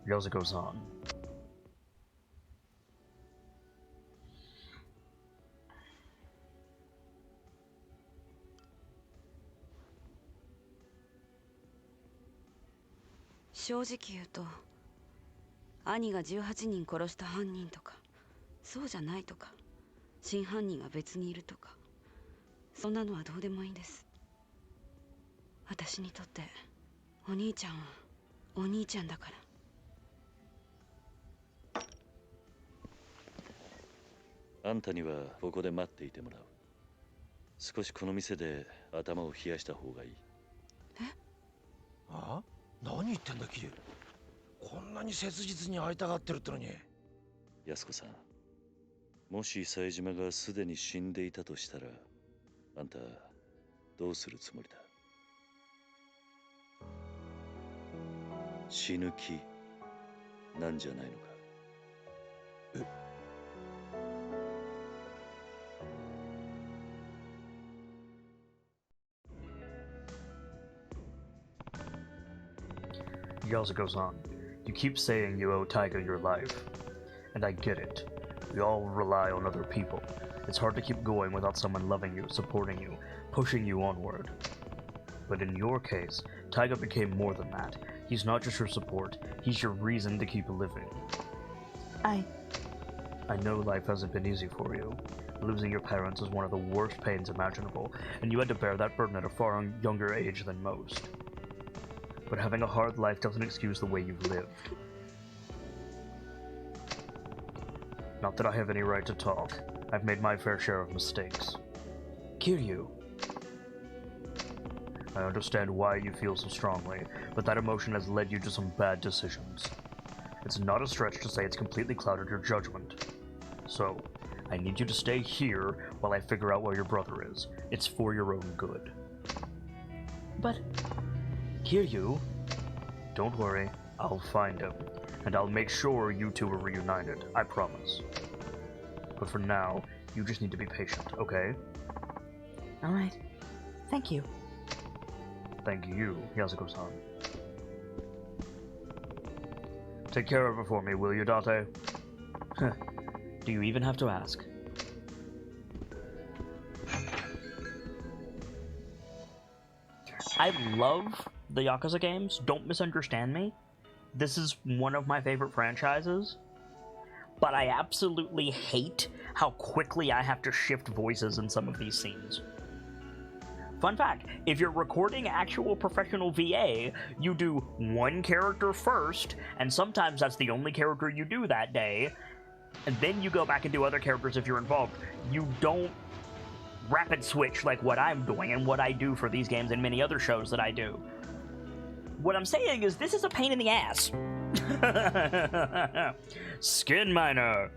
Yosa goes on.正直言うと、兄が18人殺した犯人とか、そうじゃないとか、真犯人が別にいるとか、そんなのはどうでもいいんです。私にとってお兄ちゃんはお兄ちゃんだから。あんたにはここで待っていてもらう。少しこの店で頭を冷やした方がいい。え？あ？何言ってんだキリュウ。こんなに切実に会いたがってるってのに。安子さん、もし冴島がすでに死んでいたとしたら、あんたどうするつもりだ？死ぬ気なんじゃないのか？ Yakuza-san, you keep saying you owe Taiga your life. And I get it. We all rely on other people. It's hard to keep going without someone loving you, supporting you, pushing you onward. But in your case, Taiga became more than that. He's not just your support, he's your reason to keep living. I know life hasn't been easy for you. Losing your parents is one of the worst pains imaginable, and you had to bear that burden at a far younger age than most. But having a hard life doesn't excuse the way you've lived. Not that I have any right to talk. I've made my fair share of mistakes. Kiryu. I understand why you feel so strongly, but that emotion has led you to some bad decisions. It's not a stretch to say it's completely clouded your judgment. So, I need you to stay here while I figure out where your brother is. It's for your own good. But... Kiryu? Don't worry, I'll find him, and I'll make sure you two are reunited, I promise. But for now, you just need to be patient, okay? Alright. Thank you. Thank you, Yasuko-san. Take care of her for me, will you, Date? Do you even have to ask? I love the Yakuza games, don't misunderstand me. This is one of my favorite franchises. But I absolutely hate how quickly I have to shift voices in some of these scenes. Fun fact, if you're recording actual professional VA, you do one character first, and sometimes that's the only character you do that day, and then you go back and do other characters if you're involved. You don't rapid switch like what I'm doing and what I do for these games and many other shows that I do. What I'm saying is this is a pain in the ass. Skin Miner!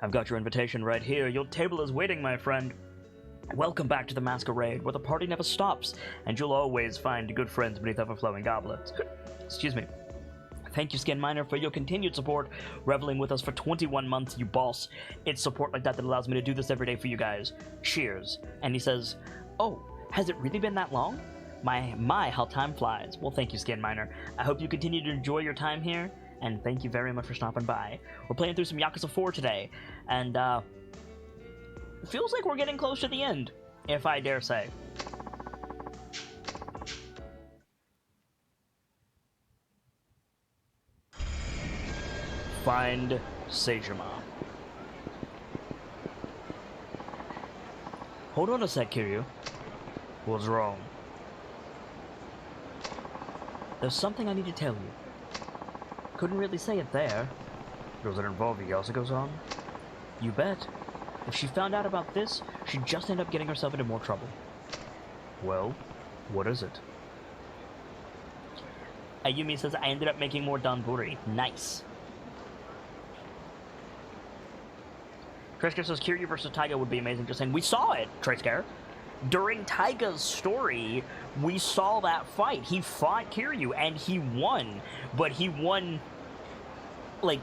I've got your invitation right here. Your table is waiting, my friend. Welcome back to the Masquerade, where the party never stops, and you'll always find good friends beneath overflowing goblets. Excuse me. Thank you, Skin Miner, for your continued support, reveling with us for 21 months, you boss. It's support like that that allows me to do this every day for you guys. Cheers. And he says, oh, has it really been that long? My, how time flies. Well, thank you, Skin Miner. I hope you continue to enjoy your time here, and thank you very much for stopping by. We're playing through some Yakuza 4 today, and, it feels like we're getting close to the end, if I dare say. Find Seijima. Hold on a sec, Kiryu. What's wrong? There's something I need to tell you. Couldn't really say it there. Does it involve Yasuko-san? You bet. If she found out about this, she'd just end up getting herself into more trouble. Well, what is it? Ayumi says, I ended up making more danburi. Nice. Treysker says, Kiryu versus Taiga would be amazing. Just saying, we saw it, Treysker. During Taiga's story, we saw that fight. He fought Kiryu, and he won. But he won, like,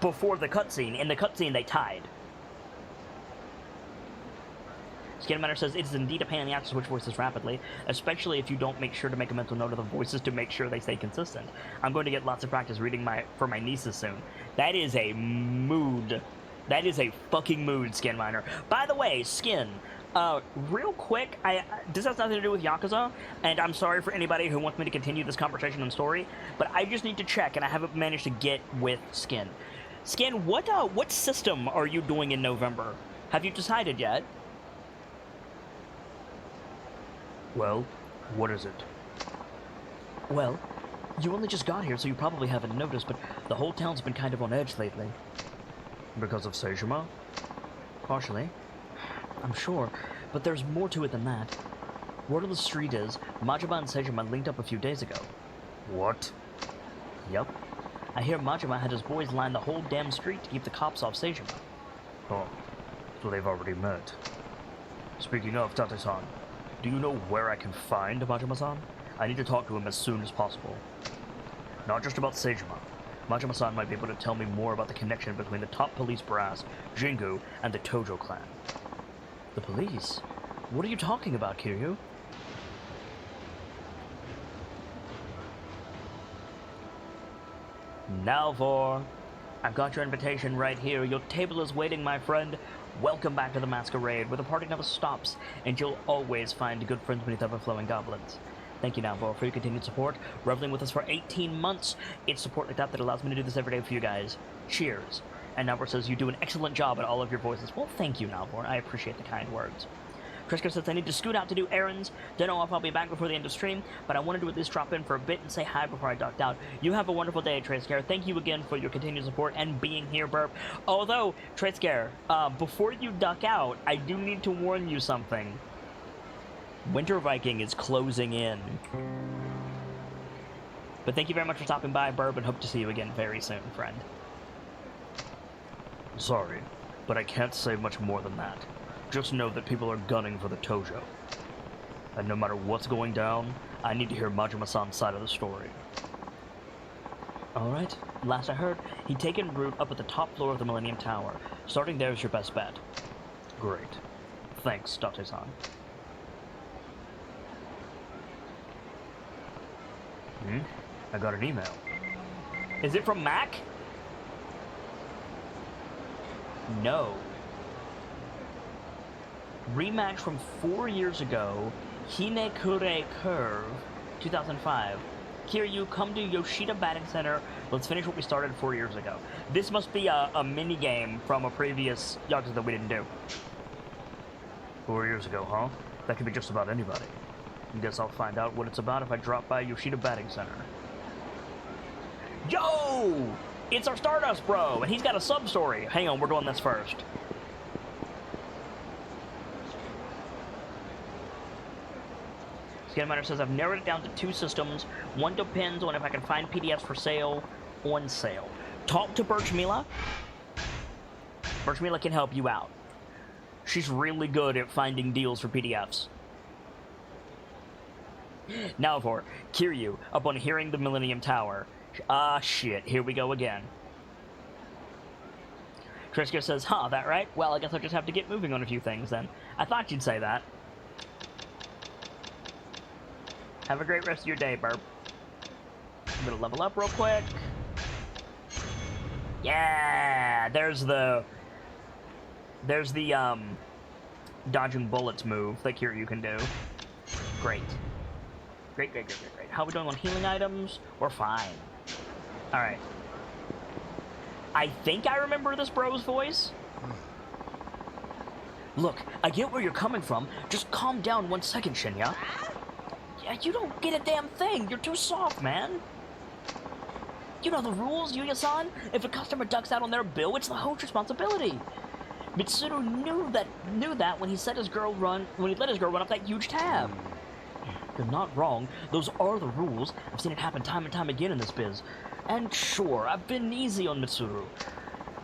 before the cutscene. In the cutscene, they tied. Skinmatter says, it is indeed a pain in the ass to switch voices rapidly, especially if you don't make sure to make a mental note of the voices to make sure they stay consistent. I'm going to get lots of practice reading for my nieces soon. That is a mood. That is a fucking mood, Skinminer. By the way, Skin, real quick, this has nothing to do with Yakuza, and I'm sorry for anybody who wants me to continue this conversation and story, but I just need to check, and I haven't managed to get with Skin. Skin, what system are you doing in November? Have you decided yet? Well, what is it? Well, you only just got here, so you probably haven't noticed, but the whole town's been kind of on edge lately. Because of Seijima? Partially. I'm sure, but there's more to it than that. Word on the street is, Majima and Seijima linked up a few days ago. What? Yup. I hear Majima had his boys line the whole damn street to keep the cops off Seijima. Oh, so they've already met. Speaking of, Tate-san, do you know where I can find Majima-san? I need to talk to him as soon as possible. Not just about Seijima. Majima-san might be able to tell me more about the connection between the top police brass, Jingu, and the Tojo clan. The police? What are you talking about, Kiryu? Now for... I've got your invitation right here. Your table is waiting, my friend. Welcome back to the masquerade, where the party never stops, and you'll always find good friends beneath ever-flowing goblets. Thank you, Nalvor, for your continued support, reveling with us for 18 months. It's support like that that allows me to do this every day for you guys. Cheers. And Nalvor says you do an excellent job at all of your voices. Well, thank you, Nalvor. I appreciate the kind words. Triska says I need to scoot out to do errands. Don't know if I'll be back before the end of stream, but I wanted to at least drop in for a bit and say hi before I ducked out. You have a wonderful day, Trescare. Thank you again for your continued support and being here, Burp. Although, Trescare, before you duck out, I do need to warn you something. Winter Viking is closing in. But thank you very much for stopping by, Burp, and hope to see you again very soon, friend. Sorry, but I can't say much more than that. Just know that people are gunning for the Tojo. And no matter what's going down, I need to hear Majima-san's side of the story. Alright, last I heard, he'd taken root up at the top floor of the Millennium Tower. Starting there is your best bet. Great. Thanks, Date-san. I got an email. Is it from Mac? No. Rematch from 4 years ago, Hinekure Curve, 2005. Kiryu, come to Yoshida Batting Center. Let's finish what we started 4 years ago. This must be a mini-game from a previous Yakuza that we didn't do. 4 years ago, huh? That could be just about anybody. Guess I'll find out what it's about if I drop by Yoshida Batting Center. Yo! It's our Stardust bro, and he's got a sub-story. Hang on, we're doing this first. Scanminer says, I've narrowed it down to 2 systems. One depends on if I can find PDFs for sale, on sale. Talk to Birchmila. Birchmila can help you out. She's really good at finding deals for PDFs. Now for Kiryu, upon hearing the Millennium Tower. Ah, shit, here we go again. Triska says, huh, that right? Well, I guess I'll just have to get moving on a few things then. I thought you'd say that. Have a great rest of your day, Burp. I'm gonna level up real quick. Yeah, there's the dodging bullets move that Kiryu can do. Great. Great. How are we doing on healing items? We're fine. Alright. I think I remember this bro's voice. Look, I get where you're coming from. Just calm down 1 second, Shinya. Yeah, you don't get a damn thing. You're too soft, man. You know the rules, Yuya-san. If a customer ducks out on their bill, it's the host's responsibility. Mitsuru knew that when he let his girl run up that huge tab. You're not wrong. Those are the rules. I've seen it happen time and time again in this biz. And sure, I've been easy on Mitsuru.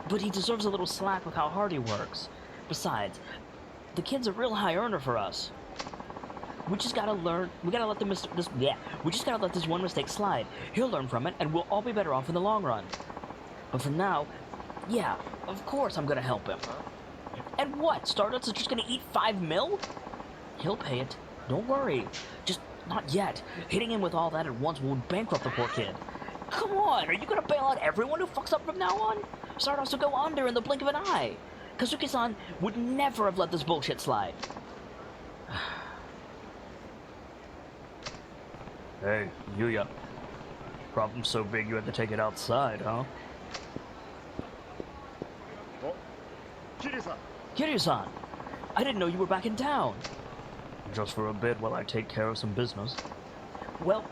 But he deserves a little slack with how hard he works. Besides, the kid's a real high earner for us. We just gotta learn. We just gotta let this one mistake slide. He'll learn from it, and we'll all be better off in the long run. But for now, yeah, of course I'm gonna help him. And what? Stardust is just gonna eat 5 mil? He'll pay it. Don't worry. Just not yet. Hitting him with all that at once will bankrupt the poor kid. Come on, are you gonna bail out everyone who fucks up from now on? Stardust will go under in the blink of an eye. Kazuki-san would never have let this bullshit slide. Hey, Yuya. Problem so big you had to take it outside, huh? Oh, Kiryu-san. Kiryu-san! I didn't know you were back in town. Just for a bit while I take care of some business. Well,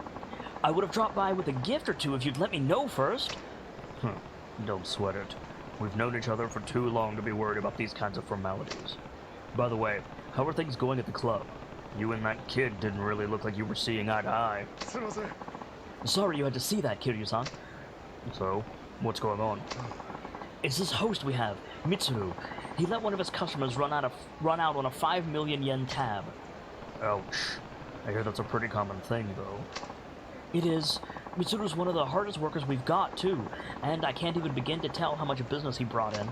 I would have dropped by with a gift or two if you'd let me know first. Don't sweat it. We've known each other for too long to be worried about these kinds of formalities. By the way, how are things going at the club? You and that kid didn't really look like you were seeing eye to eye. Sorry you had to see that, Kiryu-san. So, what's going on? It's this host we have, Mitsuru. He let one of his customers run out on a 5 million yen tab. Ouch. I hear that's a pretty common thing, though. It is, Mitsuru's one of the hardest workers we've got, too, and I can't even begin to tell how much business he brought in.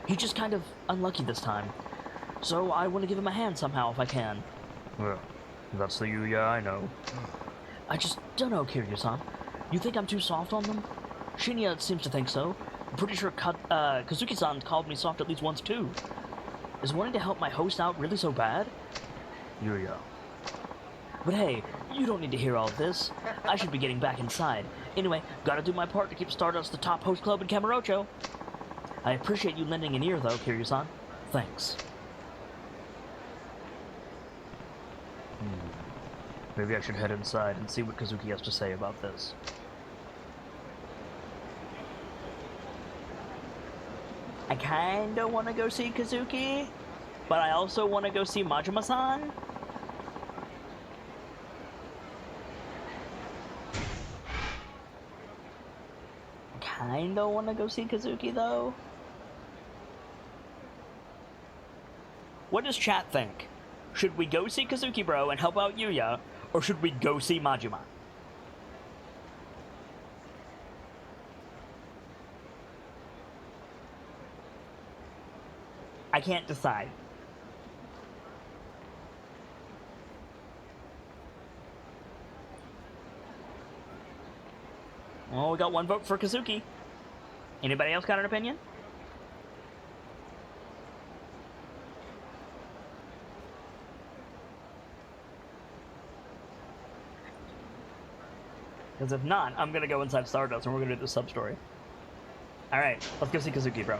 He's just kind of unlucky this time, so I want to give him a hand somehow if I can. Well, that's the Yuya I know. I just don't know, Kiryu-san. You think I'm too soft on them? Shinya seems to think so. I'm pretty sure Kazuki-san called me soft at least once, too. Is wanting to help my host out really so bad? Yuya. But hey, you don't need to hear all of this. I should be getting back inside. Anyway, gotta do my part to keep Stardust the top host club in Kamurocho. I appreciate you lending an ear, though, Kiryu-san. Thanks. Maybe I should head inside and see what Kazuki has to say about this. I kinda wanna go see Kazuki, but I also wanna go see Majima-san. Kinda wanna go see Kazuki, though. What does chat think? Should we go see Kazuki Bro and help out Yuya, or should we go see Majima? I can't decide. Well, we got one vote for Kazuki. Anybody else got an opinion? Because if not, I'm gonna go inside Stardust and we're gonna do the sub-story. Alright, let's go see Kazuki, bro.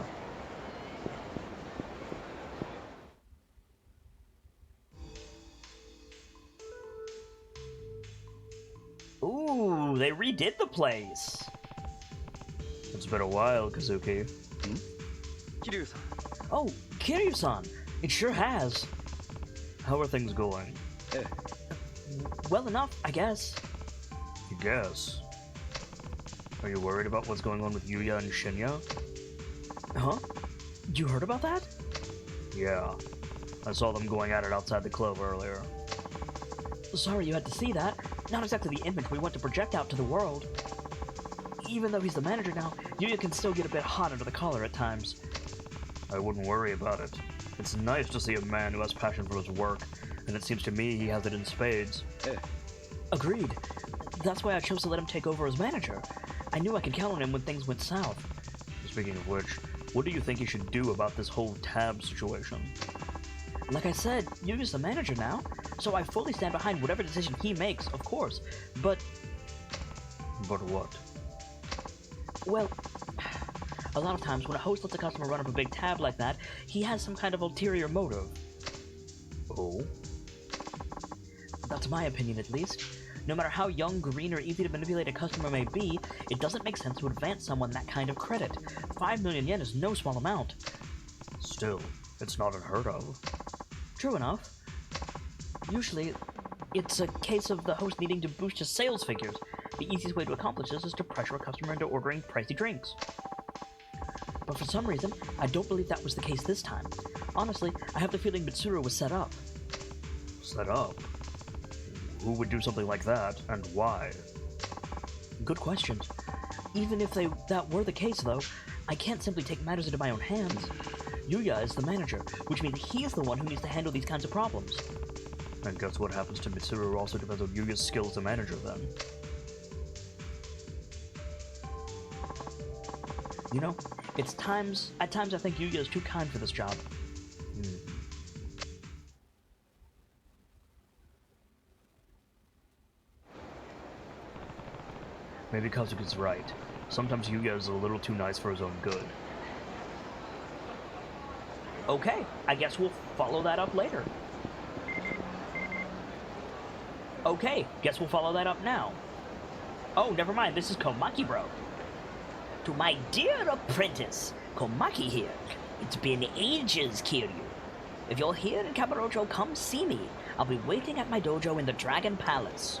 Ooh, they redid the place. It's been a while, Kazuki. Kiryu-san. Oh, Kiryu-san. It sure has. How are things going? Well enough, I guess. You guess? Are you worried about what's going on with Yuya and Shinya? Huh? You heard about that? Yeah. I saw them going at it outside the club earlier. Sorry you had to see that. Not exactly the image we want to project out to the world. Even though he's the manager now, Yuya can still get a bit hot under the collar at times. I wouldn't worry about it. It's nice to see a man who has passion for his work, and it seems to me he has it in spades. Agreed. That's why I chose to let him take over as manager. I knew I could count on him when things went south. Speaking of which, what do you think he should do about this whole tab situation? Like I said, Yuya's the manager now, so I fully stand behind whatever decision he makes, of course, but... But what? Well, a lot of times when a host lets a customer run up a big tab like that, he has some kind of ulterior motive. Oh? That's my opinion, at least. No matter how young, green, or easy to manipulate a customer may be, it doesn't make sense to advance someone that kind of credit. 5 million yen is no small amount. Still, it's not unheard of. True enough. Usually, it's a case of the host needing to boost his sales figures. The easiest way to accomplish this is to pressure a customer into ordering pricey drinks. But for some reason, I don't believe that was the case this time. Honestly, I have the feeling Mitsuru was set up. Set up? Who would do something like that, and why? Good questions. Even if that were the case, though, I can't simply take matters into my own hands. Yuya is the manager, which means he's the one who needs to handle these kinds of problems. I guess what happens to Mitsuru also depends on Yuya's skill as a manager, then. You know, at times I think Yuya is too kind for this job. Maybe Kazuki's right. Sometimes Yuya is a little too nice for his own good. Okay, I guess we'll follow that up later. Okay, guess we'll follow that up now. Oh, never mind, this is Komaki Bro. To my dear apprentice, Komaki here. It's been ages, Kiryu. If you're here in Kamurocho, come see me. I'll be waiting at my dojo in the Dragon Palace.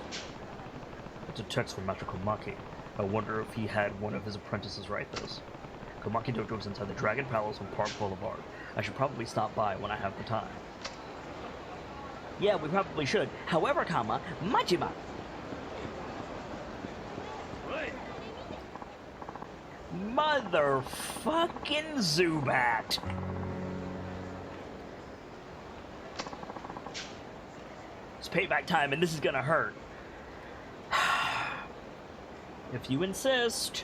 It's a text from Master Komaki. I wonder if he had one of his apprentices write this. Komaki Dojo is inside the Dragon Palace on Park Boulevard. I should probably stop by when I have the time. Yeah, we probably should. However, Majima. Motherfucking Zubat. It's payback time, and this is gonna hurt. If you insist.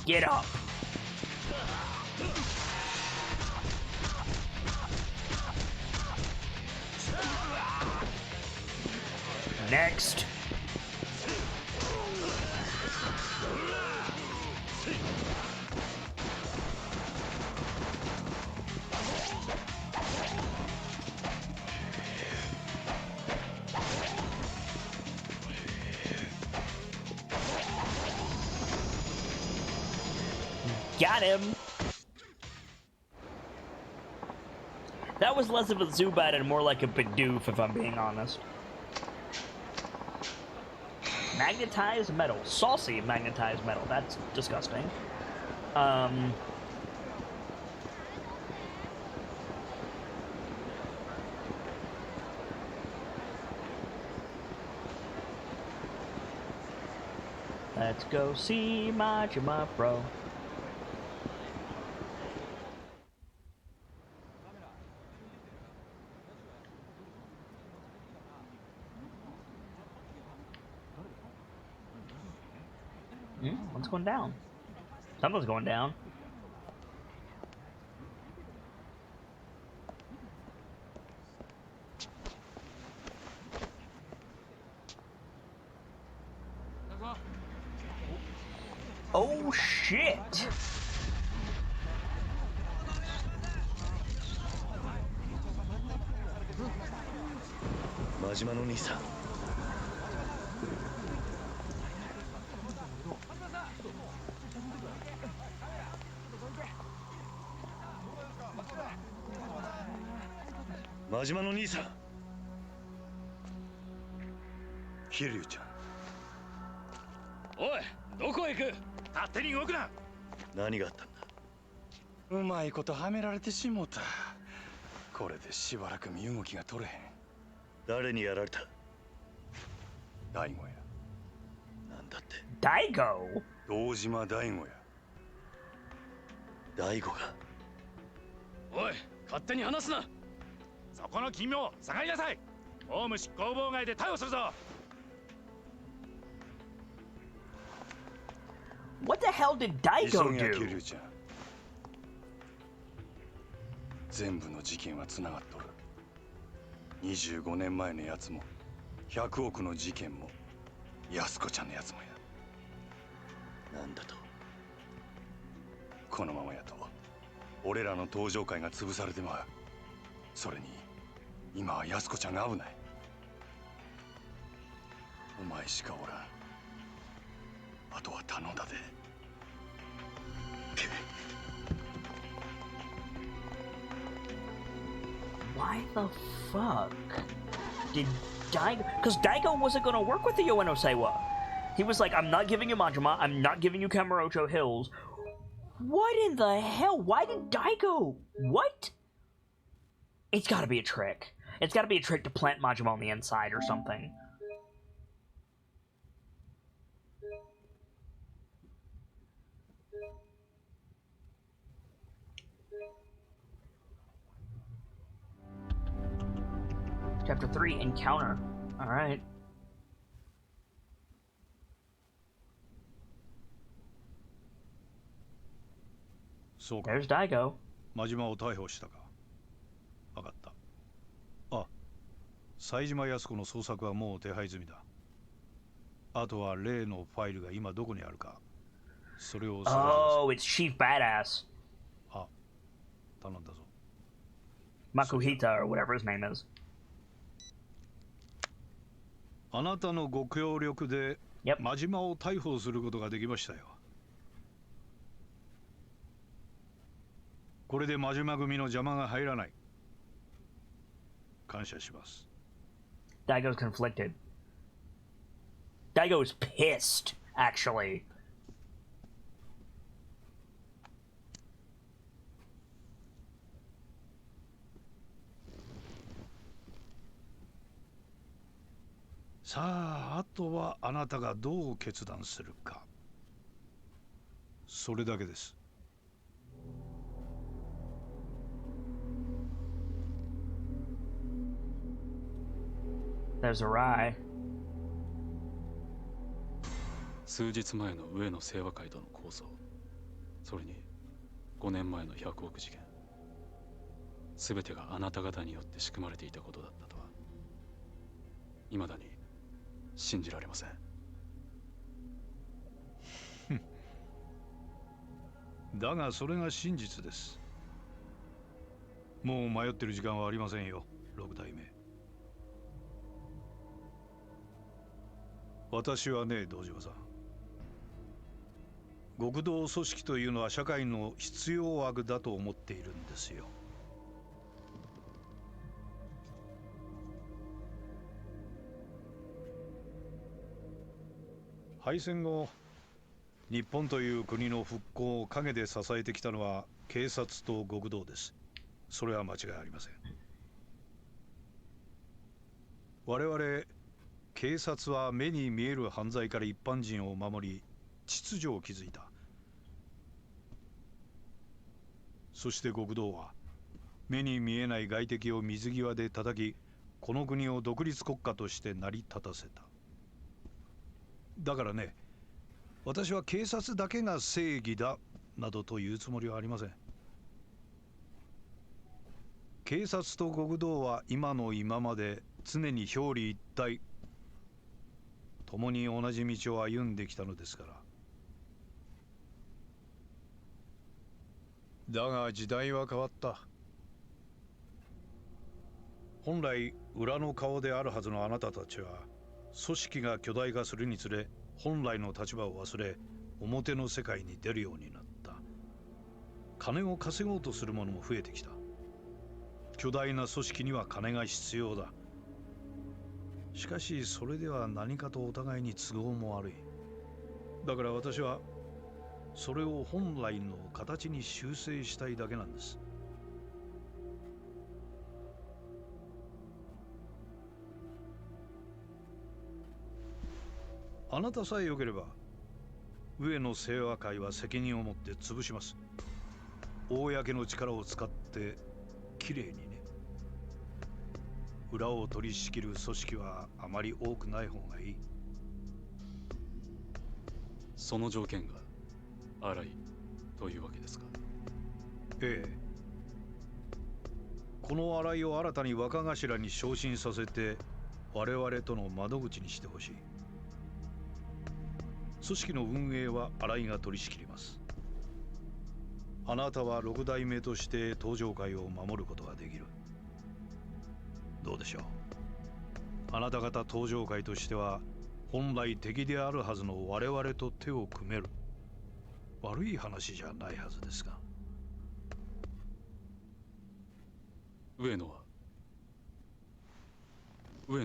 Get up. Next. Got him. That was less of a Zubat and more like a Bidoof, if I'm being honest. Magnetized metal. Saucy magnetized metal. That's disgusting. Let's go see Majima, bro. What's going down? Something's going down. Oh shit! Majima no Nisa. Majima no Nisa. 桐生ちゃん。おい、どこへ行く？勝手に動くな。何があったんだ。うまいことはめられてしもた。これでしばらく身動きが取れへん。誰にやられた？大悟や。なんだって。大悟？堂島大悟や。大悟が。おい、勝手に話すな。そこの君も下がりなさい。公務執行妨害で逮捕するぞ。What the hell did Daigo 桐 do? 生ちゃん。全部の事件はつながっとる。25年前のやつも100億の事件も安子ちゃんのやつもや。なんだと。このままやと俺らの登場界が潰されてまう。それに今は安子ちゃんが危ない。お前しかおらん。あとは頼んだで。Why the fuck did Daigo? Because Daigo wasn't going to work with the Yoenosewa. He was like, I'm not giving you Majima. I'm not giving you Kamurocho Hills. What in the hell? Why did Daigo? What? It's got to be a trick. It's got to be a trick to plant Majima on the inside or something. Chapter 3, Encounter. Alright. There's Daigo. 真島を逮捕したか。分かった。あ、冴島靖子の捜索はもう手配済みだ。あとは例のファイルが今どこにあるか。それを探す。Oh, it's Chief Badass. あ、頼んだぞ。Makuhita or whatever his name is. あなたのご協力で真島を逮捕することができましたよ。これで真島組の邪魔が入らない。感謝します。Daigo's conflicted. Daigo's pissed, actually. さあ、あとはあなたがどう決断するか。それだけです。There's a rye. 数日前の上野清和会との抗争、それに5年前の100億事件、全てがあなた方によって仕組まれていたことだったとは未だに信じられません。だがそれが真実です。もう迷ってる時間はありませんよ、六代目。私はね、道島さん、極道組織というのは社会の必要悪だと思っているんですよ。敗戦後、日本という国の復興を陰で支えてきたのは警察と極道です。それは間違いありません。我々警察は目に見える犯罪から一般人を守り、秩序を築いた。そして極道は目に見えない外敵を水際で叩き、この国を独立国家として成り立たせた。だからね、私は警察だけが正義だなどというつもりはありません。警察と極道は今の今まで常に表裏一体、共に同じ道を歩んできたのですから。だが時代は変わった。本来裏の顔であるはずのあなたたちは、組織が巨大化するにつれ本来の立場を忘れ、表の世界に出るようになった。金を稼ごうとする者も増えてきた。巨大な組織には金が必要だ。しかしそれでは何かとお互いに都合も悪い。だから私はそれを本来の形に修正したいだけなんです。あなたさえ良ければ上野清和会は責任を持って潰します。公の力を使ってきれいにね。裏を取り仕切る組織はあまり多くない方がいい。その条件が荒いというわけですか。ええ。この荒井を新たに若頭に昇進させて我々との窓口にしてほしい。組織の運営は新井が取り仕切ります。あなたは六代目として東上会を守ることができる。どうでしょう。あなた方東上会としては本来敵であるはずの我々と手を組める。悪い話じゃないはずですが。上野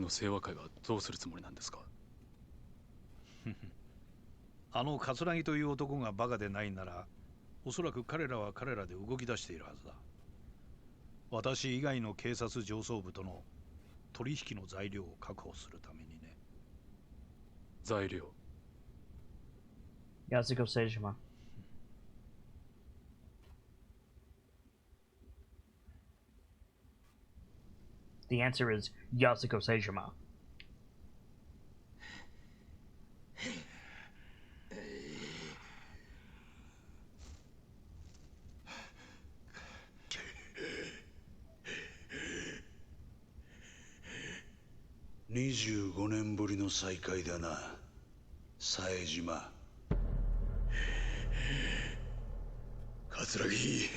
清和会はどうするつもりなんですか。あの桂木という男がバカでないなら、おそらく彼らは彼らで動き出しているはずだ。私以外の警察上層部との取引の材料を確保するためにね。材料。Yasuko Seijima. The answer is Yasuko Seijima. $25年ぶりの再会だな、冴島。桂木。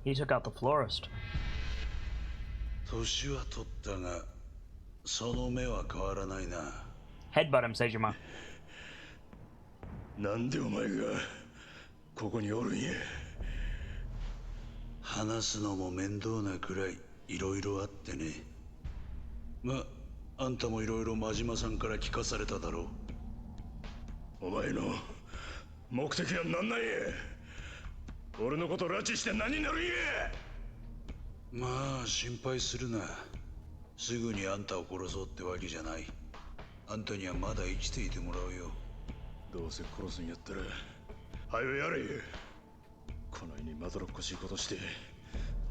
He took out the florist. 年は取ったが、その目は変わらないな。Headbutt him, Seijima. なんでお前がここにおるんや。話すのも面倒なくらいいろいろあってね。ま、あんたもいろいろ真島さんから聞かされただろう。お前の目的は何なんや。俺のこと拉致して何になるんや。まあ心配するな。すぐにあんたを殺そうってわけじゃない。あんたにはまだ生きていてもらうよ。どうせ殺すんやったらはよやれ。こないにまどろっこしいことして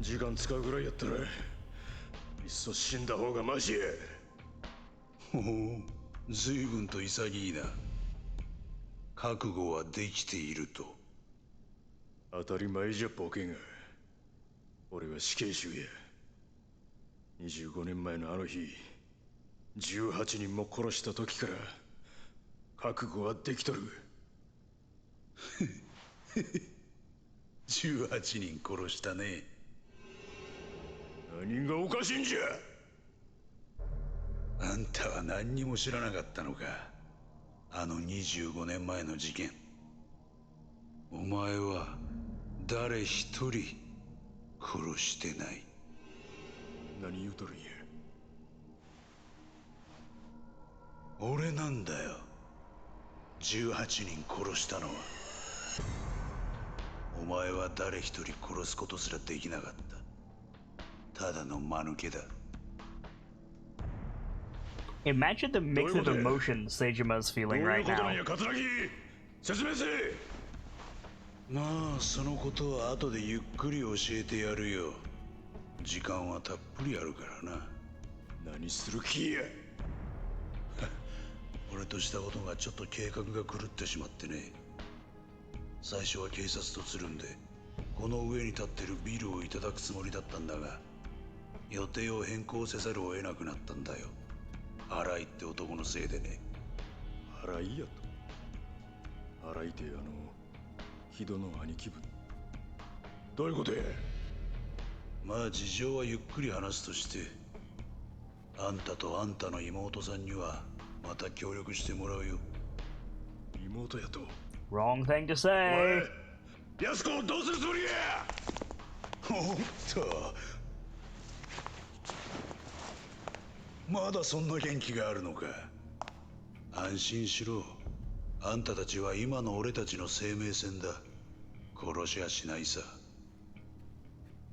時間使うぐらいやったらいっそ死んだ方がマシや。ほほう、随分と潔いな。覚悟はできていると。当たり前じゃボケが。俺は死刑囚や。25年前のあの日18人も殺した時から覚悟はできとる。18人殺したね。何がおかしいんじゃ。あんたは何にも知らなかったのか。あの25年前の事件。お前は誰一人殺してない。何言うとるんや。俺なんだよ、18人殺したのは。お前は誰一人殺すことすらできなかった。ただの間抜けだ。Imagine the mix of emotions Sejima is feeling right now. 説明せえ。まあそのことは後でゆっくり教えてやるよ。時間はたっぷりあるからな。何する気や。俺としたことがちょっと計画が狂ってしまってね。最初は警察とつるんでこの上に立ってるビルをいただくつもりだったんだが、予定を変更せざるを得なくなったんだよ。荒井って男のせいでね。荒井やと。荒井って木戸の兄貴分。どういうことや。まあ事情はゆっくり話すとして、あんたとあんたの妹さんにはまた協力してもらうよ。妹やと。 Wrong thing to say. 安子をどうするつもりや。おっと、まだそんな元気があるのか。安心しろ。あんたたちは今の俺たちの生命線だ。殺しはしないさ。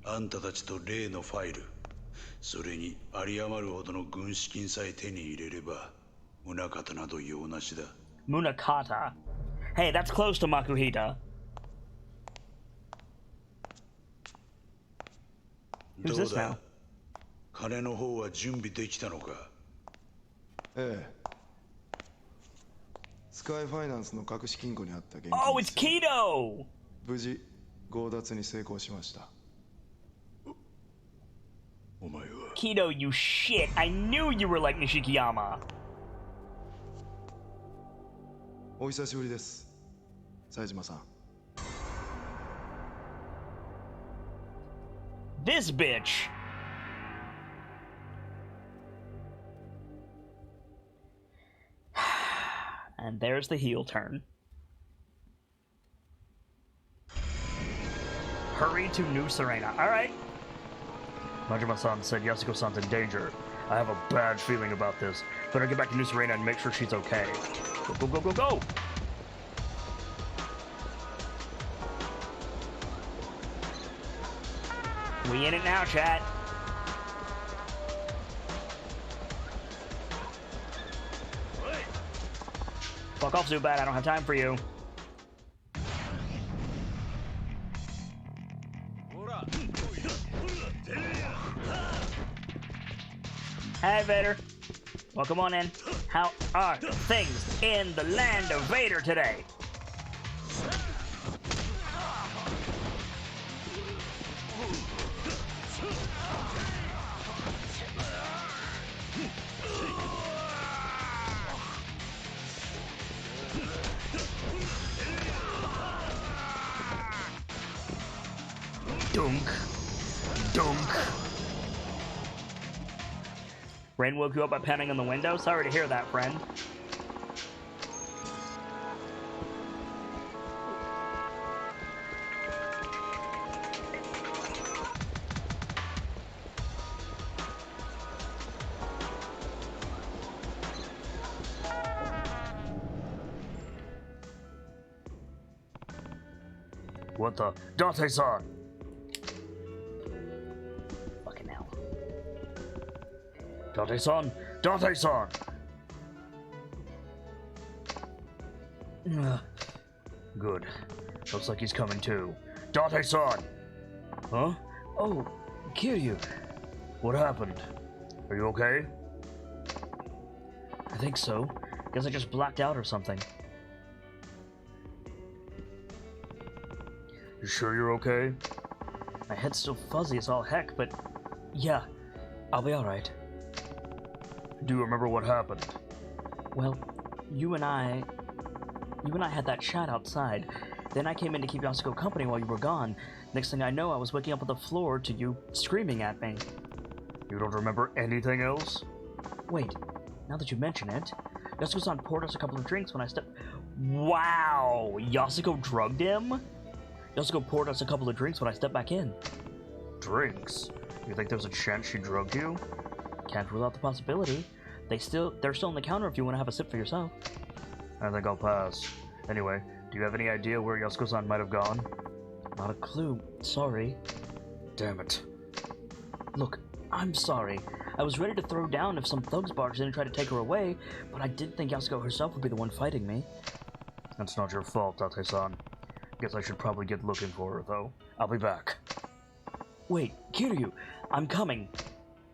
あんたたちと例のファイル、それに有り余るほどの軍資金さえ手に入れれば宗像など用なしだ。 Munakata. Hey, that's close to Makuhita. Who's this now? 金の方は準備できたのか。ええ。スカイファイナンスの隠し金庫にあった現金。Oh, it's Keto! 無事強奪に成功しました。お前は Keto, you shit! I knew you were like Nishikiyama. お久しぶりです、冴島さん。This bitch! And there's the heel turn. Hurry to New Serena. Alright. Majima-san said Yasuko-san's in danger. I have a bad feeling about this. Better get back to New Serena and make sure she's okay. Go, go, go, go, go! We in it now, chat. Fuck off, Zubat. I don't have time for you. Hey, Vader. Welcome on in. How are things in the land of Vader today? Dunk. Dunk. Rain woke you up by pounding on the window? Sorry to hear that, friend. What the? Dante-san! Date-san! Date-san! Good. Looks like he's coming too. Date-san! Huh? Oh, Kiryu. What happened? Are you okay? I think so. Guess I just blacked out or something. You sure you're okay? My head's still fuzzy as all heck, but yeah, I'll be alright. Do you remember what happened? Well, you and I had that chat outside. Then I came in to keep Yasuko company while you were gone. Next thing I know, I was waking up on the floor to you screaming at me. You don't remember anything else? Wait, now that you mention it, Yasuko-san poured us a couple of drinks when I stepped... Wow! Yasuko drugged him? Yasuko poured us a couple of drinks when I stepped back in. Drinks? You think there's a chance she drugged you? Can't rule out the possibility. They're still on the counter if you want to have a sip for yourself. I think I'll pass. Anyway, do you have any idea where Yasuko-san might have gone? Not a clue. Sorry. Damn it. Look, I'm sorry. I was ready to throw down if some thugs barged in and tried to take her away, but I didn't think Yasuko herself would be the one fighting me. That's not your fault, Tate-san. Guess I should probably get looking for her, though. I'll be back. Wait, Kiryu, I'm coming.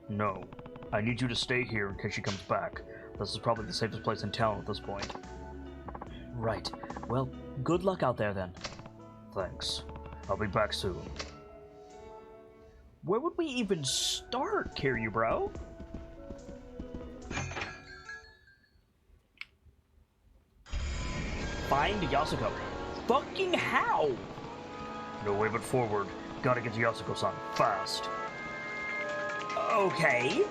No. I need you to stay here in case she comes back. This is probably the safest place in town at this point. Right. Well, good luck out there, then. Thanks. I'll be back soon. Where would we even start, Kiryu, bro? Find Yasuko. Fucking how? No way but forward. Gotta get to Yasuko-san fast. Okay.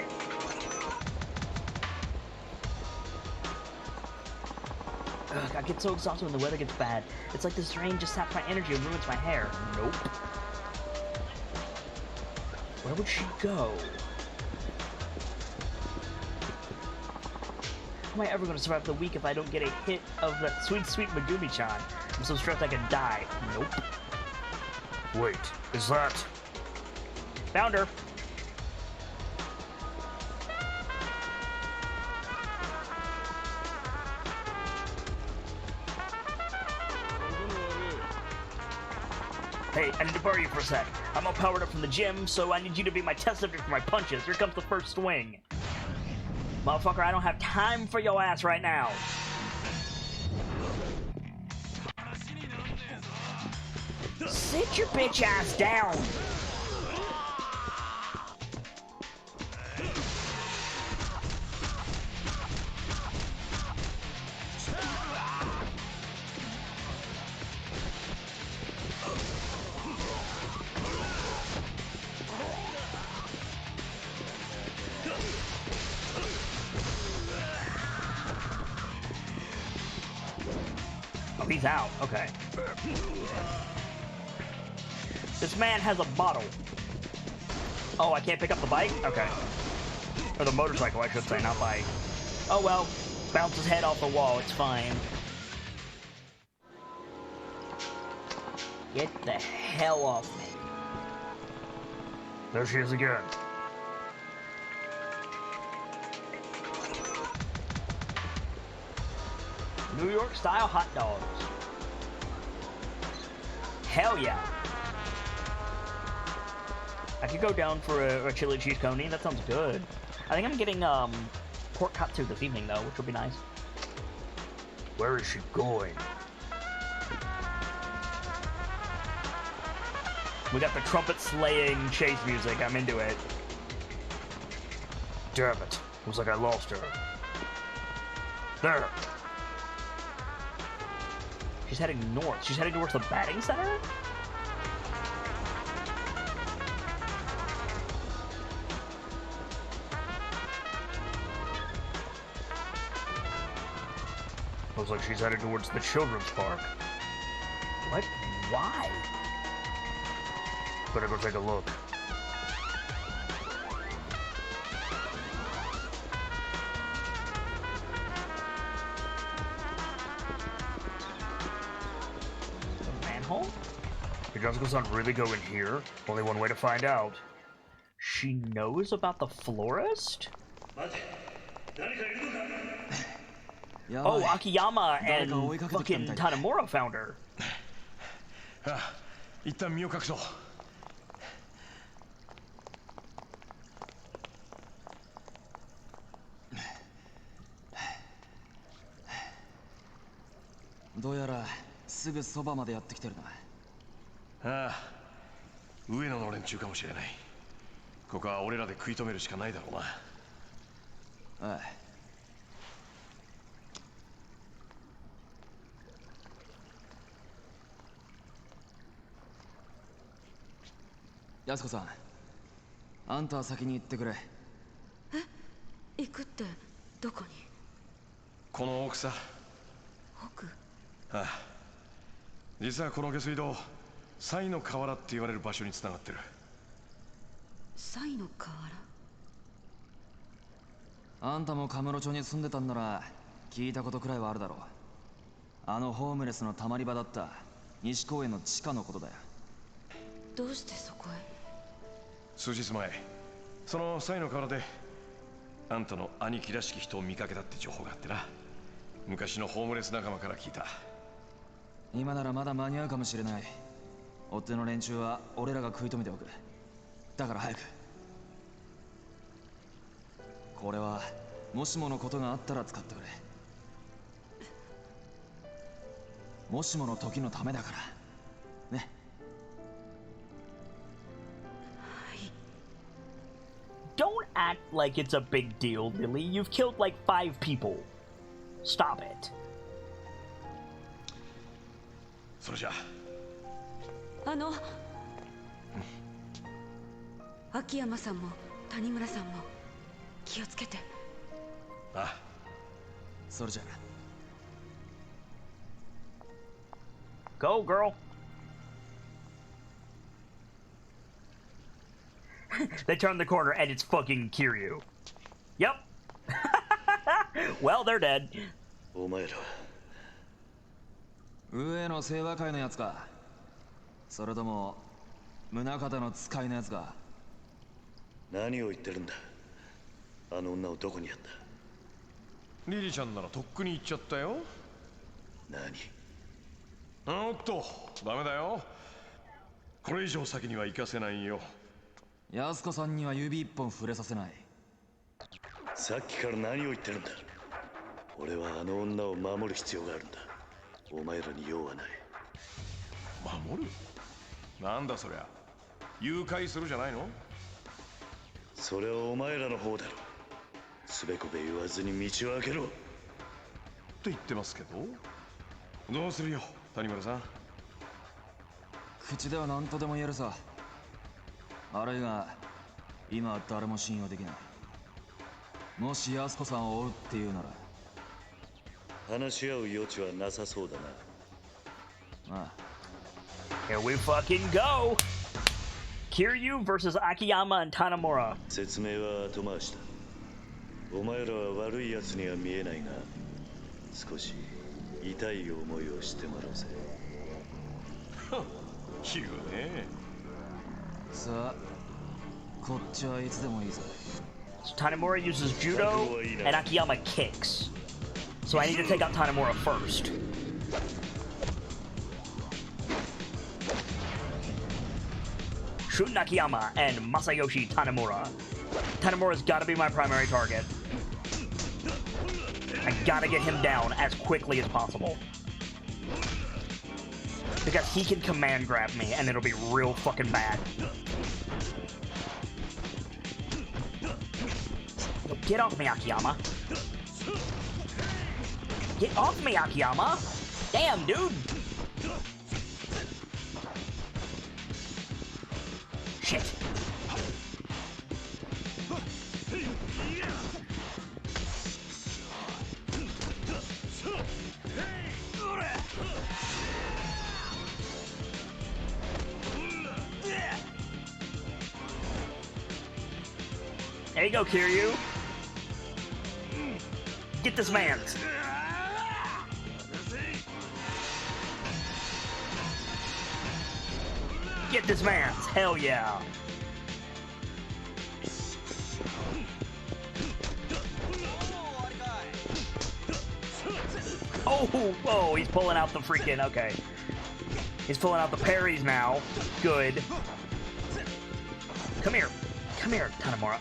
Ugh, I get so exhausted when the weather gets bad. It's like this rain just saps my energy and ruins my hair. Nope. Where would she go? How am I ever going to survive the week if I don't get a hit of that sweet, sweet Megumi-chan? I'm so stressed I could die. Nope. Wait, is that... Found her. Hey, I need to borrow you for a sec. I'm all powered up from the gym, so I need you to be my test subject for my punches. Here comes the first swing. Motherfucker, I don't have time for your ass right now. Sit your bitch ass down. Oh, he's out. Okay. This man has a bottle. Oh, I can't pick up the bike? Okay. Or the motorcycle, I should say, not bike. Oh well. Bounce his head off the wall, it's fine. Get the hell off me. There she is again. New York style hot dogs. Hell yeah. I could go down for a chili cheese coney. That sounds good. I think I'm getting pork katsu this evening though, which will be nice. Where is she going? We got the trumpet slaying chase music. I'm into it. Damn it. Looks like I lost her. There. She's heading north. She's heading towards the batting center? Looks like she's headed towards the children's park. What? Why? Better go take a look. The manhole? Did Yasuko-san really go in here? Only one way to find out. She knows about the florist? Oh, Akiyama and fucking Tanemura found her. 一旦身を隠そう。どうやらすぐそばまでやってきてるな。ああ、上野の連中かもしれない。ここは俺らで食い止めるしかないだろうな。ああ。安子さん、あんたは先に行ってくれ。え、行くってどこに？この奥さ。奥？ああ、実はこの下水道、西の河原って言われる場所に繋がってる。西の河原？あんたもカムロ町に住んでたんなら聞いたことくらいはあるだろう。あのホームレスのたまり場だった西公園の地下のことだよ。どうしてそこへ？数日前、その西の河原であんたの兄貴らしき人を見かけたって情報があってな。昔のホームレス仲間から聞いた。今ならまだ間に合うかもしれない。追っ手の連中は俺らが食い止めておく。だから早く。これはもしものことがあったら使ってくれ。もしもの時のためだからね。Don't act like it's a big deal, Lily. You've killed like 5 people. Stop it. それじゃ秋山さんも谷村さんも気をつけて。ああ、それじゃ。Go, girl. They turn the corner and it's fucking Kiryu. Yep. Well, they're dead. お前ら上の清和会のやつか、それとも宗像の使いのやつか。何を言ってるんだ。あの女をどこにやった？リリちゃんならとっくに行っちゃったよ。何？おっと、ダメだよ。これ以上先には行かせないよ。安子さんには指一本触れさせない。さっきから何を言ってるんだ。俺はあの女を守る必要があるんだ。お前らに用はない。守る？なんだそりゃ。誘拐するじゃないの？それはお前らの方だろ。すべこべ言わずに道を開けろ。って言ってますけど。どうするよ、谷村さん。口では何とでも言えるさ。あるいは今は誰も信用できない。もし安子さんを追うっていうなら。話し合う余地はなさそうだな。ああ。Here we fucking go! Kiryu versus Akiyama and Tanemura. 説明は後回しだ。お前らは悪い奴には見えないが、少し痛い思いをしてもらうぜ。言うね。さあ、こっちはいつでもいいぜ。So Tanemura uses judo and Akiyama kicks. So I need to take out Tanemura first. Shun Akiyama and Masayoshi Tanemura. Tanemura's gotta be my primary target. I gotta get him down as quickly as possible. Because he can command grab me and it'll be real fucking bad. Get off me, Akiyama. Get off me, Akiyama. Damn, dude. Shit. There you go, Kiryu. Get this man. Get this man. Hell yeah. Oh, whoa, he's pulling out the freaking, okay. He's pulling out the parries now. Good. Come here. Come here, Tanemura.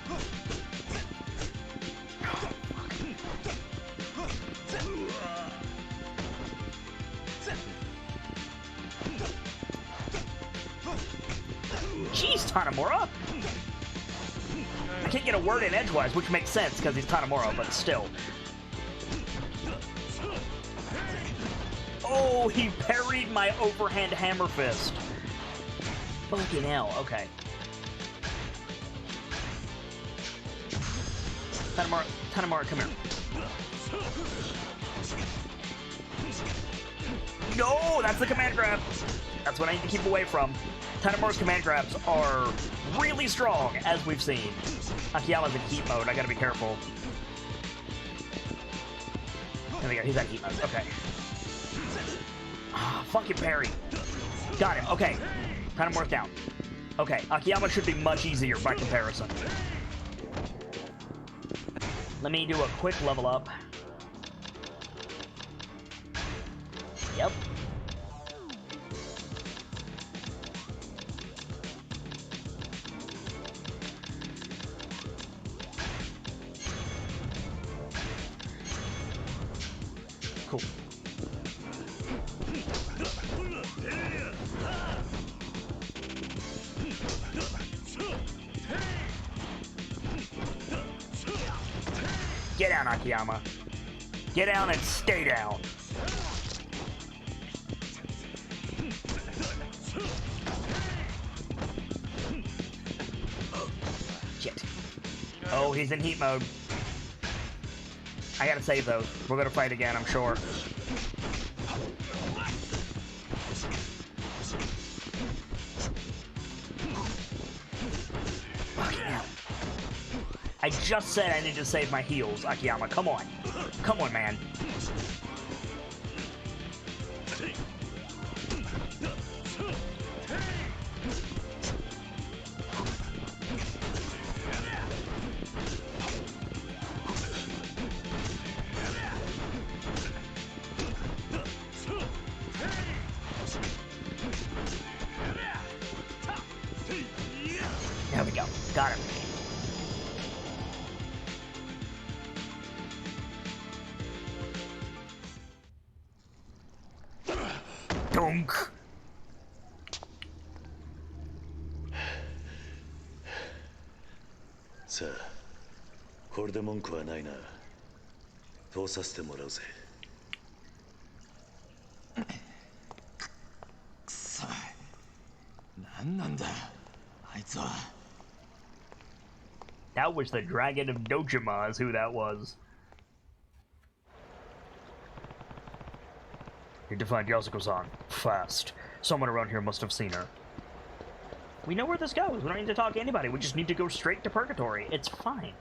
Jeez, Tanemura! I can't get a word in edgewise, which makes sense because he's Tanemura, but still. Oh, he parried my overhand hammer fist. Fucking hell, okay. Tanemura, come here. No, that's the command grab. That's what I need to keep away from. Tanemura's command grabs are really strong, as we've seen. Akiyama's in heat mode, I gotta be careful. There we go, he's at heat mode, okay. Ah, fucking parry. Got him, okay. Tanemura's down. Okay, Akiyama should be much easier by comparison. Let me do a quick level up. Yep. Cool. Get down, Akiyama. Get down and stay down. Shit. Oh, he's in heat mode. I gotta save those. We're gonna fight again, I'm sure. Fucking hell. I just said I need to save my heals, Akiyama. Come on. Come on, man. There we go. Got him. Dunk.さあ、これで文句はないな。通させてもらうぜ。くそ。何なんだ、あいつは。That was the Dragon of Dojima, is who that was. Need to find Yasuko-san. Fast. Someone around here must have seen her. We know where this goes. We don't need to talk to anybody. We just need to go straight to Purgatory. It's fine.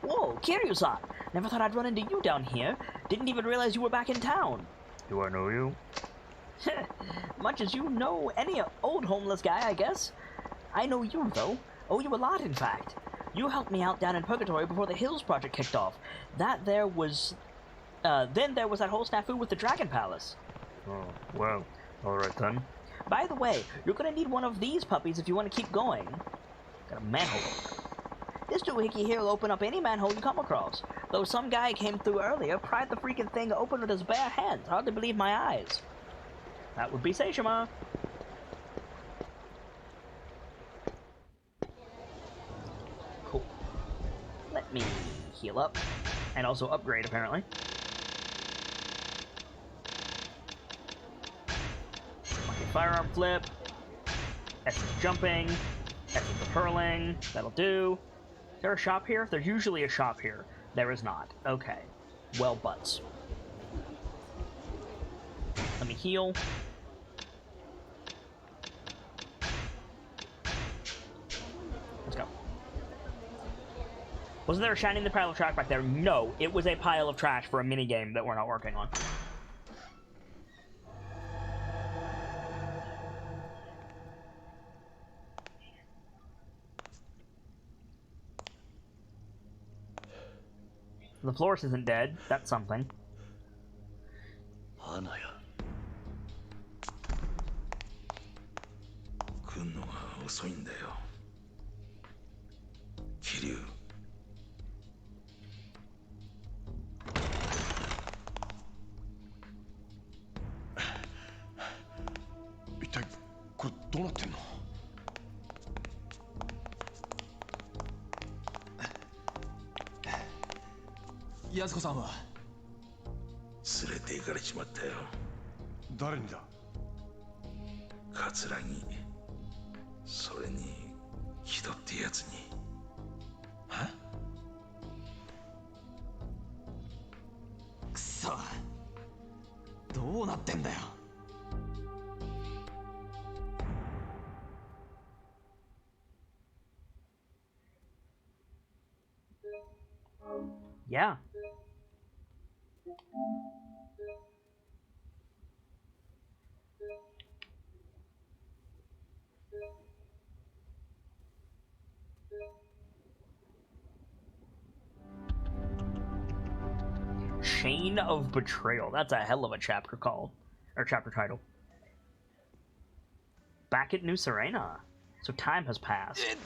Whoa, Kiryu-san! Never thought I'd run into you down here. Didn't even realize you were back in town. Do I know you? Much as you know any old homeless guy, I guess. I know you, though. Owe you a lot, in fact. You helped me out down in Purgatory before the Hills project kicked off. Then there was that whole snafu with the Dragon Palace. Oh, well, alright then. By the way, you're gonna need one of these puppies if you want to keep going. Got a manhole opener. This doohickey here will open up any manhole you come across. Though some guy came through earlier, pried the freaking thing open with his bare hands. Hardly believe my eyes. That would be Seishima. Cool. Let me heal up. And also upgrade, apparently. Okay, firearm flip. Essence jumping. Essence of hurling. That'll do. Is there a shop here? There's usually a shop here. There is not. Okay. Well, butts. Let me heal. Let's go. Wasn't there a shiny in the pile of trash back there? No, it was a pile of trash for a minigame that we're not working on. The florist isn't dead. That's something. 花屋。来んのが遅いんだよ。桐生。一体これどうなってんの？安子さんは連れて行かれちまったよ。誰にだ？桂木、それに木戸ってやつに。くそ、どうなってんだよ。Yeah. Chain of Betrayal. That's a hell of a chapter called. Or chapter title. Back at New Serena. So time has passed.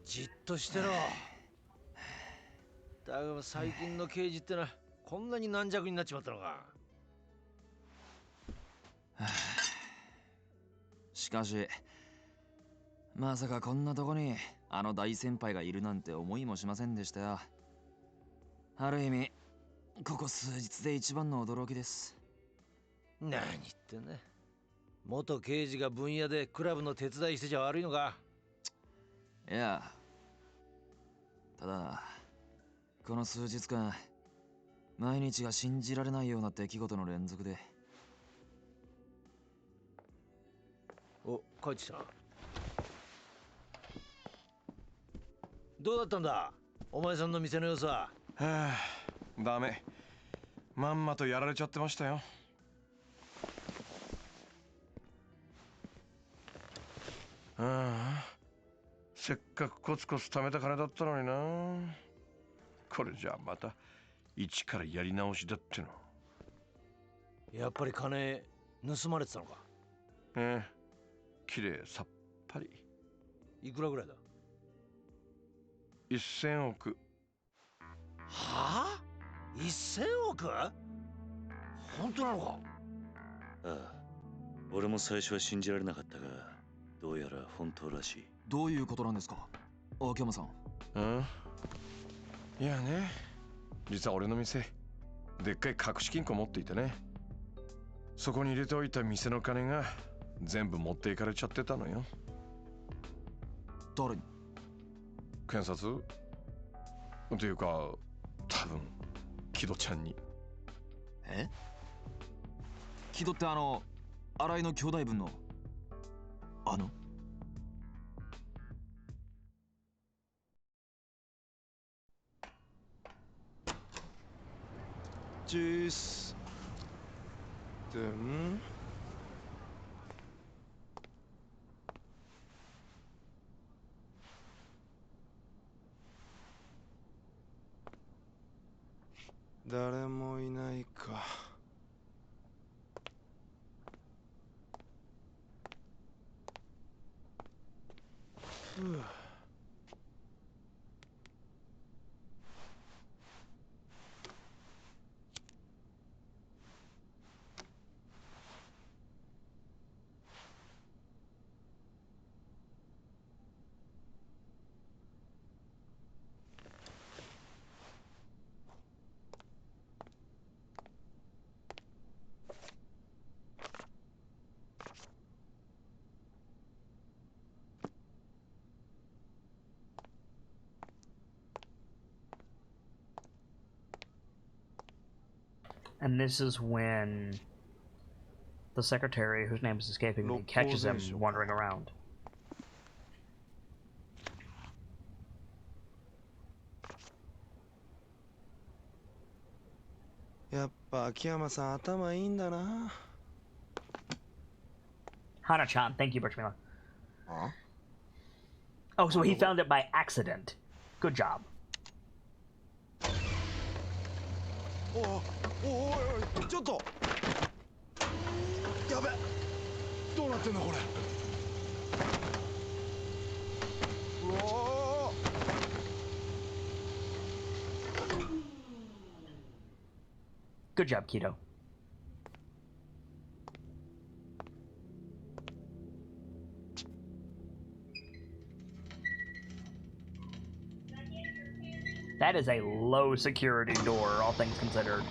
じっとしてろ。だが最近の刑事ってのはこんなに軟弱になっちまったのか。しかしまさかこんなとこにあの大先輩がいるなんて思いもしませんでしたよ。ある意味ここ数日で一番の驚きです。何言ってんだ。元刑事が分野でクラブの手伝いしてちゃ悪いのか。いや、ただこの数日間毎日が信じられないような出来事の連続で。お、帰ってきた。どうだったんだお前さんの店の様子は。はあ、ダメ。まんまとやられちゃってましたよ。ああ、せっかくコツコツ貯めた金だったのにな。これじゃあまた一からやり直しだっての。やっぱり金盗まれてたのか。ええ、きれいさっぱり。いくらぐらいだ。1000億。はあ ?1000 億？本当なのか。ああ、俺も最初は信じられなかったが、どうやら本当らしい。どういうことなんですか、秋山さん。うん、いやね、実は俺の店でっかい隠し金庫持っていてね、そこに入れておいた店の金が全部持っていかれちゃってたのよ。誰に？検察っていうか多分木戸ちゃんに。え？木戸って新井の兄弟分のジュースでん誰もいないか。ふう。And this is when the secretary, whose name is escaping me, catches him wandering around. やっぱ秋山さん頭いいんだな。Hana-chan, thank you, Birchmila. Oh, so he found it by accident. Good job. おおいちょっとやべどうなってんのこれうわ Good job, Keto. That is a low security door, all things considered.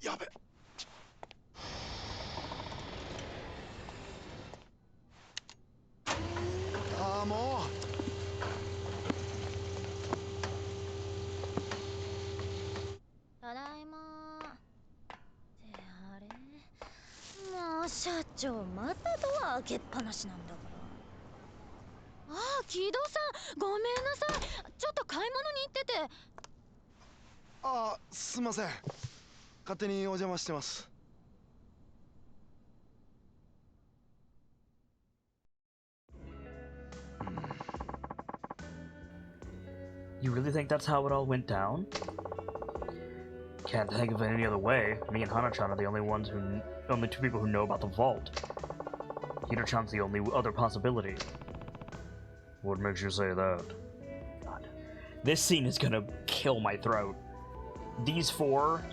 やべああもうただいまってあれもう社長またドア開けっぱなしなんだから。ああ木戸さんごめんなさい、ちょっと買い物に行ってて。ああすいません勝手にお邪魔してます。 You really think that's how it all went down? Can't think of it any other way. Me and Hana-chan are the only two people who know about the vault. Hito-chan's the only other possibility. What makes you say that? God. This scene is gonna kill my throat. These four,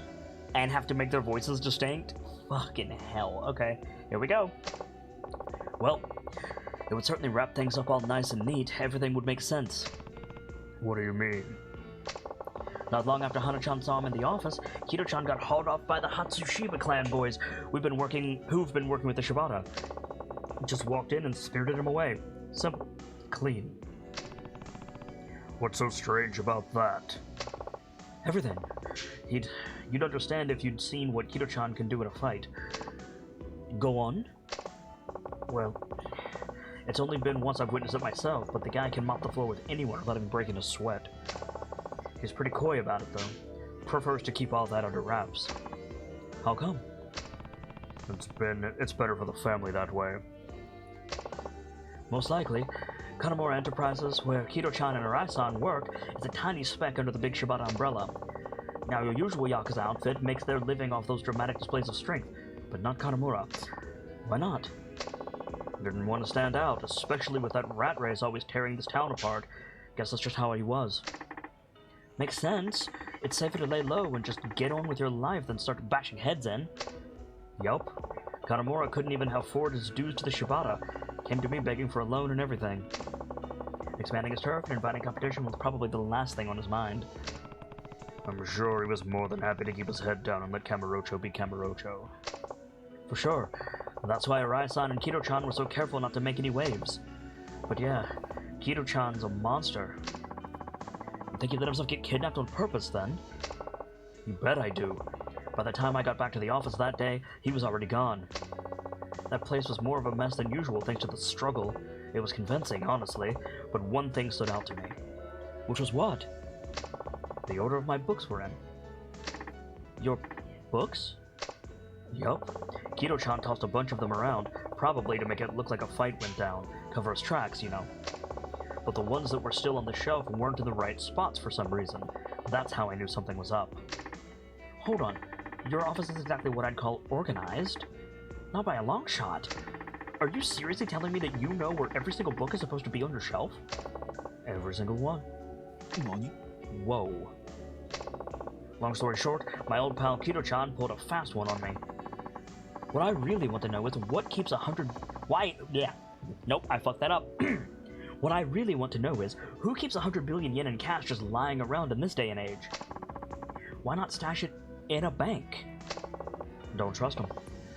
and have to make their voices distinct? Fucking hell. Okay, here we go. Well, it would certainly wrap things up all nice and neat. Everything would make sense. What do you mean? Not long after Hana-chan saw him in the office, Hito-chan got hauled off by the Hatsushiba clan boys who've been working with the Shibata. Just walked in and spirited him away. Simple. Clean. What's so strange about that? Everything. You'd understand if you'd seen what Hito-chan can do in a fight. Go on? Well, it's only been once I've witnessed it myself, but the guy can mop the floor with anyone without even breaking a sweat. He's pretty coy about it, though. Prefers to keep all that under wraps. How come? It's better for the family that way. Most likely, Kanamura Enterprises, where Hito-chan and Arai-san work, is a tiny speck under the big Shibata umbrella. Now, your usual Yakuza outfit makes their living off those dramatic displays of strength, but not Kanamura. Why not? Didn't want to stand out, especially with that rat race always tearing this town apart. Guess that's just how he was. Makes sense. It's safer to lay low and just get on with your life than start bashing heads in. Yup. Kanamura couldn't even afford his dues to the Shibata. Came to me begging for a loan and everything. Expanding his turf and inviting competition was probably the last thing on his mind. I'm sure he was more than happy to keep his head down and let Kamurocho be Kamurocho. For sure. That's why Arai-san and Kito-chan were so careful not to make any waves. But yeah, Kito-chan's a monster. You think he let himself get kidnapped on purpose, then? You bet I do. By the time I got back to the office that day, he was already gone. That place was more of a mess than usual thanks to the struggle. It was convincing, honestly, but one thing stood out to me. Which was what? The order of my books were in. Your books? Yup. Kito-chan tossed a bunch of them around, probably to make it look like a fight went down, cover his tracks, you know. But the ones that were still on the shelf weren't in the right spots for some reason. That's how I knew something was up. Hold on, your office is exactly what I'd call organized? Not by a long shot. Are you seriously telling me that you know where every single book is supposed to be on your shelf? Every single one. Nani? Whoa. Long story short, my old pal Kito-chan pulled a fast one on me. What I really want to know is what keeps 100... Why? Yeah. Nope, I fucked that up. What I really want to know is who keeps 100 billion yen in cash just lying around in this day and age? Why not stash it in a bank? Don't trust them.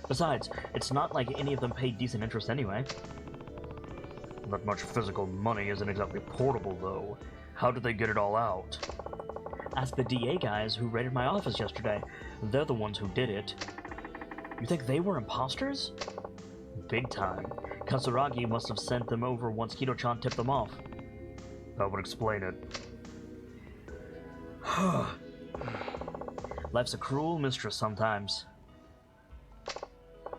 Besides, it's not like any of them pay decent interest anyway. That much physical money isn't exactly portable, though. How did they get it all out? Ask the DA guys who raided my office yesterday. They're the ones who did it. You think they were imposters? Big time. Katsuragi must have sent them over once Kido-chan tipped them off. That would explain it. Life's a cruel mistress sometimes.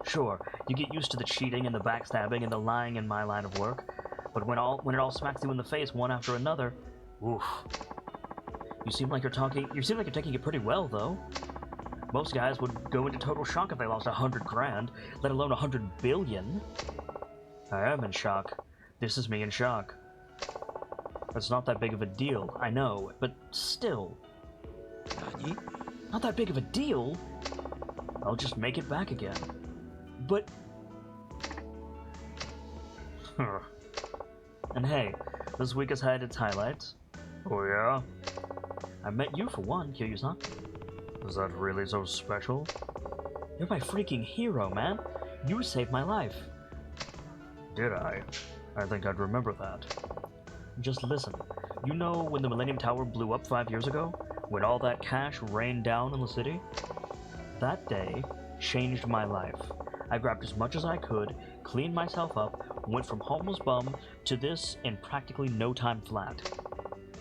Sure, you get used to the cheating and the backstabbing and the lying in my line of work, but when it all smacks you in the face one after another, oof. You seem like you're taking it pretty well, though. Most guys would go into total shock if they lost 100 grand, let alone 100 billion. I am in shock. This is me in shock. It's not that big of a deal, I know, but still. Nani? Not that big of a deal? I'll just make it back again. But... And hey, this week has had its highlights. Oh yeah? I met you for one, Kiryu-san. Is that really so special? You're my freaking hero, man. You saved my life. Did I? I think I'd remember that. Just listen. You know when the Millennium Tower blew up 5 years ago? When all that cash rained down in the city? That day changed my life. I grabbed as much as I could, cleaned myself up, went from homeless bum to this in practically no time flat.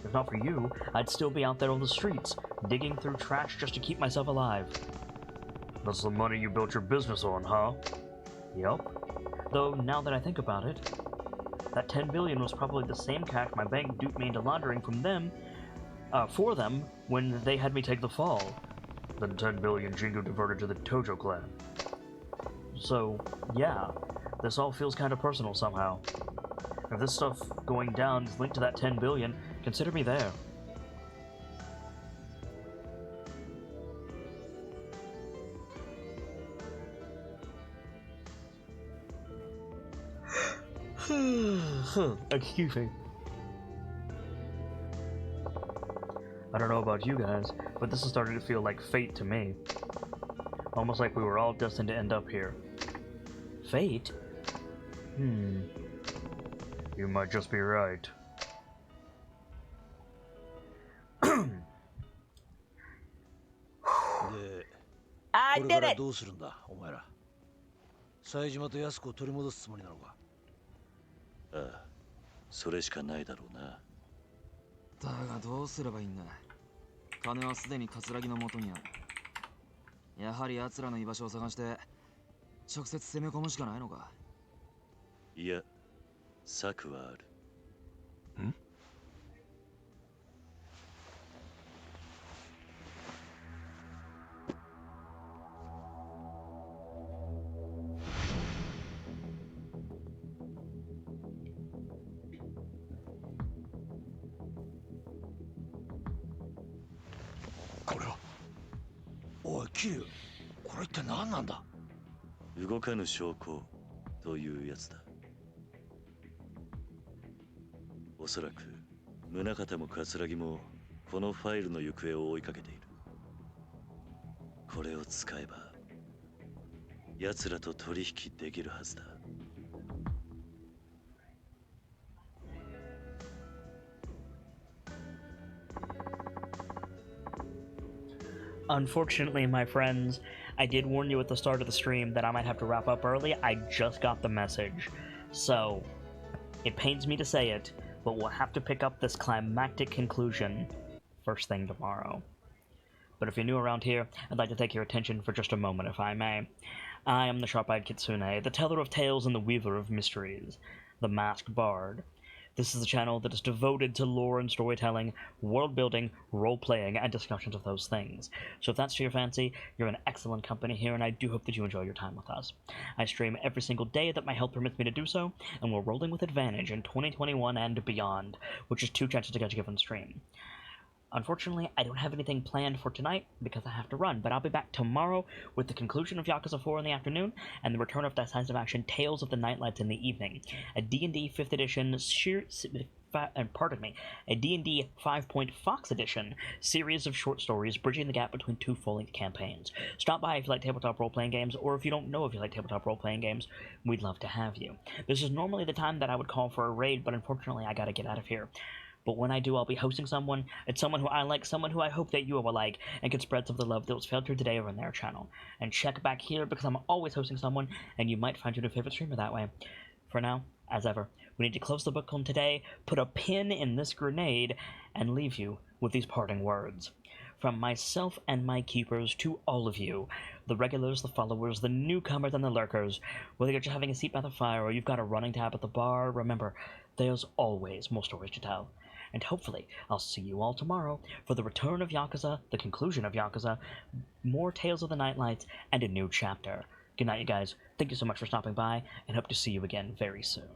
If not for you, I'd still be out there on the streets, digging through trash just to keep myself alive. That's the money you built your business on, huh? Yup. Though, now that I think about it, that 10 billion was probably the same cash my bank duped me into laundering for them when they had me take the fall. Then 10 billion Jingu diverted to the Tojo clan. So, yeah, this all feels kind of personal somehow. If this stuff going down is linked to that 10 billion, consider me there. Excuse me. I don't know about you guys, but this is starting to feel like fate to me. Almost like we were all destined to end up here. Fate? You might just be right. I did it! どうするんだ、お前ら。冴島と安子を取り戻すつもりなのか。ああ、それしかないだろうな。だがどうすればいいんだ。金はすでに葛城の元にある。やはり奴らの居場所を探して直接攻め込むしかないのか。いや、策はある。ん？これは。おい、キリュウ、これ一体何なんだ？動かぬ証拠というやつだ。おそらく宗像も葛城もこのファイルの行方を追いかけている。これを使えば奴らと取引できるはずだ。Unfortunately, my friends, I did warn you at the start of the stream that I might have to wrap up early. I just got the message. So, it pains me to say it, but we'll have to pick up this climactic conclusion first thing tomorrow. But if you're new around here, I'd like to take your attention for just a moment, if I may. I am the Sharp-Eyed Kitsune, the teller of tales and the weaver of mysteries, the masked bard. This is a channel that is devoted to lore and storytelling, world-building, role-playing, and discussions of those things. So if that's to your fancy, you're in excellent company here, and I do hope that you enjoy your time with us. I stream every single day that my health permits me to do so, and we're rolling with advantage in 2021 and beyond, which is 2 chances to catch a given stream. Unfortunately, I don't have anything planned for tonight because I have to run, but I'll be back tomorrow with the conclusion of Yakuza 4 in the afternoon and the return of Decisive Action Tales of the Nightlights in the evening. A D&D 5th edition a D&D 5-point Fox edition series of short stories bridging the gap between two full-length campaigns. Stop by if you like tabletop role-playing games, or if you don't know if you like tabletop role-playing games, we'd love to have you. This is normally the time that I would call for a raid, but unfortunately I gotta get out of here. But when I do, I'll be hosting someone. It's someone who I like, someone who I hope that you will like, and can spread some of the love that was filtered today over on their channel. And check back here because I'm always hosting someone, and you might find your new favorite streamer that way. For now, as ever, we need to close the book on today, put a pin in this grenade, and leave you with these parting words. From myself and my keepers to all of you, the regulars, the followers, the newcomers, and the lurkers, whether you're just having a seat by the fire or you've got a running tab at the bar, remember, there's always more stories to tell. And hopefully, I'll see you all tomorrow for the return of Yakuza, the conclusion of Yakuza, more Tales of the Nightlights, and a new chapter. Good night, you guys. Thank you so much for stopping by, and hope to see you again very soon.